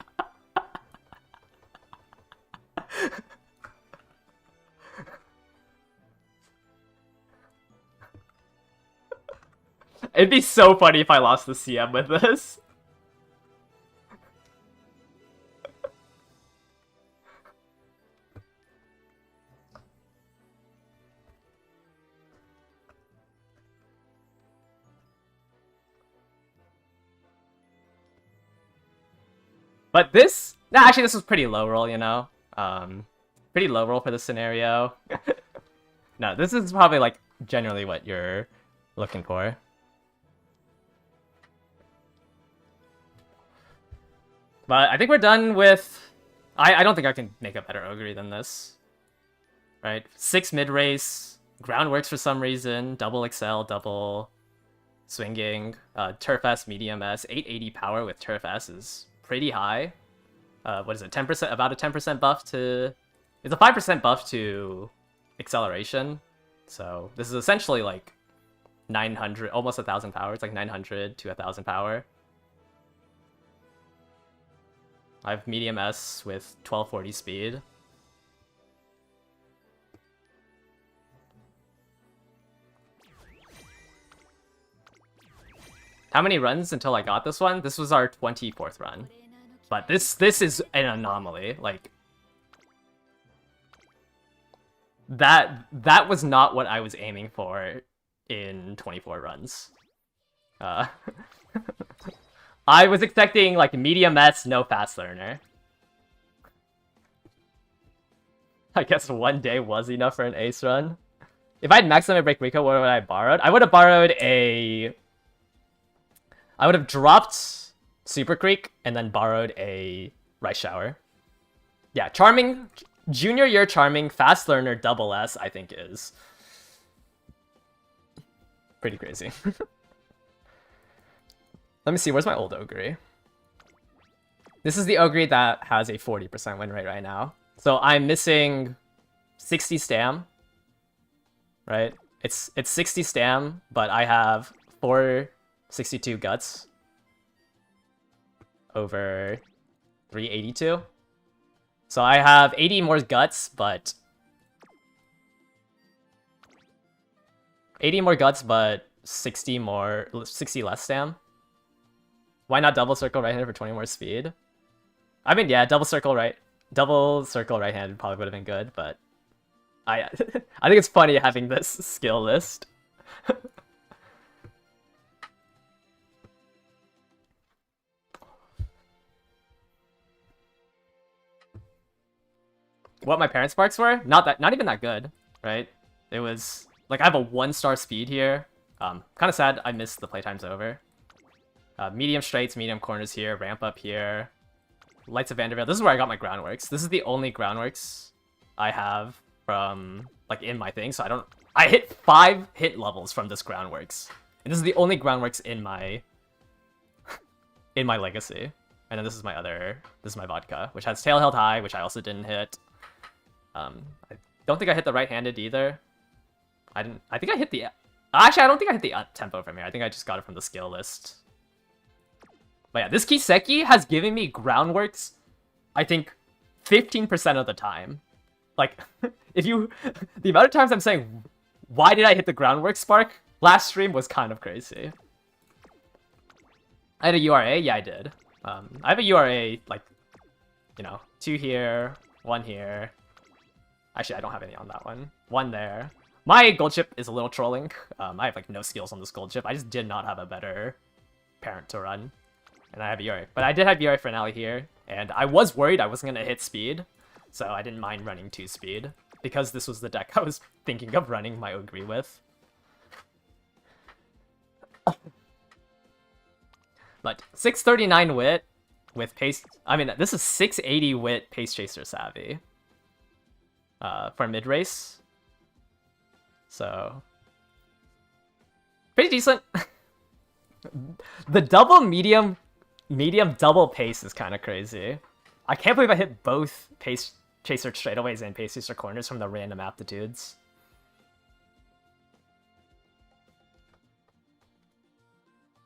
It'd be so funny if I lost the CM with this. But this... Nah, actually, this was pretty low roll, you know? Pretty low roll for the scenario. No, this is probably, like, generally what you're looking for. But I think we're done with... I don't think I can make a better Ogre than this. Right? 6 mid-race, groundworks for some reason, double excel, double swinging, turf S, medium S, 880 power with turf S is pretty high. What is it, 10%? About a 10% buff to... It's a 5% buff to acceleration. So this is essentially like 900, almost 1,000 power. It's like 900 to 1,000 power. I have medium S with 1240 speed. How many runs until I got this one? This was our 24th run. But this is an anomaly. Like, that was not what I was aiming for in 24 runs. I was expecting like medium S, no fast learner. I guess one day was enough for an ace run. If I had max limit break Rico, what would I have borrowed? I would have borrowed a... I would have dropped Super Creek and then borrowed a Rice Shower. Yeah, Charming, junior year Charming, fast learner, double S, I think is pretty crazy. Let me see, where's my old Ogre? This is the Ogre that has a 40% win rate right now. So I'm missing 60 stam, right? It's 60 stam, but I have 462 guts over 382. So I have 80 more guts, but 80 more guts, but 60 less stam. Why not double circle right-handed for 20 more speed? I mean, yeah, double circle right-handed probably would have been good, but I I think it's funny having this skill list. What my parents' sparks were? Not even that good, right? It was like I have a 1-star speed here. Kind of sad I missed the playtime's over. Medium straights, medium corners here, ramp up here. Lights of Vanderbilt. This is where I got my groundworks. This is the only groundworks I have from, like, in my thing. So I hit 5 hit levels from this groundworks. And this is the only groundworks in my, in my legacy. And then this is my vodka, which has tail held high, which I also didn't hit. I don't think I hit the right-handed either. I think I hit the... Actually, I don't think I hit the tempo from here. I think I just got it from the skill list. But yeah, this Kiseki has given me groundworks, I think, 15% of the time. Like, the amount of times I'm saying, why did I hit the groundwork spark last stream was kind of crazy. I had a URA? Yeah, I did. I have a URA, like, you know, 2 here, 1 here. Actually, I don't have any on that one. 1 there. My gold ship is a little trolling. I have, like, no skills on this gold ship. I just did not have a better parent to run. And I have URA. But I did have URA finale here. And I was worried I wasn't going to hit speed. So I didn't mind running 2 speed. Because this was the deck I was thinking of running my Ogre with. But 639 wit with pace... I mean, this is 680 wit pace chaser savvy. For mid-race. So... pretty decent. The double medium double pace is kind of crazy. I can't believe I hit both pace chaser straightaways and pace chaser corners from the random aptitudes.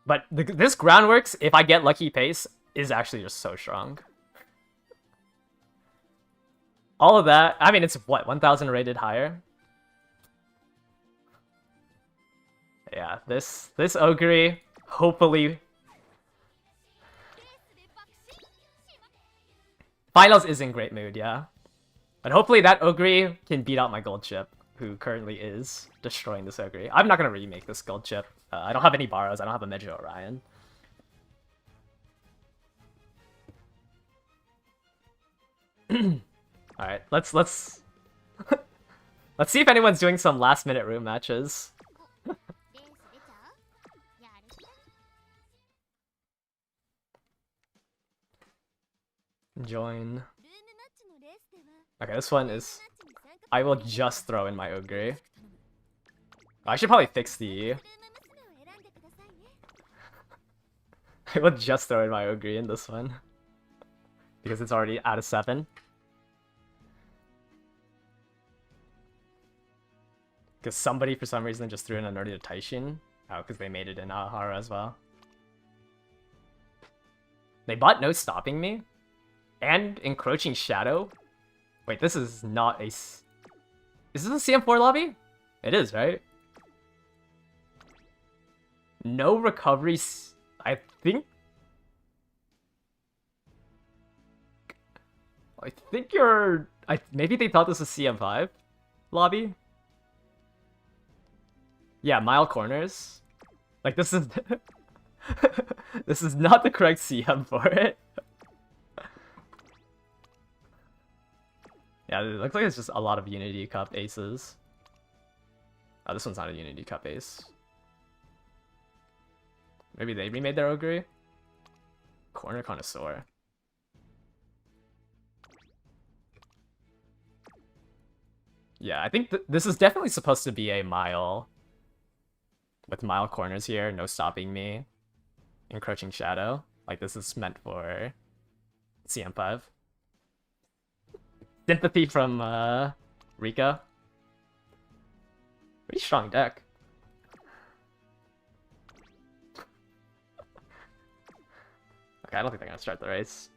But this groundworks, if I get lucky pace, is actually just so strong. All of that, I mean, it's what, 1,000 rated higher? Yeah, this Ogre, hopefully... Finals is in great mood, yeah. But hopefully that Ogre can beat out my GOLDSHIP, who currently is destroying this Ogre. I'm not gonna remake this GOLDSHIP. I don't have any Borrows, I don't have a Mejo Orion. Alright, let's let's see if anyone's doing some last minute room matches. Join. Okay, this one is... I will just throw in my Ogre. I should probably fix the... I will just throw in my Ogre in this one. Because it's already out of 7. Because somebody, for some reason, just threw in a Nerdy to Taishin. Oh, because they made it in Aoharu as well. They bought No Stopping Me? And Encroaching Shadow? Wait, this is not a... Is this a CM4 lobby? It is, right? No recoveries... I think... you're... Maybe they thought this was CM5 lobby? Yeah, mile corners. Like, this is... this is not the correct CM for it. Yeah, it looks like it's just a lot of Unity Cup aces. Oh, this one's not a Unity Cup ace. Maybe they remade their Ogre? Corner Connoisseur. Yeah, I think this is definitely supposed to be a mile. With mile corners here, No Stopping Me. Encroaching Shadow. Like, this is meant for CM5. Sympathy from Rika. Pretty strong deck. Okay, I don't think they're gonna start the race.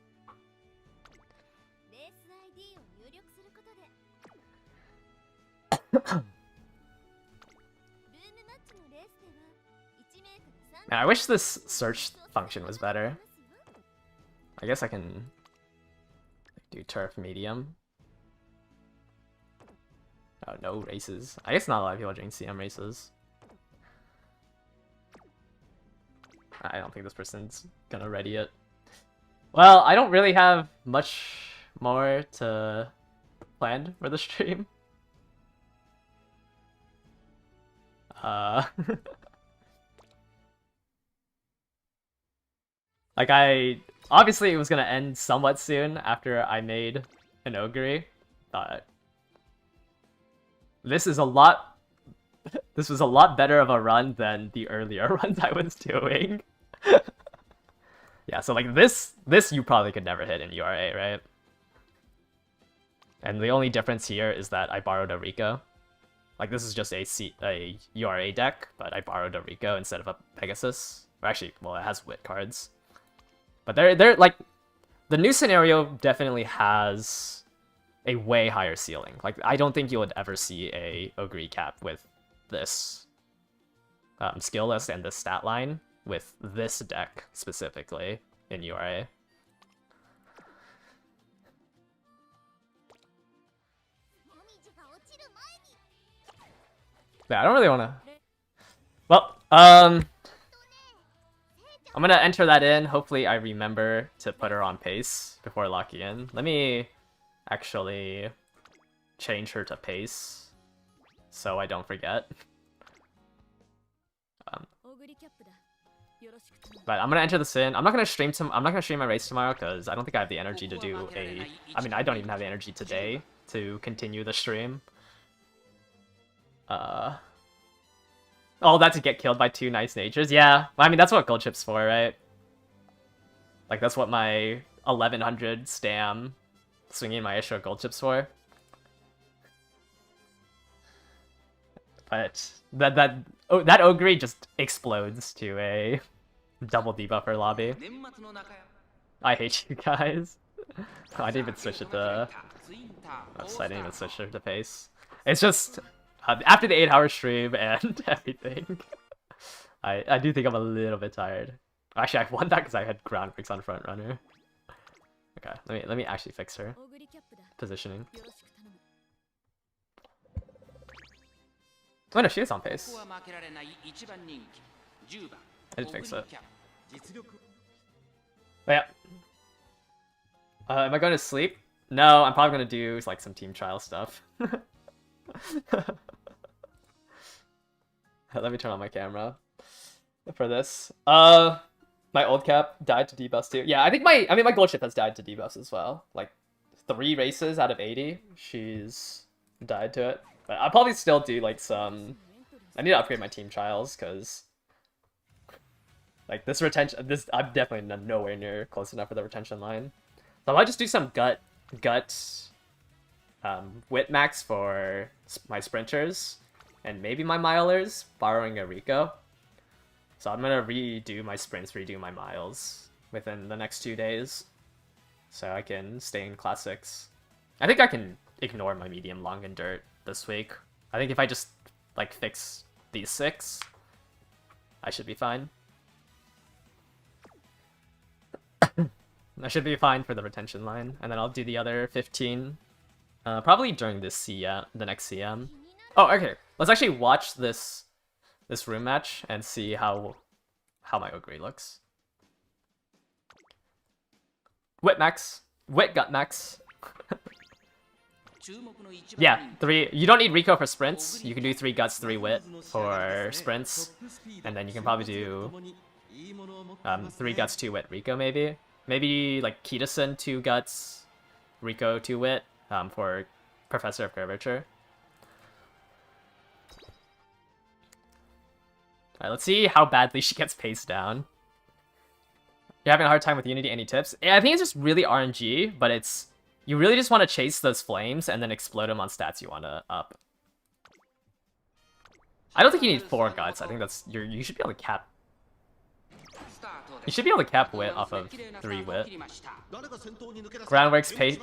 Man, I wish this search function was better. I guess I can do turf medium. Oh, no races. I guess not a lot of people are doing CM races. I don't think this person's gonna ready it. Well, I don't really have much more to plan for the stream. Like, obviously it was gonna end somewhat soon after I made an Ogre, but this is a lot... This was a lot better of a run than the earlier runs I was doing. Yeah, so like this you probably could never hit in URA, right? And the only difference here is that I borrowed a Rico. Like, this is just a URA deck, but I borrowed a Rico instead of a Pegasus. Or actually, well, it has Wit cards. But they're like, the new scenario definitely has a way higher ceiling. Like, I don't think you would ever see a Ogre cap with this skill list and this stat line with this deck specifically in URA. Yeah, I don't really want to... Well, I'm gonna enter that in. Hopefully I remember to put her on pace before locking in. Let me actually change her to pace so I don't forget. But I'm gonna enter this in. I'm not gonna stream my race tomorrow because I don't think I have the energy to do a... I mean, I don't even have the energy today to continue the stream. All that to get killed by 2 nice natures? Yeah, I mean, that's what GOLDSHIP's for, right? Like, that's what my 1100 stam swinging my Ishra GOLDSHIP's for. But that Ogre just explodes to a double debuffer lobby. I hate you guys. I didn't even switch it to... Oops, I didn't even switch it to pace. It's just... after the 8-hour stream and everything, I do think I'm a little bit tired. Actually, I won that because I had groundbreaks on front runner. Okay, let me actually fix her positioning. Oh no, she is on pace. I did fix it. But yeah. Am I going to sleep? No, I'm probably going to do like some team trial stuff. Let me turn on my camera for this. My old cap died to debuffs too. Yeah, I think my gold ship has died to debuffs as well. Like 3 races out of 80, she's died to it. But I'll probably still do like some. I need to upgrade my team trials because like this retention. I'm definitely nowhere near close enough for the retention line. So I might just do some gut wit max for my sprinters and maybe my milers, borrowing a Rico. So I'm gonna redo my sprints, redo my miles within the next 2 days, so I can stay in classics. I think I can ignore my medium, long, and dirt this week. I think if I just like fix these 6, I should be fine. I should be fine for the retention line, and then I'll do the other 15, probably during this the next CM. Oh, okay. Let's actually watch this room match and see how my Ogre looks. Wit max, wit gut max. Yeah, 3. You don't need Rico for sprints. You can do 3 guts, 3 wit for sprints, and then you can probably do 3 guts, 2 wit Rico maybe. Maybe like Kitasen 2 guts, Rico 2 wit for Professor of Curvature. Alright, let's see how badly she gets paced down. You're having a hard time with Unity, any tips? Yeah, I think it's just really RNG, but it's... You really just want to chase those flames and then explode them on stats you want to up. I don't think you need 4 guts. I think that's... You should be able to cap... You should be able to cap wit off of 3 wit. Groundworks pace...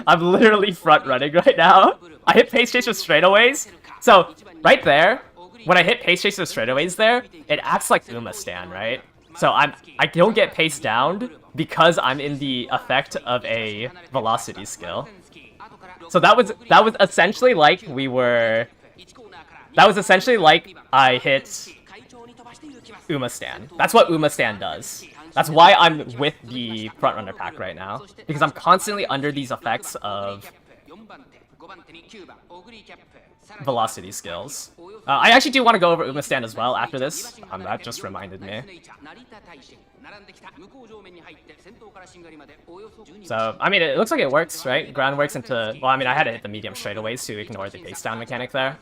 I'm literally front running right now. I hit pace chase with straightaways. So, right there, when I hit pace chase with straightaways there, it acts like Uma Stan, right? So I don't get paced down because I'm in the effect of a velocity skill. So that was essentially like we were... That was essentially like I hit Uma Stan. That's what Uma Stan does. That's why I'm with the frontrunner pack right now, because I'm constantly under these effects of velocity skills. I actually do want to go over Uma Stan as well after this. That just reminded me. So, I mean, it looks like it works, right? Ground works into... Well, I mean, I had to hit the medium straight away to ignore the base down mechanic there.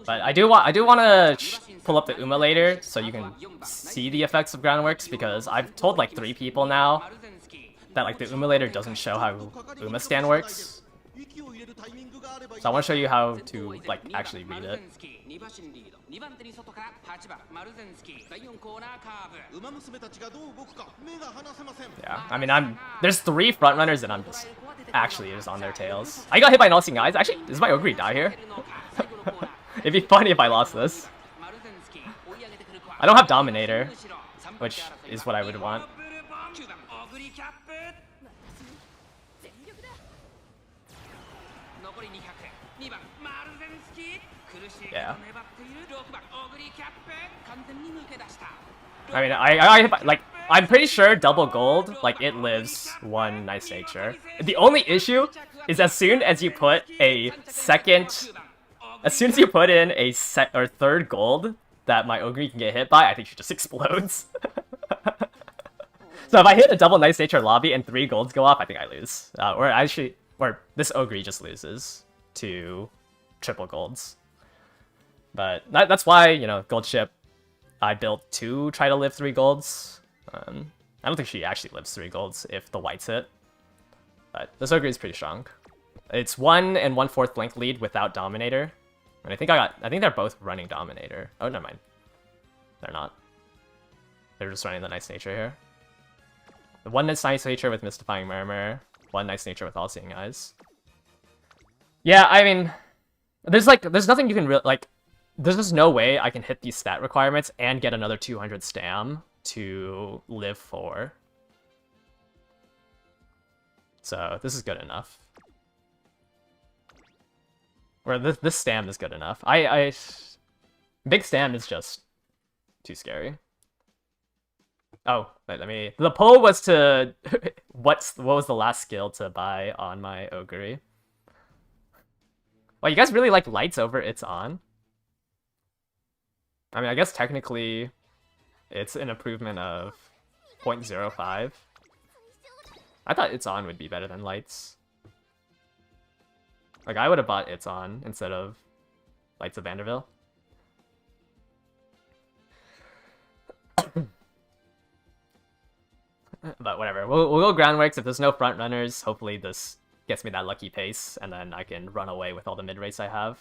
But I do want to pull up the Uma later so you can see the effects of groundworks, because I've told like 3 people now that like the Uma later doesn't show how Uma Stan works. So I want to show you how to like actually read it. Yeah, I mean there's 3 front runners and I'm just actually just on their tails. I got hit by an all-seeing eyes. Actually, does my Ogre die here? It'd be funny if I lost this. I don't have Dominator, which is what I would want. Yeah. I mean, I I'm pretty sure double gold, like, it lives 1 nice nature. The only issue is as soon as you put a second... As soon as you put in a third gold that my Ogre can get hit by, I think she just explodes. So if I hit a double nice nature lobby and 3 golds go off, I think I lose. Or this Ogre just loses to triple golds. But that's why, you know, GOLDSHIP, I built to try to live 3 golds. I don't think she actually lives 3 golds if the whites hit. But this Ogre is pretty strong. It's 1 and 1/4 length lead without Dominator. And I think they're both running Dominator. Oh, never mind. They're not. They're just running the Nice Nature here. The 1 Nice Nature with Mystifying Murmur. 1 Nice Nature with All-Seeing Eyes. Yeah, I mean, there's nothing you can really like. There's just no way I can hit these stat requirements and get another 200 stam to live for. So this is good enough. Or this stam is good enough. Big stam is just too scary. Oh, let me. The poll was to what was the last skill to buy on my Ogre? Well, you guys really like lights over it's on. I mean, I guess technically it's an improvement of 0.05. I thought it's on would be better than lights. Like, I would have bought it's on instead of Lights of Vanderville. But whatever. We'll go Groundworks. If there's no front runners, hopefully this gets me that lucky pace, and then I can run away with all the mid race I have.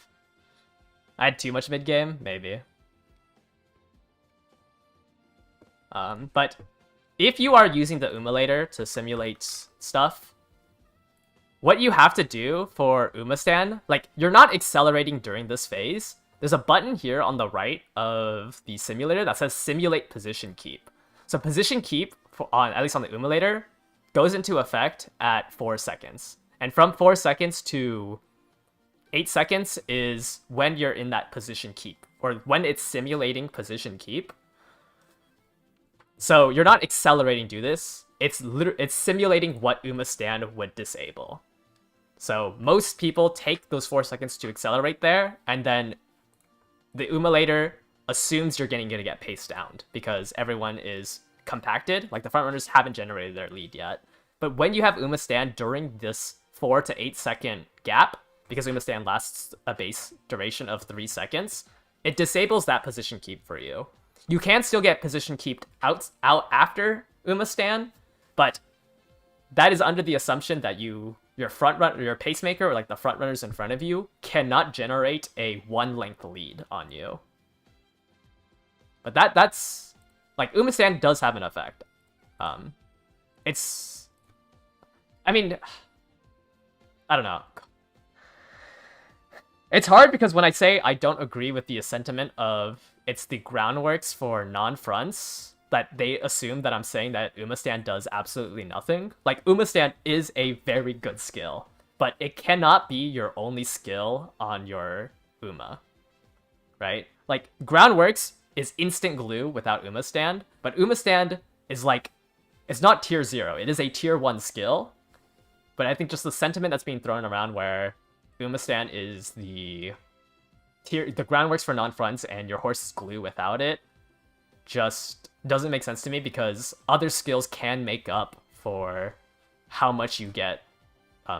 I had too much mid game, maybe. But if you are using the Umulator to simulate stuff, what you have to do for Umastan, like, you're not accelerating during this phase. There's a button here on the right of the simulator that says Simulate Position Keep. So Position Keep, at least on the Umulator, goes into effect at 4 seconds. And from 4 seconds to 8 seconds is when you're in that position keep, or when it's simulating position keep. So you're not accelerating do this. It's simulating what Umastan would disable. So most people take those 4 seconds to accelerate there, and then the Umulator assumes you're gonna get paced down because everyone is compacted. Like, the frontrunners haven't generated their lead yet. But when you have Umastan during this 4 to 8 second gap, because Umastan lasts a base duration of 3 seconds, it disables that position keep for you. You can still get position keeped out after Umastan, but that is under the assumption that your pacemaker, or like the front runners in front of you, cannot generate a 1 length lead on you. But that's like, Umastan does have an effect. It's, I mean, I don't know. It's hard because when I say I don't agree with the sentiment of it's the groundworks for non-fronts, that they assume that I'm saying that Umastan does absolutely nothing. Like, Umastan is a very good skill, but it cannot be your only skill on your Uma, right? Like, groundworks is instant glue without Umastan, but Umastan is like, it's not tier 0, it is a tier 1 skill. But I think just the sentiment that's being thrown around where Umastan is the groundworks for non-fronts and your horse is glue without it just doesn't make sense to me, because other skills can make up for how much you get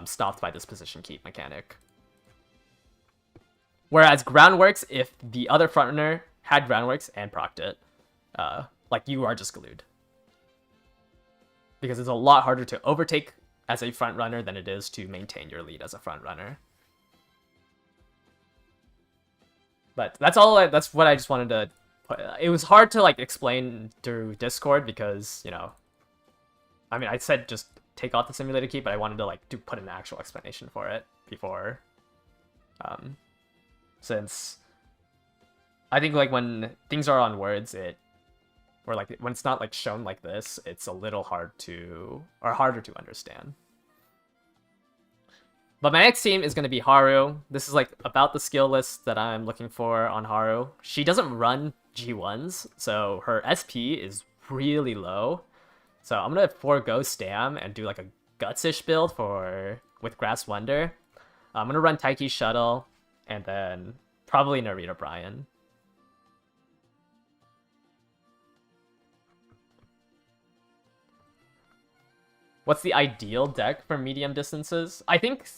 stopped by this position keep mechanic. Whereas groundworks, if the other frontrunner had groundworks and procced it, like, you are just glued. Because it's a lot harder to overtake as a front runner than it is to maintain your lead as a front runner. But that's what I just wanted to put. It was hard to, like, explain through Discord because, you know, I mean, I said just take off the simulated key, but I wanted to, like, put an actual explanation for it before, since I think, like, when things are on words, or like when it's not, like, shown like this, it's a little harder to understand. But my next team is going to be Haru. This is, like, about the skill list that I'm looking for on Haru. She doesn't run G1s, so her SP is really low. So I'm going to forego Stam and do, like, a Gutsish build with Grass Wonder. I'm going to run Taiki Shuttle, and then probably Narita Brian. What's the ideal deck for medium distances? I think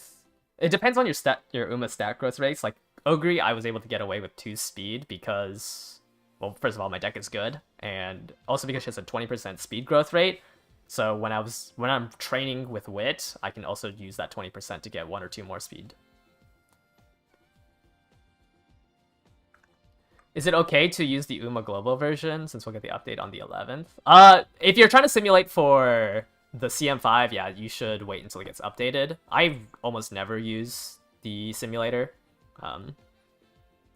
it depends on your Uma stat growth rates. Like, Ogre, I was able to get away with 2 speed because, well, first of all, my deck is good, and also because she has a 20% speed growth rate. So when I'm training with Wit, I can also use that 20% to get 1 or 2 more speed. Is it okay to use the Uma Global version since we'll get the update on the 11th? If you're trying to simulate for the CM5, yeah, you should wait until it gets updated. I almost never use the simulator.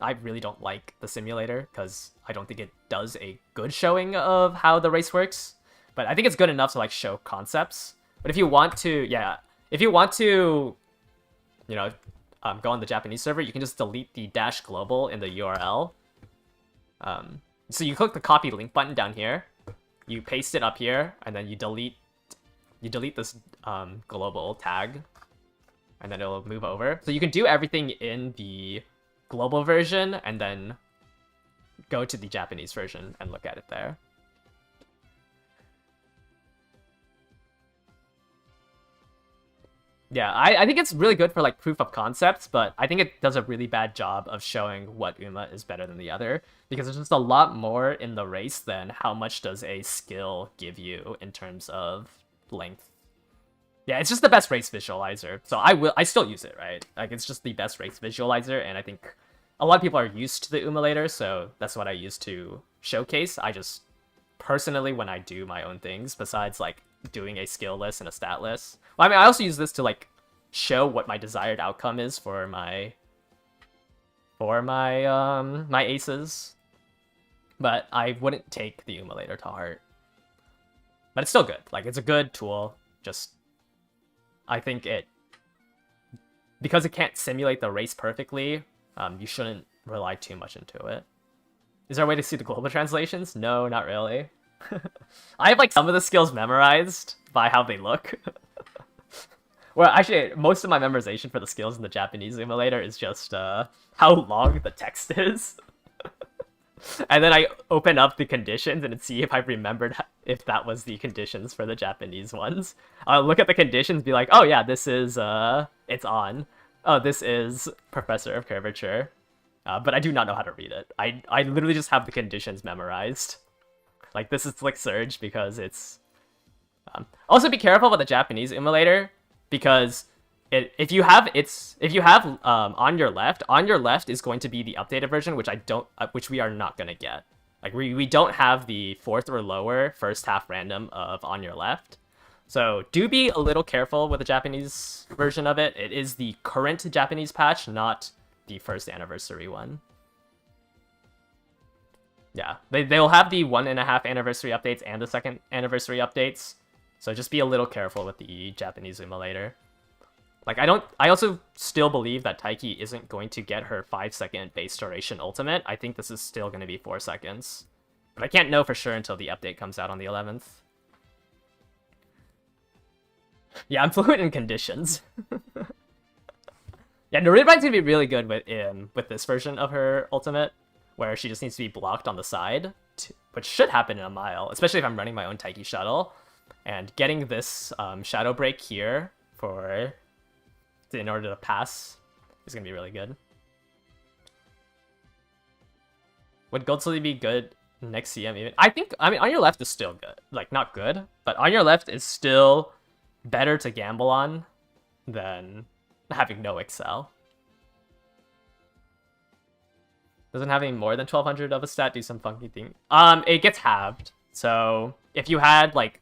I really don't like the simulator because I don't think it does a good showing of how the race works. But I think it's good enough to like show concepts. But if you want to, you know, go on the Japanese server, you can just delete the -global in the URL. So you click the copy link button down here, you paste it up here, and then you delete this global tag, and then it'll move over. So you can do everything in the global version and then go to the Japanese version and look at it there. Yeah, I think it's really good for like proof of concepts, but I think it does a really bad job of showing what Uma is better than the other, because there's just a lot more in the race than how much does a skill give you in terms of length. Yeah, it's just the best race visualizer, so I still use it, right? Like, it's just the best race visualizer, and I think a lot of people are used to the Umulator, so that's what I use to showcase. I just, personally, when I do my own things, besides like doing a skill list and a stat list, well, I mean, I also use this to like show what my desired outcome is for my my aces, but I wouldn't take the Umulator to heart. But it's still good. Like, it's a good tool. Just, I think because it can't simulate the race perfectly, you shouldn't rely too much into it. Is there a way to see the global translations? No, not really. I have like some of the skills memorized by how they look. Well, actually, most of my memorization for the skills in the Japanese emulator is just how long the text is. And then I open up the conditions and see if I remembered if that was the conditions for the Japanese ones. I'll look at the conditions, be like, oh yeah, this is, it's on. Oh, this is Professor of Curvature. But I do not know how to read it. I literally just have the conditions memorized. Like, this is Slick Surge because it's... Also be careful with the Japanese emulator, because if you have on your left is going to be the updated version, which we are not gonna get. Like, we don't have the 4th or lower first half random of on your left. So do be a little careful with the Japanese version of it. It is the current Japanese patch, not the first anniversary one. Yeah, they'll have the 1.5 anniversary updates and the 2nd anniversary updates. So just be a little careful with the Japanese emulator. Like, I also still believe that Taiki isn't going to get her 5-second base duration ultimate. I think this is still going to be 4 seconds. But I can't know for sure until the update comes out on the 11th. Yeah, I'm fluent in conditions. Yeah, Noribrai's gonna be really good with this version of her ultimate, where she just needs to be blocked on the side, which should happen in a mile, especially if I'm running my own Taiki shuttle. And getting this Shadow Break here in order to pass is gonna be really good. Would GOLDSHIP be good next CM even? I mean, on your left is still good. Like, not good, but on your left is still better to gamble on than having no Excel. Doesn't having more than 1200 of a stat do some funky thing? It gets halved. So if you had like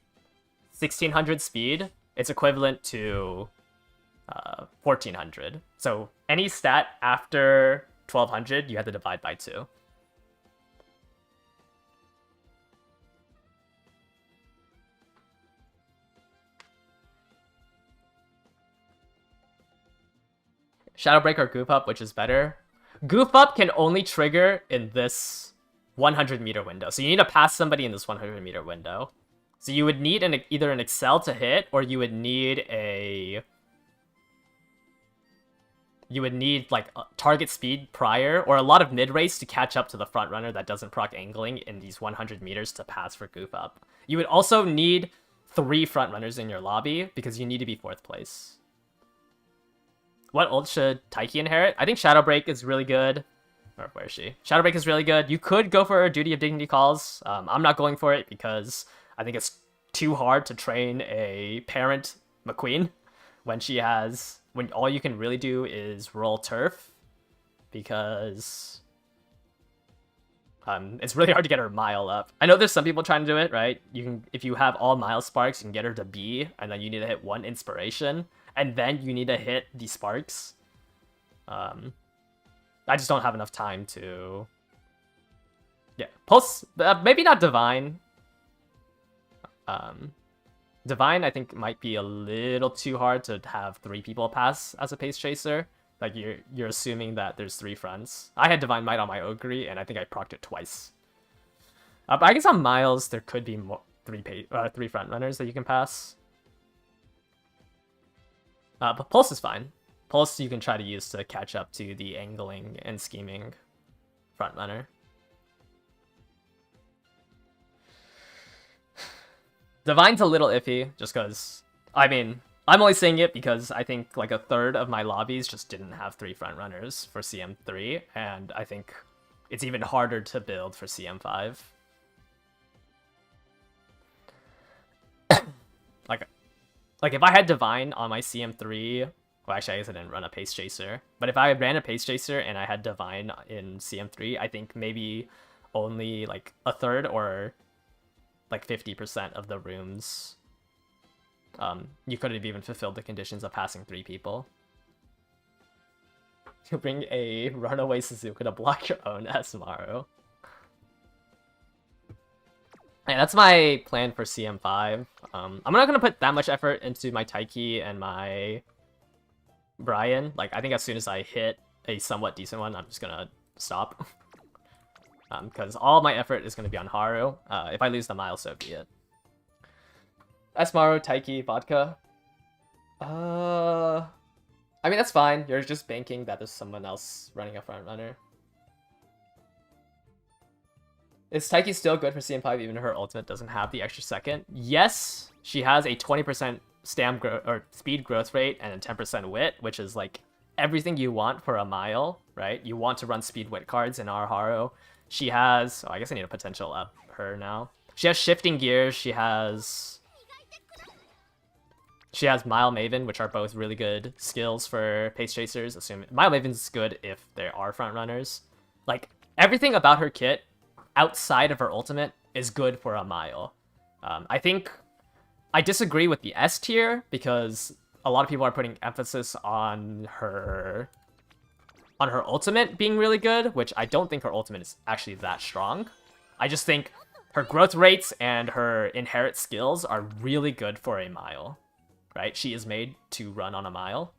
1600 speed, it's equivalent to 1400. So any stat after 1200, you have to divide by 2. Shadow Break or Goof Up, which is better? Goof Up can only trigger in this 100 meter window. So you need to pass somebody in this 100 meter window. So you would need either an Excel to hit, or you would need like target speed prior, or a lot of mid race to catch up to the front runner that doesn't proc angling in these 100 meters to pass for Goof Up. You would also need 3 front runners in your lobby because you need to be 4th place. What ult should Taiki inherit? I think Shadow Break is really good. Or where is she? Shadow Break is really good. You could go for Duty of Dignity calls. I'm not going for it because I think it's too hard to train a parent McQueen when all you can really do is roll turf, because it's really hard to get her mile up. I know there's some people trying to do it, right? If you have all mile sparks, you can get her to B, and then you need to hit 1 inspiration, and then you need to hit the sparks. I just don't have enough time to... Yeah, Pulse, maybe not Divine. Divine, I think, might be a little too hard to have 3 people pass as a Pace Chaser. Like, you're assuming that there's 3 fronts. I had Divine Might on my Ogre, and I think I procced it twice. But I guess on Miles, there could be more, 3 front runners that you can pass. But Pulse is fine. Pulse you can try to use to catch up to the angling and scheming front runner. Divine's a little iffy, just because, I mean, I'm only saying it because I think like a third of my lobbies just didn't have 3 front runners for CM3, and I think it's even harder to build for CM5. Like if I had Divine on my CM3, well actually I guess I didn't run a Pace Chaser, but if I ran a Pace Chaser and I had Divine in CM3, I think maybe only like a third or like 50% of the rooms, you could have even fulfilled the conditions of passing 3 people. You bring a runaway Suzuka to block your own Asmaru. Yeah, that's my plan for CM5. I'm not gonna put that much effort into my Taiki and my Brian. Like, I think as soon as I hit a somewhat decent one, I'm just gonna stop. Because all my effort is gonna be on Haru. If I lose the mile, so be it. Asmaru, Taiki, Vodka. I mean, that's fine. You're just banking that there's someone else running a front runner. Is Taiki still good for CM5 even if her ultimate doesn't have the extra second? Yes, she has a 20% speed growth rate and a 10% wit, which is like everything you want for a mile, right? You want to run speed wit cards in Aoharu. She has... Oh, I guess I need a potential up her now. She has shifting gears. She has Mile Maven, which are both really good skills for Pace Chasers. Assuming Mile Maven's good if there are front runners. Like, everything about her kit outside of her ultimate is good for a mile. I think I disagree with the S tier because a lot of people are putting emphasis on her ultimate being really good, which I don't think her ultimate is actually that strong. I just think her growth rates and her inherent skills are really good for a mile, right? She is made to run on a mile.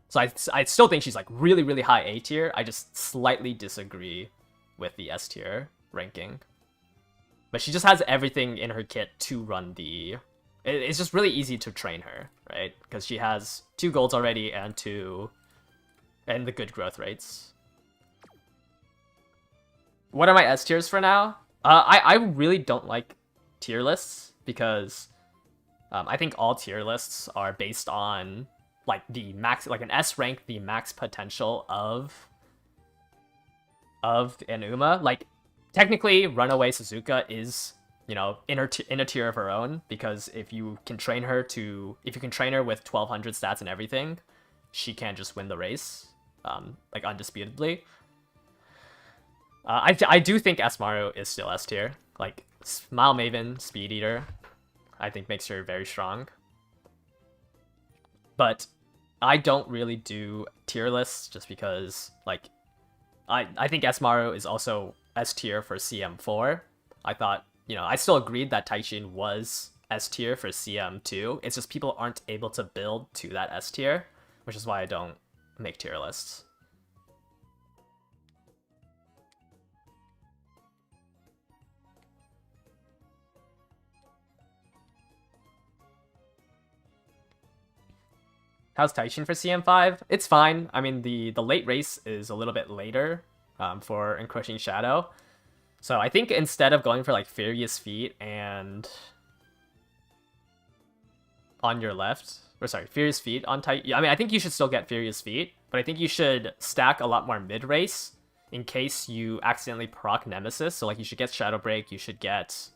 So I still think she's like really, really high A tier. I just slightly disagree with the S tier ranking. But she just has everything in her kit to run the... It's just really easy to train her, right? Because she has 2 golds already and the good growth rates. What are my S tiers for now? I really don't like tier lists because I think all tier lists are based on like the max, like an S rank, the max potential of an Uma. Like, technically, Runaway Suzuka is, you know, in a tier of her own, because if you can train her with 1200 stats and everything, she can just win the race, like undisputedly. I do think Asmaru is still S tier. Like, Smile Maven, Speed Eater, I think makes her very strong. But I don't really do tier lists just because, like, I think Asmaru is also S tier for CM4. I thought, you know, I still agreed that Taishin was S tier for CM2. It's just people aren't able to build to that S tier, which is why I don't make tier lists. How's Taishin for CM5? It's fine. I mean, the late race is a little bit later for Encroaching Shadow. So I think instead of going for like Furious Feet and on your left, or sorry, Furious Feet on Taishin. I mean, I think you should still get Furious Feet, but I think you should stack a lot more mid-race in case you accidentally proc Nemesis. So like you should get Shadow Break, you should get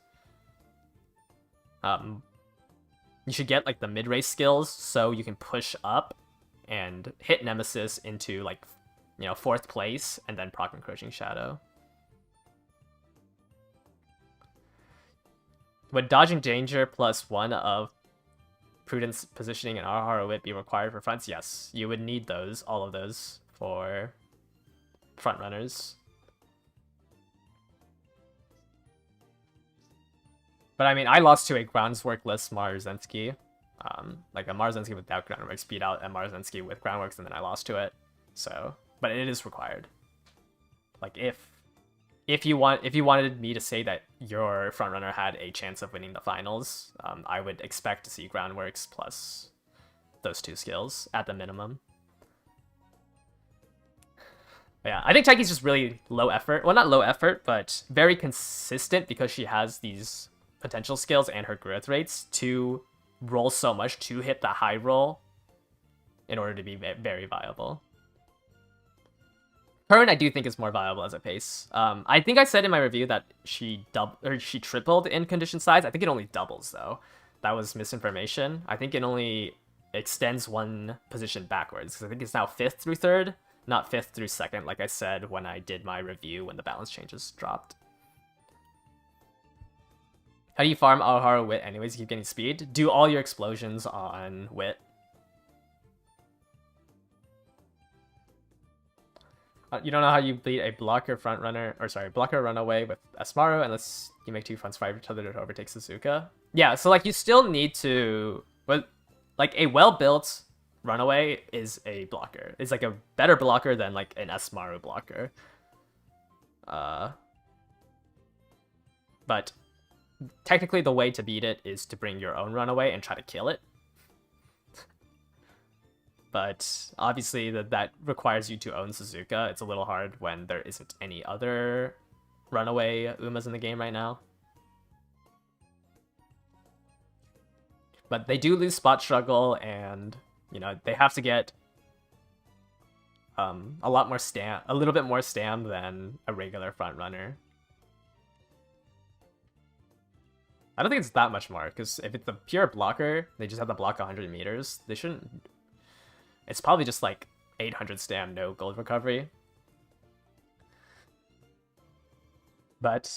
like the mid-race skills so you can push up and hit Nemesis into like, you know, 4th place and then proc Encroaching Shadow. Would dodging danger plus 1 of prudence, positioning, and Aoharu Wit be required for fronts? Yes, you would need those, all of those, for front runners. But I mean, I lost to a groundwork-less Marzensky. Like a Marzensky without groundworks beat out a Marzensky with groundworks, and then I lost to it. So, but it is required. Like if you wanted me to say that your frontrunner had a chance of winning the finals, I would expect to see groundworks plus those two skills at the minimum. But yeah, I think Taiki's just really low effort. Well, not low effort, but very consistent because she has these potential skills and her growth rates to roll so much to hit the high roll in order to be very viable. Current, I do think is more viable as a pace. I think I said in my review that she tripled in condition size. I think it only doubles though. That was misinformation. I think it only extends one position backwards because I think it's now 5th through 3rd, not 5th through 2nd, like I said when I did my review when the balance changes dropped. How do you farm Aoharu Wit anyways? You keep getting speed. Do all your explosions on Wit. You don't know how you beat a blocker front runner, or sorry, blocker runaway with Asmaru unless you make 2 fronts fight each other to overtake Suzuka. Yeah, so like you still need to, but like a well-built runaway is a blocker. It's like a better blocker than like an Asmaru blocker. But technically the way to beat it is to bring your own runaway and try to kill it. But obviously that requires you to own Suzuka. It's a little hard when there isn't any other runaway Umas in the game right now. But they do lose spot struggle, and you know they have to get a little bit more stam than a regular front runner. I don't think it's that much more, because if it's a pure blocker, they just have to block 100 meters. They shouldn't. It's probably just like 800 stam, no gold recovery. But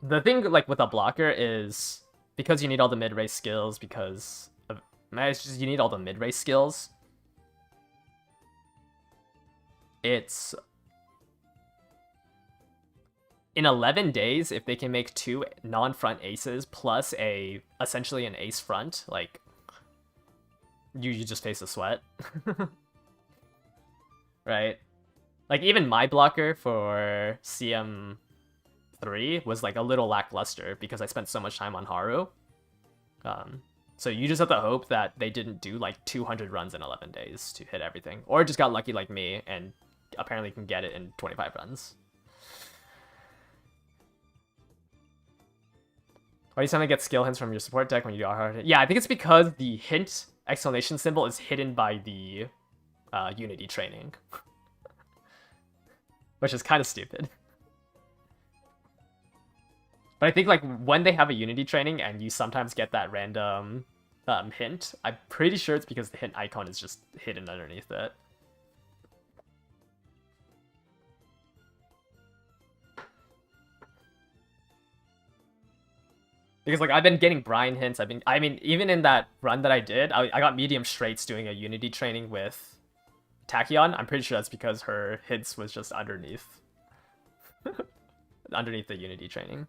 the thing like with a blocker is because you need all the mid-race skills, because of, it's just you need all the mid-race skills. It's in 11 days, if they can make 2 non-front aces plus essentially an ace front, like you just face a sweat. Right? Like even my blocker for CM3 was like a little lackluster because I spent so much time on Haru. So you just have to hope that they didn't do like 200 runs in 11 days to hit everything, or just got lucky like me and apparently can get it in 25 runs. Why do you suddenly get skill hints from your support deck when you do Aoharu? Yeah, I think it's because the hint exclamation symbol is hidden by the Unity training. Which is kind of stupid. But I think like when they have a Unity training and you sometimes get that random hint, I'm pretty sure it's because the hint icon is just hidden underneath it. Because like I've been getting Brian hints. I mean, even in that run that I did, I got medium straights doing a Unity training with Tachyon. I'm pretty sure that's because her hints was just underneath underneath the Unity training.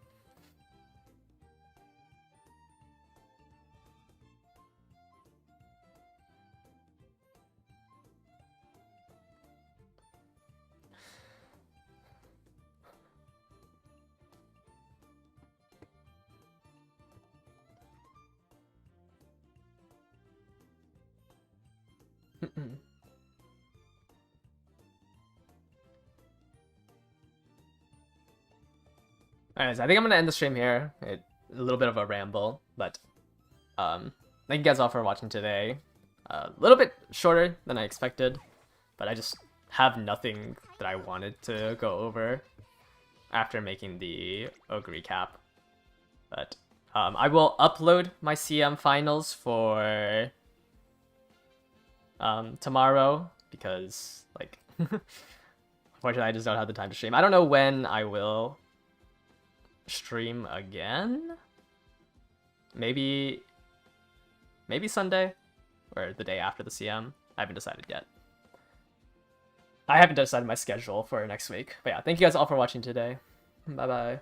Anyways, I think I'm gonna end the stream here. A little bit of a ramble, but thank you guys all for watching today. A little bit shorter than I expected, but I just have nothing that I wanted to go over after making the Ogre recap. But I will upload my CM finals for tomorrow because like unfortunately I just don't have the time to stream. I don't know when I will stream again. Maybe maybe Sunday or the day after the CM. I haven't decided yet. I haven't decided my schedule for next week. But yeah, thank you guys all for watching today. Bye bye.